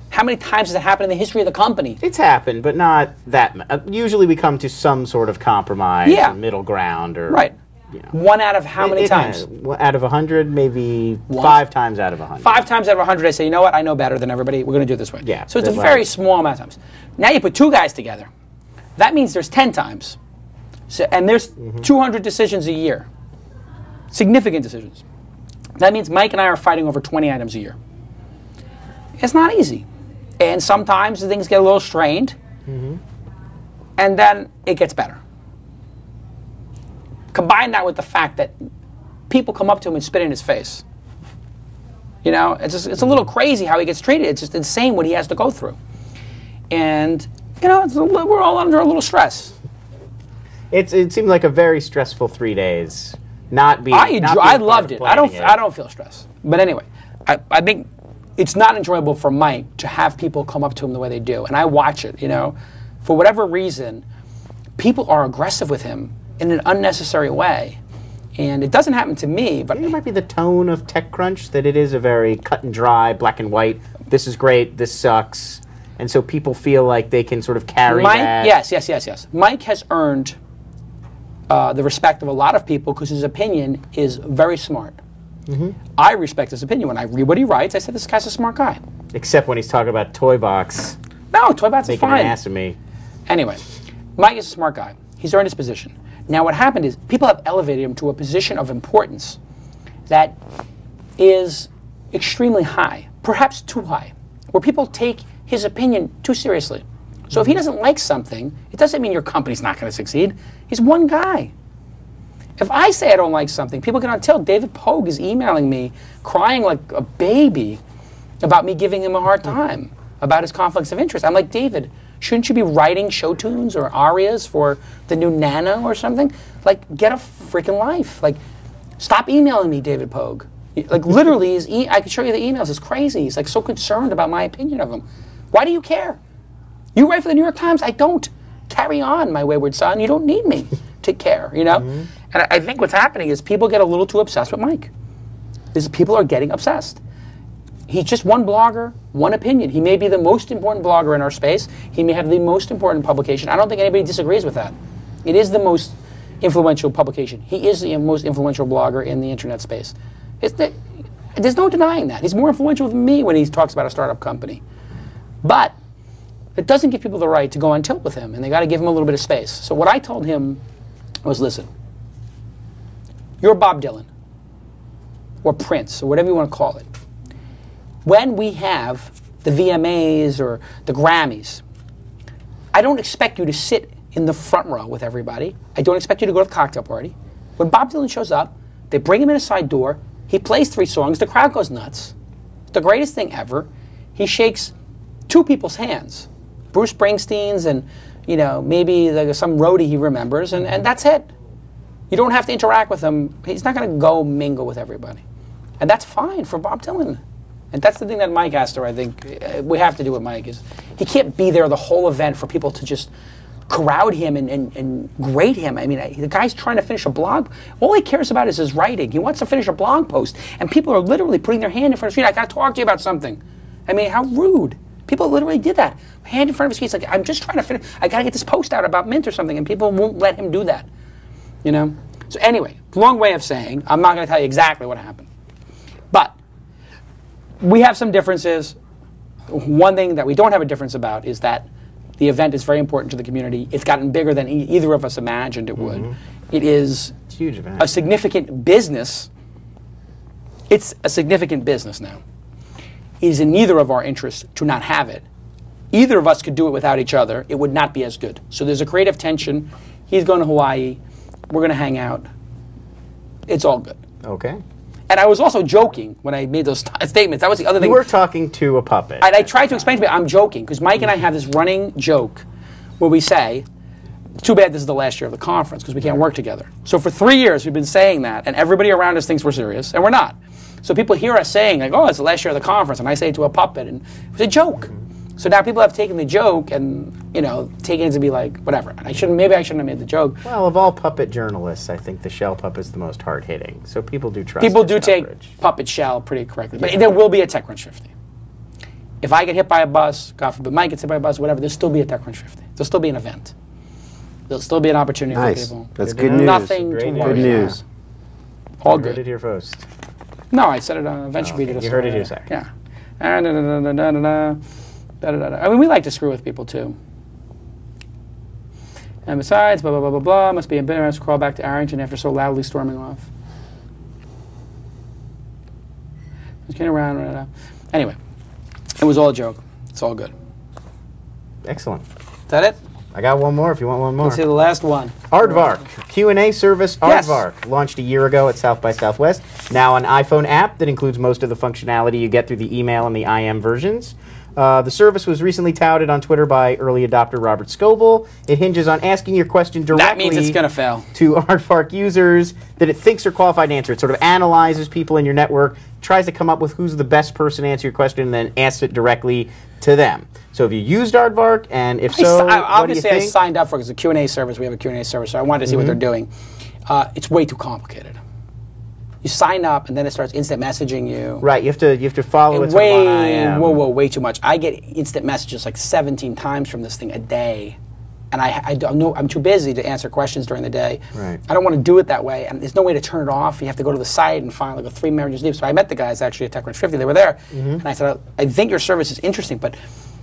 How many times has it happened in the history of the company?
It's happened, but not that. Usually we come to some sort of compromise or middle ground. Or,
right. You know. One out of how many times?
Out of 100, maybe once. 5 times out of 100.
5 times out of 100, I say, you know what, I know better than everybody, we're going to do it this way.
Yeah.
So it's a very small amount of times. Now you put 2 guys together. That means there's 10 times. So, and there's 200 decisions a year. Significant decisions. That means Mike and I are fighting over 20 items a year. It's not easy. And sometimes things get a little strained. And then it gets better. Combine that with the fact that people come up to him and spit in his face. You know, it's a little crazy how he gets treated. It's just insane what he has to go through. And, you know, we're all under a little stress.
It seemed like a very stressful 3 days.
I loved it. I don't feel stressed. But anyway, I think it's not enjoyable for Mike to have people come up to him the way they do. And I watch it, you know. For whatever reason, people are aggressive with him in an unnecessary way. And it doesn't happen to me, but...
I think it might be the tone of TechCrunch, that it is a very cut and dry, black and white, this is great, this sucks. And so people feel like they can sort of carry that.
Yes. Mike has earned the respect of a lot of people because his opinion is very smart. I respect his opinion. When I read what he writes, I say, this guy's a smart guy.
Except when he's talking about Toy Box.
No, Toy Box is fine.
Making an ass of me.
Anyway, Mike is a smart guy. He's earned his position. Now what happened is people have elevated him to a position of importance that is extremely high, perhaps too high, where people take his opinion too seriously. So if he doesn't like something, it doesn't mean your company's not going to succeed. He's one guy. If I say I don't like something, people cannot tell. David Pogue is emailing me, crying like a baby about me giving him a hard time about his conflicts of interest. I'm like, David, shouldn't you be writing show tunes or arias for the new Nano or something? Like, get a freaking life. Like, stop emailing me, David Pogue. Like, literally, I can show you the emails. It's crazy. He's like so concerned about my opinion of him. Why do you care? You write for the New York Times. I don't. Carry on, my wayward son. You don't need me to care, you know? And I think what's happening is people get a little too obsessed with Mike. People are getting obsessed. He's just one blogger, one opinion. He may be the most important blogger in our space. He may have the most important publication. I don't think anybody disagrees with that. It is the most influential publication. He is the most influential blogger in the internet space. There's no denying that. He's more influential than me when he talks about a startup company. But it doesn't give people the right to go on tilt with him, and they got to give him a little bit of space. So what I told him was, listen, you're Bob Dylan, or Prince, or whatever you want to call it. When we have the VMAs or the Grammys, I don't expect you to sit in the front row with everybody. I don't expect you to go to the cocktail party. When Bob Dylan shows up, they bring him in a side door, he plays 3 songs, the crowd goes nuts. The greatest thing ever, he shakes 2 people's hands. Bruce Springsteen's and, you know, maybe some roadie he remembers, and that's it. You don't have to interact with him. He's not going to go mingle with everybody. And that's fine for Bob Dylan. And that's the thing that Mike has to, I think, we have to do with Mike, is he can't be there the whole event for people to just crowd him and grade him. I mean, the guy's trying to finish a blog. All he cares about is his writing. He wants to finish a blog post. And people are literally putting their hand in front of his screen. I got to talk to you about something. I mean, how rude. People literally did that. Hand in front of his face, like, I'm just trying to finish. I got to get this post out about Mint or something. And people won't let him do that. You know? So anyway, long way of saying, I'm not going to tell you exactly what happened. But we have some differences. One thing that we don't have a difference about is that the event is very important to the community. It's gotten bigger than either of us imagined it would. It is
it's a huge event.
A significant business. It's a significant business now. It is in neither of our interests to not have it. Either of us could do it without each other. It would not be as good. So there's a creative tension. He's going to Hawaii. We're going to hang out. It's all good.
Okay.
And I was also joking when I made those statements. That was the other thing.
You were talking to a puppet.
I tried to explain to me, I'm joking, because Mike and I have this running joke where we say, too bad this is the last year of the conference, because we can't work together. So for 3 years, we've been saying that, and everybody around us thinks we're serious, and we're not. So people hear us saying, like, oh, it's the last year of the conference, and I say it to a puppet, and it was a joke. So now people have taken the joke and, you know, taken it to be like, whatever. And maybe I shouldn't have made the joke.
Well, of all puppet journalists, I think the shell puppet's the most hard-hitting. So people do trust
People do
coverage.
take puppet shell pretty correctly. But there will be a TechCrunch 50. If I get hit by a bus, God forbid Mike gets hit by a bus, whatever, there'll still be a TechCrunch 50. There'll still be an event. There'll still be an opportunity for people.
That's good news.
Nothing to worry
Good news.
about. All
You
good.
heard it here first.
No, I said it on eventually.
You heard it here second.
Yeah. I mean, we like to screw with people too. And besides, blah blah blah blah blah. Must be embarrassed to crawl back to Arrington after so loudly storming off. Just kidding around. Anyway, it was all a joke. It's all good.
Excellent.
Is that it?
I got one more if you want one more.
Let's see the last one.
Aardvark, Q&A service
Yes.
Aardvark, launched a year ago at South by Southwest. Now an iPhone app that includes most of the functionality you get through the email and the IM versions. The service was recently touted on Twitter by early adopter Robert Scoble. It hinges on asking your question directly
That means it's going to fail.
to Aardvark users that it thinks are qualified to answer. It sort of analyzes people in your network, tries to come up with who's the best person to answer your question, and then asks it directly to them. So have you used Aardvark, and if so,
obviously
what do you think?
I signed up for it. It's a Q&A service. We have a Q&A service, so I wanted to see what they're doing. It's way too complicated. You sign up, and then it starts instant messaging you.
Right, you have to follow it.
Way too much. I get instant messages like 17 times from this thing a day, and I don't know. I'm too busy to answer questions during the day.
Right.
I don't want to do it that way, and there's no way to turn it off. You have to go to the site and find like a 3 messages deep. So I met the guys actually at TechCrunch 50. They were there, and I said, I think your service is interesting, but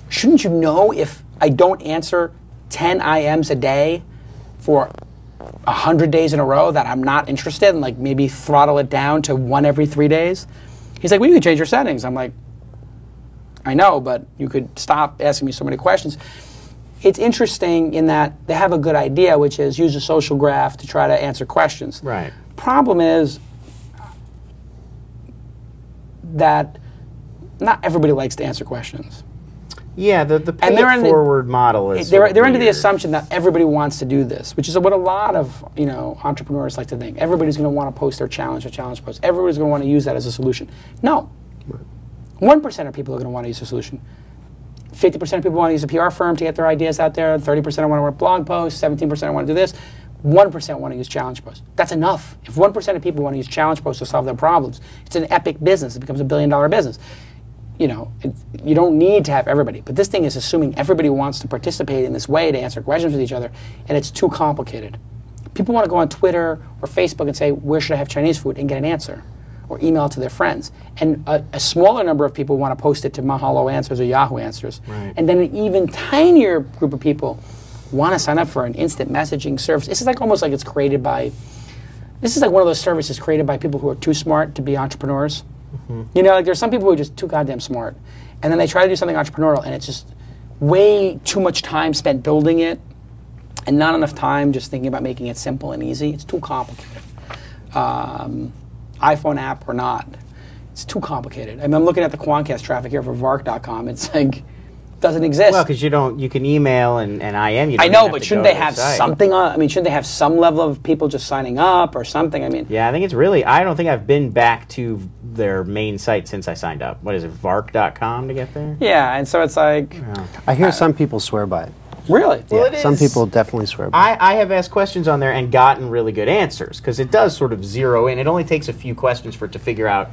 shouldn't you know if I don't answer 10 IMs a day for 100 days in a row that I'm not interested, and like maybe throttle it down to 1 every 3 days? He's like, well, you can change your settings. I'm like, I know, but you could stop asking me so many questions. it's interesting in that they have a good idea, which is use a social graph to try to answer questions.
Right.
Problem is that not everybody likes to answer questions.
Yeah, the pay-it-forward model is
they're under the
weird.
assumption that everybody wants to do this, which is what a lot of entrepreneurs like to think. Everybody's going to want to post their challenge or challenge post. Everybody's going to want to use that as a solution. No. 1% of people are going to want to use a solution. 50% of people want to use a PR firm to get their ideas out there. 30% want to write blog posts. 17% want to do this. 1% want to use challenge posts. That's enough. If 1% of people want to use challenge posts to solve their problems, it's an epic business. It becomes $1 billion business. You don't need to have everybody. But this thing is assuming everybody wants to participate in this way to answer questions with each other, and it's too complicated. People want to go on Twitter or Facebook and say, where should I have Chinese food, and get an answer, or email it to their friends. And a smaller number of people want to post it to Mahalo Answers or Yahoo Answers.
Right.
And then an even tinier group of people want to sign up for an instant messaging service. This is like almost like it's created by, this is like one of those services created by people who are too smart to be entrepreneurs. Mm-hmm. Like there's some people who are just too goddamn smart, and then they try to do something entrepreneurial, and it's just way too much time spent building it, and not enough time just thinking about making it simple and easy. It's too complicated. iPhone app or not, it's too complicated. I mean, I'm looking at the Quantcast traffic here for Vark.com. It's like doesn't exist.
Well, because you can email and IM.
I know, but shouldn't they have something on? I mean, shouldn't they have some level of people just signing up or something? I mean,
yeah, I think it's really. I don't think I've been back to their main site since I signed up. What is it, Vark.com to get there?
Yeah, and so it's like.
I hear some people swear by it.
Really?
Well,
Yeah, some people definitely swear by it.
I have asked questions on there and gotten really good answers because it does sort of zero in. It only takes a few questions for it to figure out,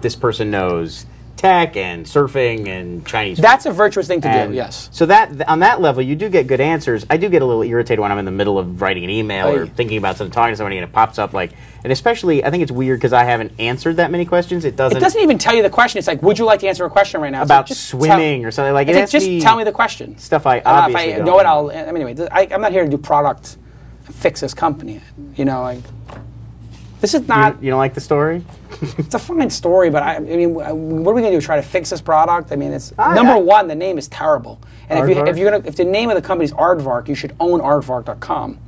this person knows tech and surfing and Chinese food.
That's a virtuous thing to do, yes.
So that on that level, you do get good answers. I do get a little irritated when I'm in the middle of writing an email or thinking about something, talking to somebody, and it pops up and especially, I think it's weird because I haven't answered that many questions. It doesn't even
tell you the question. It's like, would you like to answer a question right now?
About swimming or something like that.
Just tell me the question.
Stuff I obviously
if I know it, I'll. Anyway, I'm not here to do product fix this company. This is not.
You don't like the story?
It's a fine story, but what are we going to do? Try to fix this product? I mean, it's number one. The name is terrible, and if the name of the company is Aardvark, you should own Aardvark.com.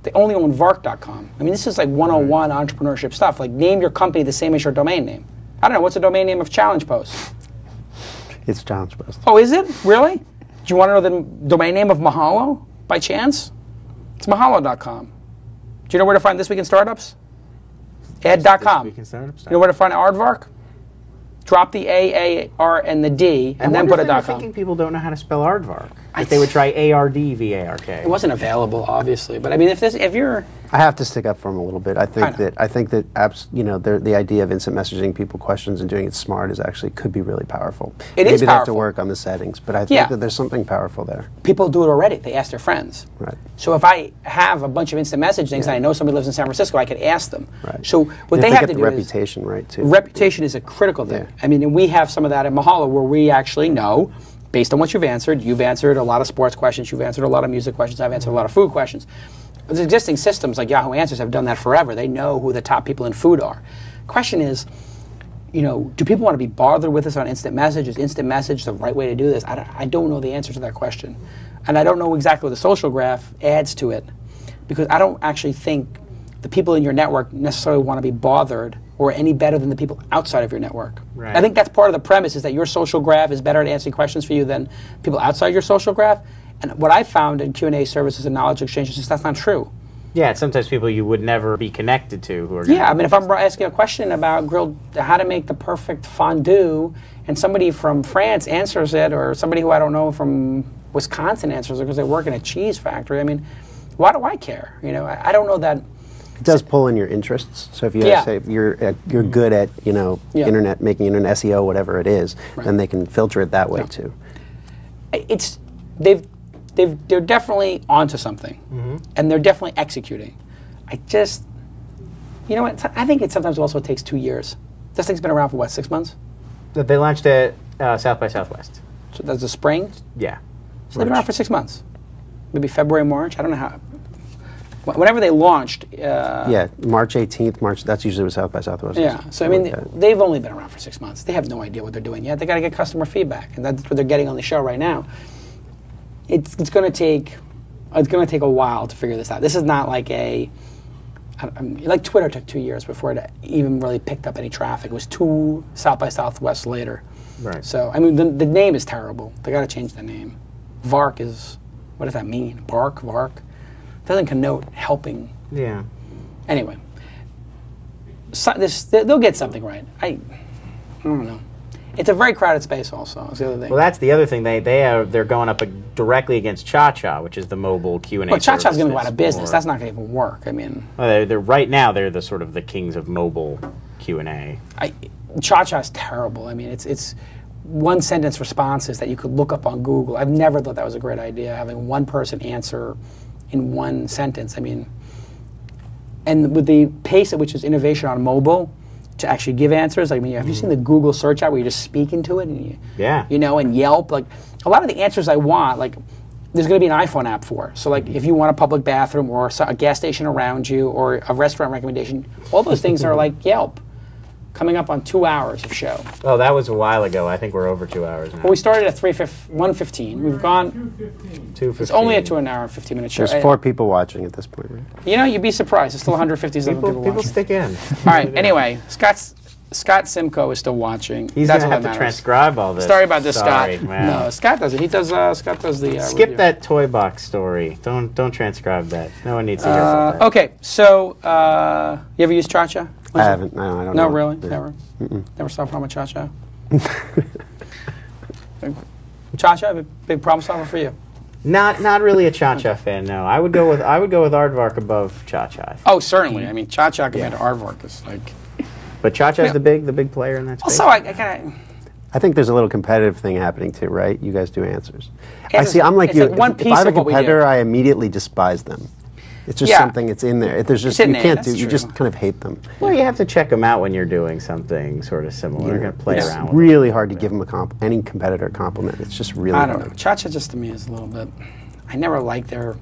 They only own Vark.com. I mean, this is like 101 entrepreneurship stuff. Like, name your company the same as your domain name. I don't know. What's the domain name of ChallengePost?
It's ChallengePost.
Oh, is it? Really? Do you want to know the domain name of Mahalo by chance? It's Mahalo.com. Do you know where to find This Week in Startups? Ed.com. You know where to find Aardvark? Drop the A, R, and the D, and then put a .com.
I'm thinking people don't know how to spell Aardvark. If they would try ARDVARK.
It wasn't available, obviously, but I mean, if you're,
I have to stick up for them a little bit. I think that the idea of instant messaging people questions and doing it smart could be really powerful.
Maybe
they have to work on the settings, but I think that there's something powerful there.
People do it already. They ask their friends.
Right.
So if I have a bunch of instant message things and I know somebody lives in San Francisco, I could ask them.
Right.
So what they have to do
reputation right too.
Reputation is a critical thing.
Yeah.
I mean, and we have some of that at Mahalo where we actually know, based on what you've answered a lot of sports questions, you've answered a lot of music questions, I've answered a lot of food questions. The existing systems like Yahoo Answers have done that forever. They know who the top people in food are. Question is, do people want to be bothered with this on instant message? Is instant message the right way to do this? I don't know the answer to that question. And I don't know exactly what the social graph adds to it, because I don't actually think the people in your network necessarily want to be bothered or any better than the people outside of your network.
Right.
I think that's part of the premise, is that your social graph is better at answering questions for you than people outside your social graph. And what I found in Q&A services and knowledge exchanges is that's not true.
Yeah, it's sometimes people you would never be connected to who are.
Yeah, I mean, if I'm asking a question about how to make the perfect fondue, and somebody from France answers it, or somebody who I don't know from Wisconsin answers it because they work in a cheese factory, I mean, why do I care? I don't know that.
It does pull in your interests. So if you say you're good at internet, making internet SEO, whatever it is, then they can filter it that way too.
They're definitely onto something, and they're definitely executing. I think it sometimes also takes 2 years. This thing's been around for 6 months?
They launched at South by Southwest.
So that's the spring?
Yeah.
So they've been around for 6 months. Maybe February, March. I don't know how. Whenever they launched.
March 18th. That's usually what South by Southwest is.
Yeah. So I mean, they've only been around for 6 months. They have no idea what they're doing yet. They got to get customer feedback, and that's what they're getting on the show right now. it's going to take a while to figure this out. This is not like like Twitter took 2 years before it even really picked up any traffic. It was 2 South by Southwest later.
Right.
So I mean, the name is terrible. They got to change the name. VARC is, what does that mean? VARC. Doesn't connote helping.
Yeah.
Anyway, they'll get something right. I don't know. It's a very crowded space. Also, is the other thing.
Well, that's the other thing. They're going up directly against Cha-Cha, which is the mobile Q&A.
Well, Cha-Cha's going to go out of business. That's not going to even work. I mean,
they're right now they're the sort of the kings of mobile Q&A.
Cha-Cha's terrible. I mean, it's one sentence responses that you could look up on Google. I've never thought that was a great idea, having one person answer in one sentence. I mean, and with the pace at which is innovation on mobile, to actually give answers. I mean, have you seen the Google search out where you just speak into it and and Yelp? Like a lot of the answers I want, like there's going to be an iPhone app for. So like if you want a public bathroom or a gas station around you or a restaurant recommendation, all those things are like Yelp. Coming up on 2 hours of show.
Oh, that was a while ago. I think we're over 2 hours now.
Well, we started at 1:15. We've gone
2:15.
It's only a 2 hour and 15-minute show.
There's 4 people watching at this point, right?
You know, you'd be surprised. There's still 157 people watching.
People stick in.
All right. Anyway, Scott Simcoe is still watching.
He's going to have to transcribe all this.
Sorry about this, Scott.
Man.
No, Scott doesn't. He does. Scott does the.
Skip
review.
that toy box story. Don't transcribe that. No one needs to hear about that.
Okay, so you ever used Cha-Cha?
I haven't. No, I don't know.
No, really? Never? Never saw a problem with Cha-Cha? Cha-Cha, a big problem solver for you?
Not really a Cha-Cha fan, no. I would go with Aardvark above Cha-Cha.
Oh, certainly. I mean, Cha-Cha compared to Aardvark is like...
But Cha-Cha's the big player in that space.
Also, I kind of...
I think there's a little competitive thing happening too, right? You guys do answers. I'm like you.
Like
if I have a competitor, I immediately despise them. It's just something. It's in there. There's just you can't do. You just kind of hate them.
Well, you have to check them out when you're doing something sort of similar. You're going to play around.
It's really hard to give them any competitor a compliment. It's just really hard.
I don't know. Cha-Cha just to me is a little bit. I never like their.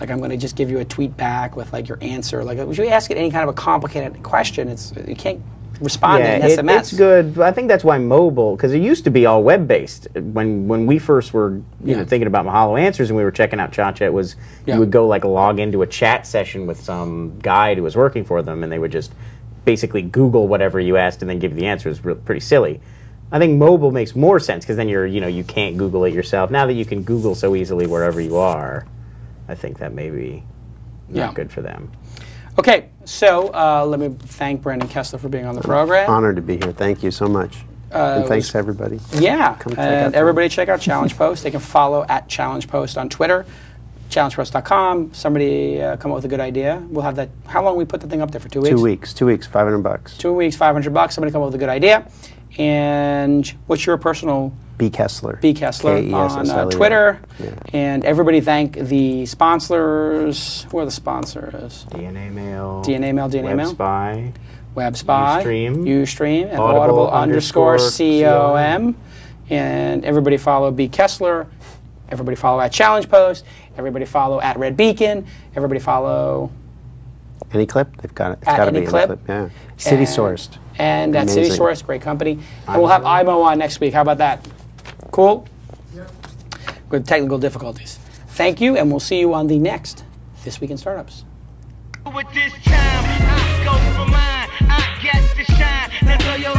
Like I'm going to just give you a tweet back with like your answer. Like if you ask it any kind of a complicated question, you can't respond in SMS.
It's good. I think that's why mobile, because it used to be all web-based. When we first were thinking about Mahalo Answers and we were checking out Cha-Cha, it was you would go like log into a chat session with some guide who was working for them, and they would just basically Google whatever you asked and then give you the answer. It was pretty silly. I think mobile makes more sense because then you can't Google it yourself. Now that you can Google so easily wherever you are, I think that may be not good for them.
Okay, so let me thank Brandon Kessler for being on the program.
Honored to be here. Thank you so much. And thanks to everybody.
Yeah, and everybody check out ChallengePost. They can follow at ChallengePost on Twitter, ChallengePost.com. Somebody come up with a good idea. We'll have that. How long we put the thing up there for? 2 weeks?
2 weeks. 2 weeks. $500.
2 weeks, $500. Somebody come up with a good idea. And what's your personal?
B Kessler.
B Kessler on Twitter. Yeah. And everybody thank the sponsors. Who are the sponsors?
DNA Mail.
WebSpy. Ustream. And Audible_COM. And everybody follow B Kessler. Everybody follow at ChallengePost. Everybody follow at Red Beacon. Everybody follow...
AnyClip? They've got it. It's got to be AnyClip. Yeah. City Sourced.
And that's City Sourced, great company. And we'll have IMO on next week. How about that? Cool? Yep. With technical difficulties. Thank you, and we'll see you on the next This Week in Startups.
With this time, I go for mine. I get to shine. Now throw your